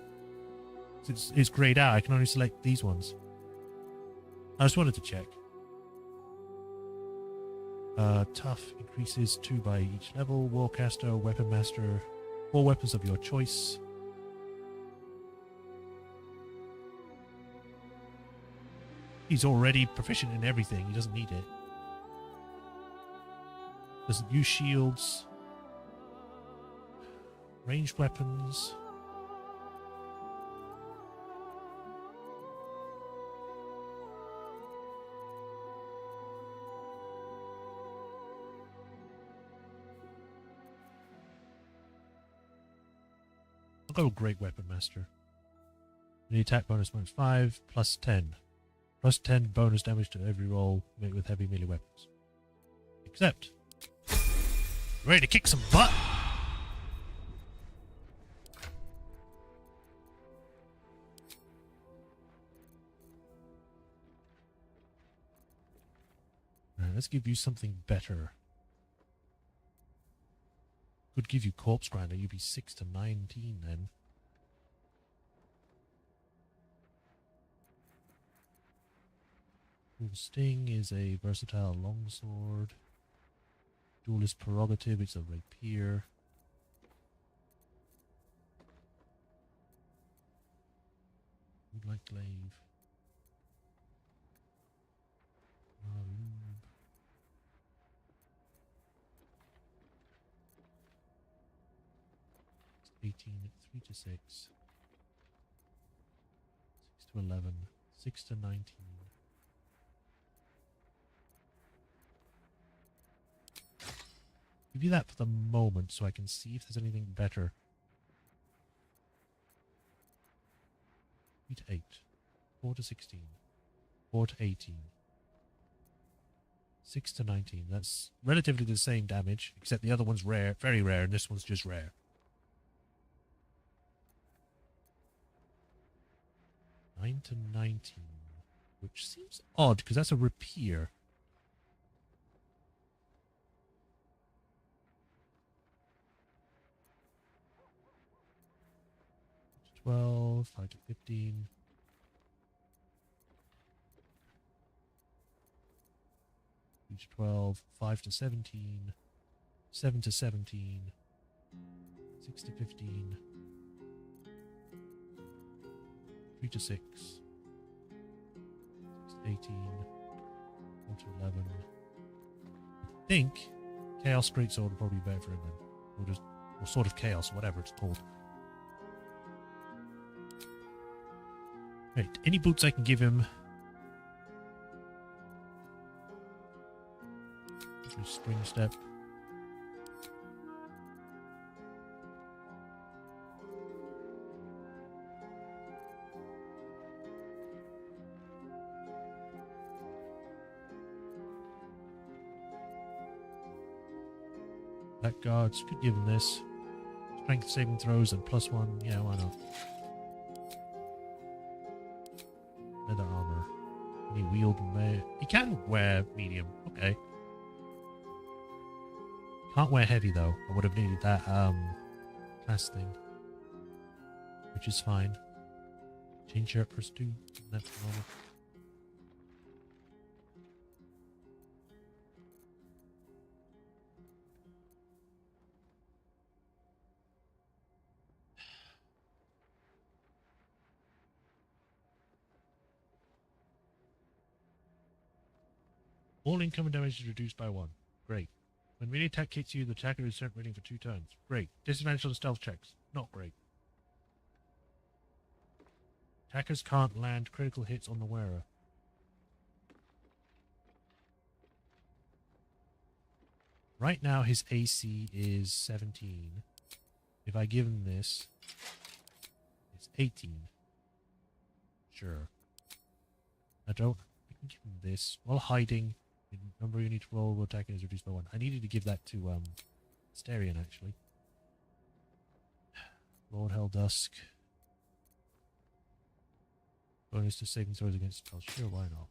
It's grayed out. I can only select these ones. I just wanted to check. Tough increases 2 by each level. Warcaster, Weapon Master, 4 weapons of your choice. He's already proficient in everything. He doesn't need it. Doesn't use shields. Ranged weapons. I'll go with Great Weapon Master. The attack bonus -5, plus 10. Plus 10 bonus damage to every roll made with heavy melee weapons. Except. Ready to kick some butt? Alright, let's give you something better. Could give you Corpse Grinder. You'd be 6 to 19 then. Full Sting is a versatile longsword. Duelist Prerogative, it's a rapier. Moonlight Glaive. Lube. 18, 3 to 6. 6 to 11. 6 to 19. Give you that for the moment so I can see if there's anything better. 3 to 8. 4 to 16. 4 to 18. 6 to 19. That's relatively the same damage, except the other one's rare, very rare, and this one's just rare. 9 to 19, which seems odd because that's a rapier. 12, 5 to 15. 3 to 12, 5 to 17, 7 to 17, 6 to 15, 3 to 6, 6 to 18, 1 to 11. I think Chaos Greatsword would probably be better for him then. Or Sword of Chaos, whatever it's called. Right, any boots I can give him. Spring Step. Black Guards, could give him this. Strength saving throws and +1, yeah, why not? Leather armor. Can he wield and wear? He can wear medium, okay. Can't wear heavy though. I would have needed that class thing. Which is fine. Chain shirt +2. That's normal. All incoming damage is reduced by 1. Great. When melee attack hits you, the attacker is sent running for 2 turns. Great. Disadvantage on stealth checks. Not great. Attackers can't land critical hits on the wearer. Right now his AC is 17. If I give him this, it's 18. Sure. I can give him this while hiding. The number you need to roll while attacking is reduced by 1. I needed to give that to Asterion actually. Lord Helldusk. Bonus to saving throws against spells. Sure, why not?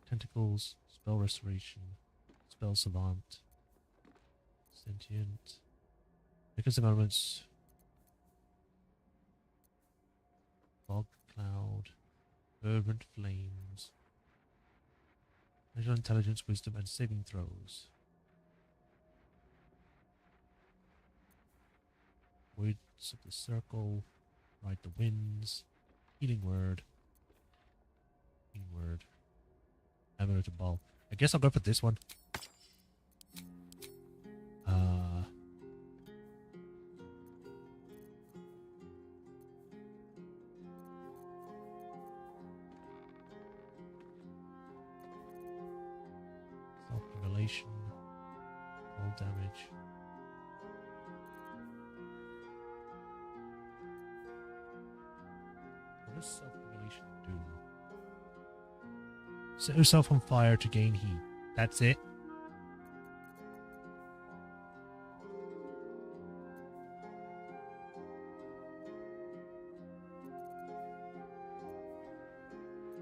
Tentacles, Spell Restoration, Spell Savant, Sentient, Because of Elements, Fog Cloud, Fervent Flames, Natural Intelligence, Wisdom, and Saving Throws. Voids of the Circle, Ride the Winds, Healing Word, Amulet of Ball. I guess I'll go for this one. Self-immolation, all damage. What does self-immolation do? Set yourself on fire to gain heat. That's it.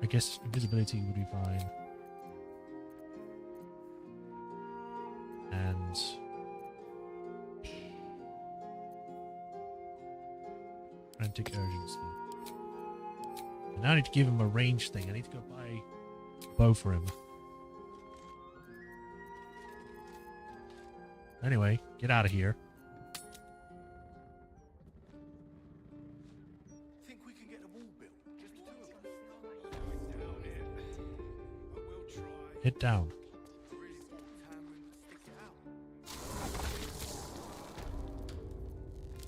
I guess invisibility would be fine. And frantic urgency. And now I need to give him a range thing. I need to go buy a bow for him. Anyway, get out of here. Think we can get a wall built? Just the 2 of us. Hit down.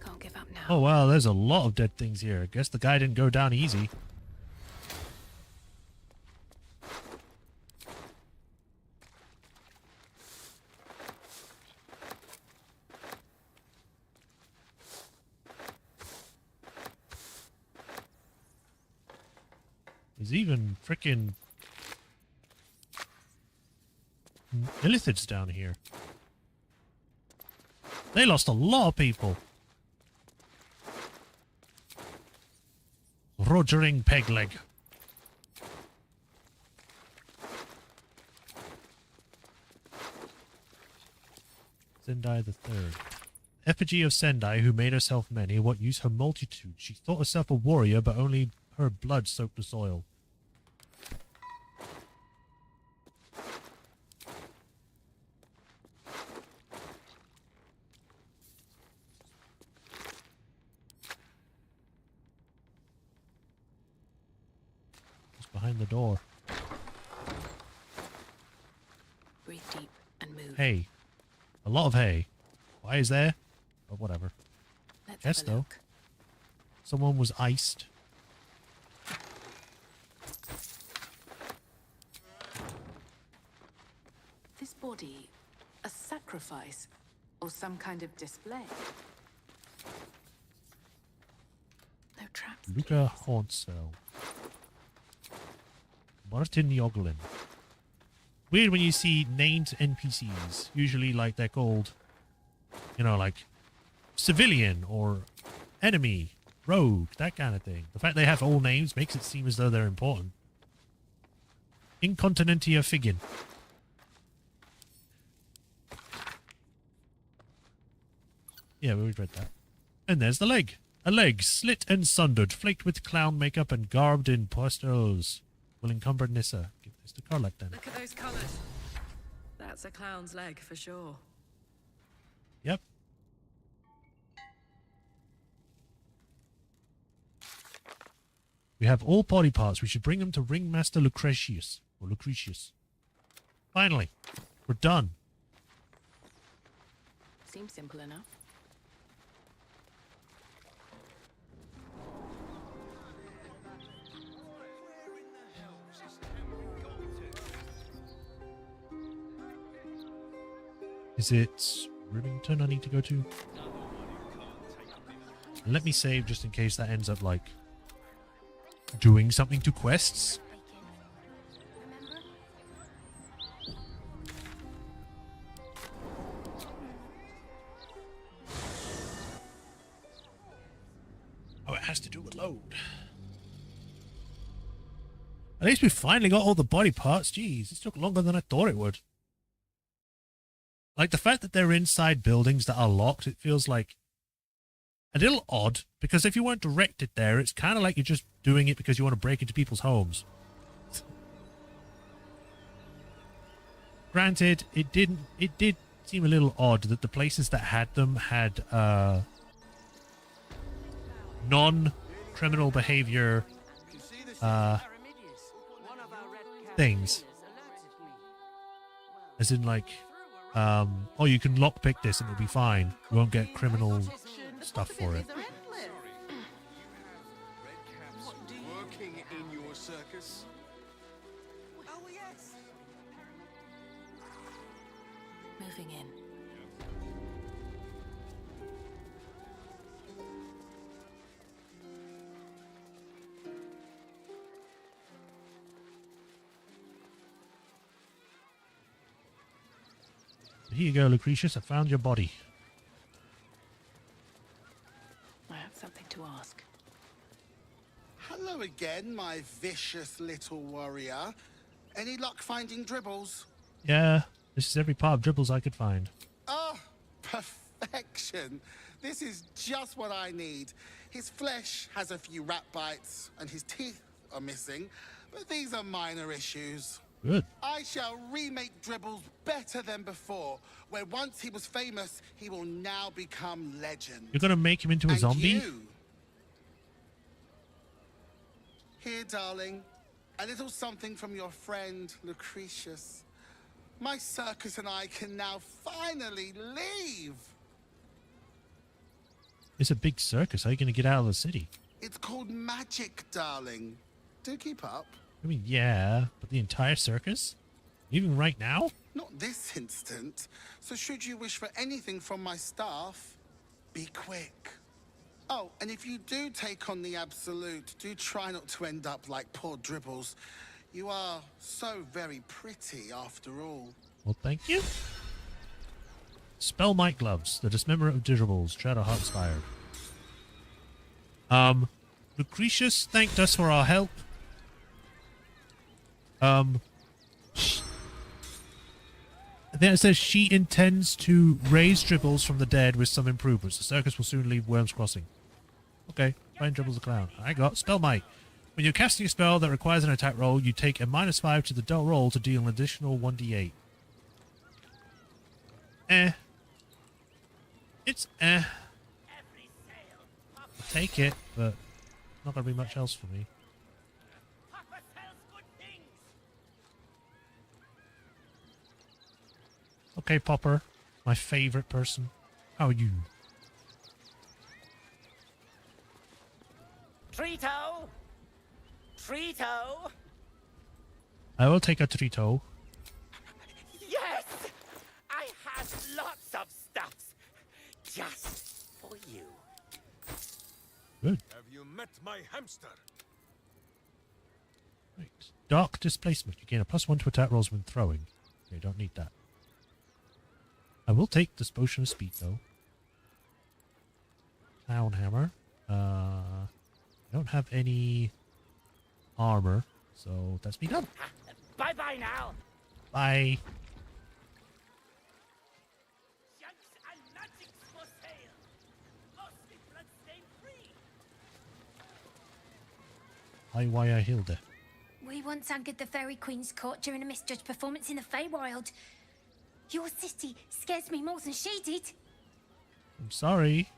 Can't give up now. Oh wow, there's a lot of dead things here. I guess the guy didn't go down easy. There's even frickin' Illithids down here. They lost a lot of people. Rogering Pegleg. Zendai the Third. effigy of Sendai, who made herself many, what use her multitude? She thought herself a warrior, but only her blood soaked the soil. What's behind the door? Breathe deep and move. Hay. A lot of hay. Why is there? But whatever. Let's Yes, have a though. look. Someone was iced. This body, a sacrifice, or some kind of display? No traps. Luca Hornsfell. Martin Yoglin. Weird when you see named NPCs. Usually, like, they're called, you know, like, civilian or enemy, rogue, that kind of thing. The fact they have all names makes it seem as though they're important. Incontinentia Figgin. Yeah, we read that. And there's the leg. A leg, slit and sundered, flaked with clown makeup and garbed in pastels. Will encumber Nissa. Give this to Karlak then. Look at those colours. That's a clown's leg for sure. Yep. We have all body parts. We should bring them to Ringmaster Lucretius. Or Lucretius. Finally. We're done. Seems simple enough. Is it Rivington I need to go to? Let me save just in case that ends up, like, doing something to quests. Oh, it has to do with load. At least we finally got all the body parts. Jeez, this took longer than I thought it would. Like, the fact that they're inside buildings that are locked, it feels like a little odd, because if you weren't directed there, it's kind of like you're just doing it because you want to break into people's homes. Granted, it did seem a little odd that the places that had them had non-criminal behavior things. As in, like, oh, you can lockpick this and it'll be fine. You won't get criminal stuff for it. Working in your circus? Oh, yes. Moving in. Here you go, Lucretius. I found your body. I have something to ask. Hello again, my vicious little warrior. Any luck finding Dribbles? Yeah, this is every part of Dribbles I could find. Oh, perfection. This is just what I need. His flesh has a few rat bites and his teeth are missing, but these are minor issues. Good. I shall remake Dribbles better than before, where once he was famous, he will now become legend. You're going to make him into a And zombie? you? Here, darling, a little something from your friend, Lucretius. My circus and I can now finally leave. It's a big circus. How are you going to get out of the city? It's called magic, darling. Do keep up. I mean, yeah, but the entire circus? Even right now? Not this instant. So should you wish for anything from my staff, be quick. Oh, and if you do take on the Absolute, do try not to end up like poor Dribbles. You are so very pretty after all. Well, thank you. Spell Might Gloves, the dismember of Dribbles, Shadowheart inspired. Lucretius thanked us for our help. I think it says she intends to raise Dribbles from the dead with some improvements. The circus will soon leave Worm's Crossing. Okay, find Dribbles the clown. I got Spell Might. When you're casting a spell that requires an attack roll, you take a -5 to the roll to deal an additional 1d8. It's I'll take it, but not gonna be much else for me. Okay, Popper, my favorite person. How are you? Trito! Trito! I will take a Trito. Yes! I have lots of stuff just for you. Good. Have you met my hamster? Right. Dark Displacement. You gain a +1 to attack rolls when throwing. Okay, don't need that. I will take this Potion of Speed, though. Clown Hammer. I don't have any armor, so that's me done. Bye-bye now! Bye. Why I Hilda. We once anchored the Fairy Queen's court during a misjudged performance in the Feywild. Your city scares me more than she did. I'm sorry.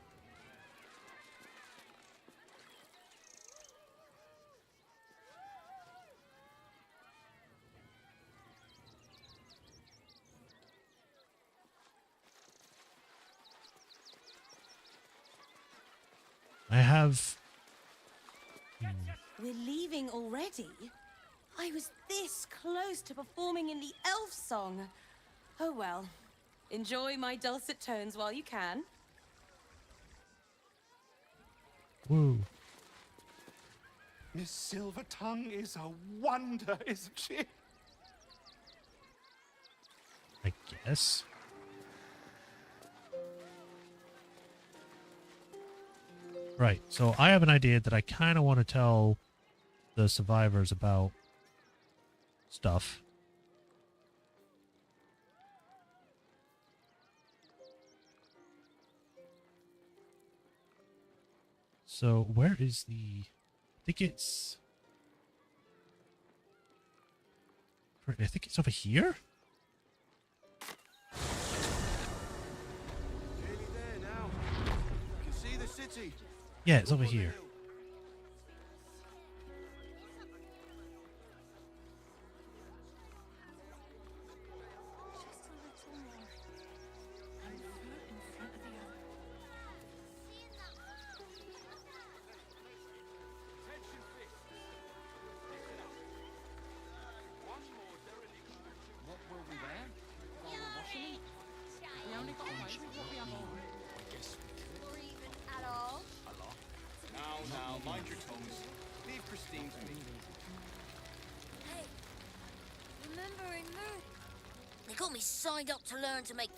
I have... We're leaving already? I was this close to performing in the elf song. Oh well. Enjoy my dulcet tones while you can. Woo. Miss Silvertongue is a wonder, isn't she? I guess. Right, so I have an idea that I kind of want to tell the survivors about stuff. So where is the... I think it's over here? Nearly there now. You can see the city. Yeah, it's over here. Now, mind your tongues. Leave Christine to me. Hey, remember in Moon? They got me signed up to learn to make...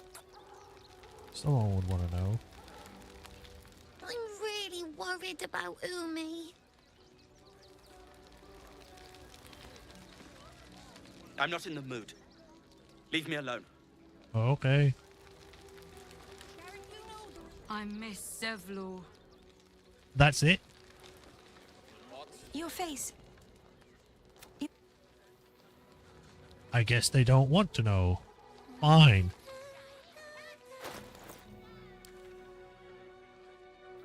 Someone would want to know. I'm really worried about Umi. I'm not in the mood. Leave me alone. Okay. I'm Miss Zevlor. That's it? Your face. I guess they don't want to know. Fine.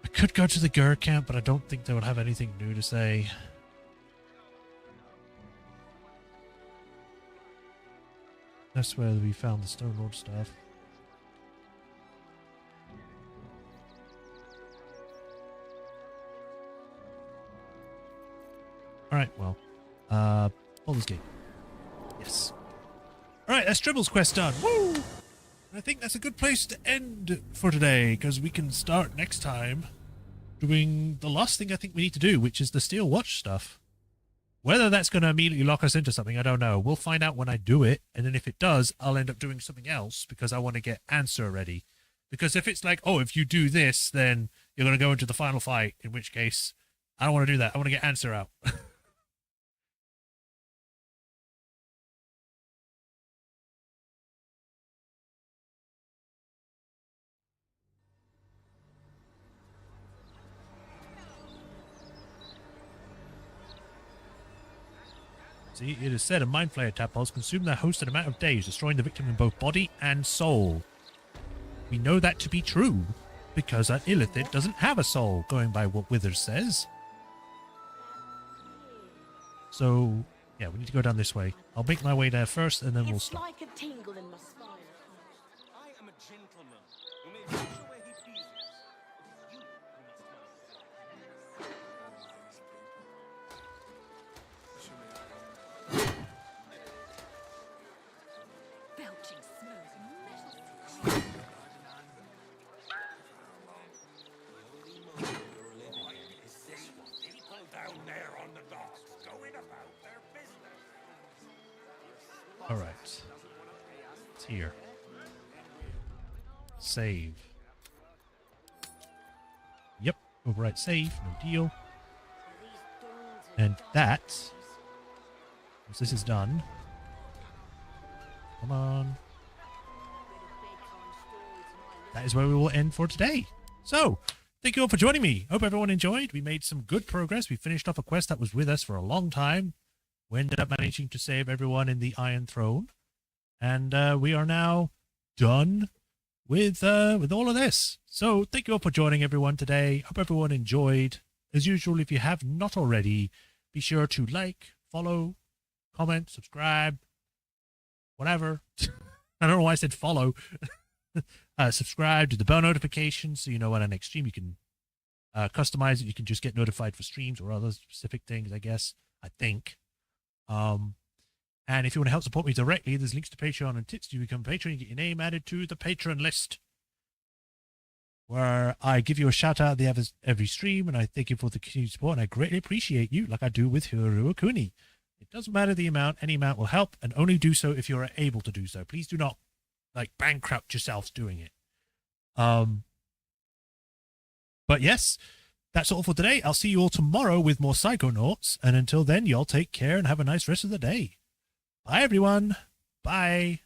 I could go to the Gur camp, but I don't think they would have anything new to say. That's where we found the Stone Lord stuff. Alright, well. Baldur's Gate. Yes. Alright, that's Dribble's quest done. Woo! I think that's a good place to end for today, because we can start next time doing the last thing I think we need to do, which is the Steel Watch stuff. Whether that's going to immediately lock us into something, I don't know. We'll find out when I do it, and then if it does, I'll end up doing something else, because I want to get answer ready. Because if it's like, oh, if you do this, then you're going to go into the final fight, in which case, I don't want to do that. I want to get answer out. See, it is said a mind flayer tadpoles consume their host an amount of days, destroying the victim in both body and soul. We know that to be true, because an illithid doesn't have a soul, going by what Withers says. So, yeah, we need to go down this way. I'll make my way there first, and then we'll stop. It's like a tingle in my spine. I am a gentleman who may venture where he pleases. You Belching smoke and People down there on the docks going about their business. All right. It's here. Save. Yep. Overwrite save. No deal. And that, once this is done, come on. That is where we will end for today. So, thank you all for joining me. Hope everyone enjoyed. We made some good progress. We finished off a quest that was with us for a long time. We ended up managing to save everyone in the Iron Throne. And we are now done with all of this. So, thank you all for joining everyone today. Hope everyone enjoyed. As usual, if you have not already, be sure to like, follow, comment, subscribe, whatever. I don't know why I said follow. Subscribe to the bell notifications so you know when I next stream. You can customize it. You can just get notified for streams or other specific things, I guess. I think. And if you want to help support me directly, there's links to Patreon and tips to become a patron. You get your name added to the patron list, where I give you a shout out at the end of every stream, and I thank you for the continued support, and I greatly appreciate you, like I do with Hiru Akuni. It doesn't matter the amount, any amount will help, and only do so if you're able to do so. Please do not, bankrupt yourselves doing it. But yes, that's all for today. I'll see you all tomorrow with more Psychonauts, and until then, y'all take care and have a nice rest of the day. Bye, everyone. Bye.